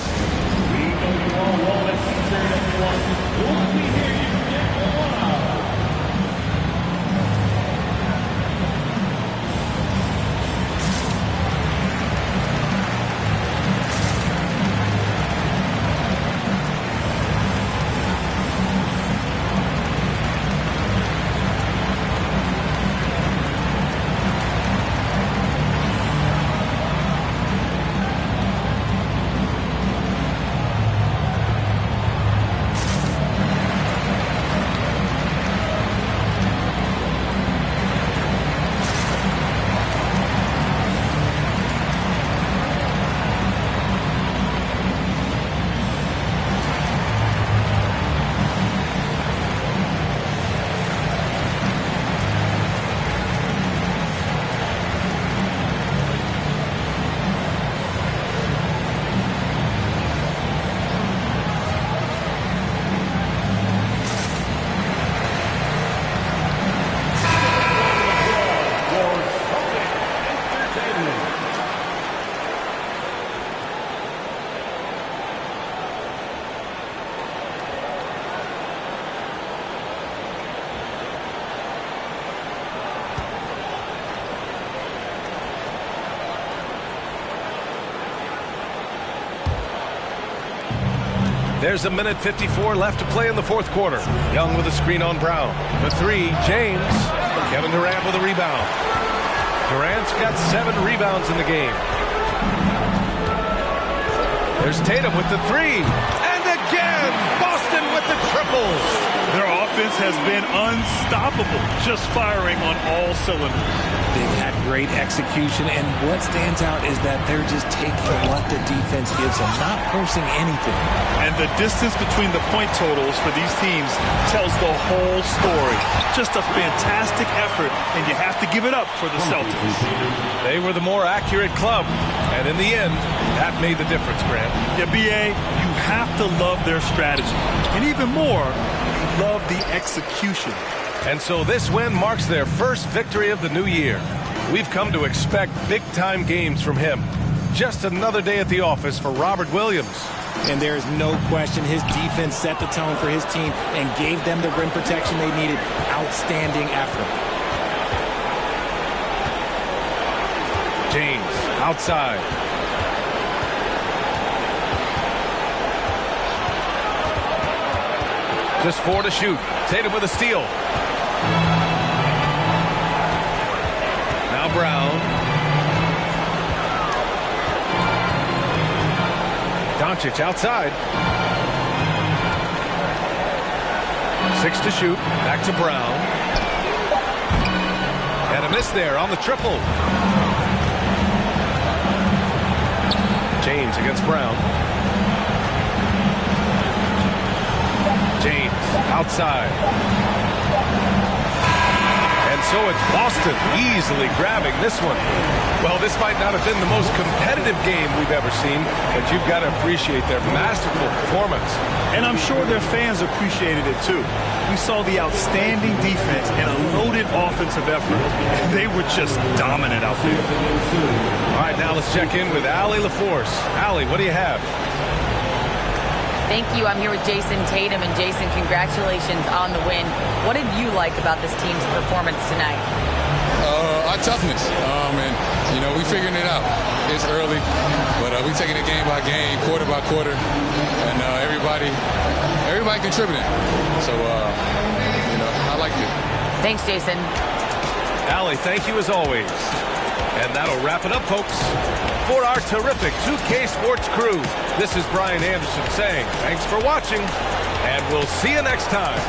There's a minute 54 left to play in the fourth quarter. Young with a screen on Brown. For three, James. Kevin Durant with a rebound. Durant's got 7 rebounds in the game. There's Tatum with the three. And again, Boston with the triples. Their offense has been unstoppable, just firing on all cylinders. They've had great execution, and what stands out is that they're just taking what the defense gives them, not forcing anything. And the distance between the point totals for these teams tells the whole story. Just a fantastic effort, and you have to give it up for the Celtics. They were the more accurate club, and in the end, that made the difference, Grant. Yeah, B.A., you have to love their strategy. And even more, you love the execution. And so this win marks their first victory of the new year. We've come to expect big-time games from him. Just another day at the office for Robert Williams. And there is no question his defense set the tone for his team and gave them the rim protection they needed. Outstanding effort. James outside. Just 4 to shoot. Tatum with a steal. Now Brown. Doncic outside. 6 to shoot. Back to Brown. And a miss there on the triple. James against Brown. James outside. And so it's Boston easily grabbing this one. Well, this might not have been the most competitive game we've ever seen, but you've got to appreciate their masterful performance. And I'm sure their fans appreciated it too. We saw the outstanding defense and a loaded offensive effort. They were just dominant out there. All right, now let's check in with Allie LaForce. Allie, what do you have? Thank you. I'm here with Jason Tatum. And Jason, congratulations on the win. What did you like about this team's performance tonight? Our toughness. And, you know, we figuring it out. It's early, but we taking it game by game, quarter by quarter. And everybody contributing. So, you know, I like it. Thanks, Jason. Allie, thank you as always. And that'll wrap it up, folks. For our terrific 2K Sports crew, this is Brian Anderson saying thanks for watching, and we'll see you next time.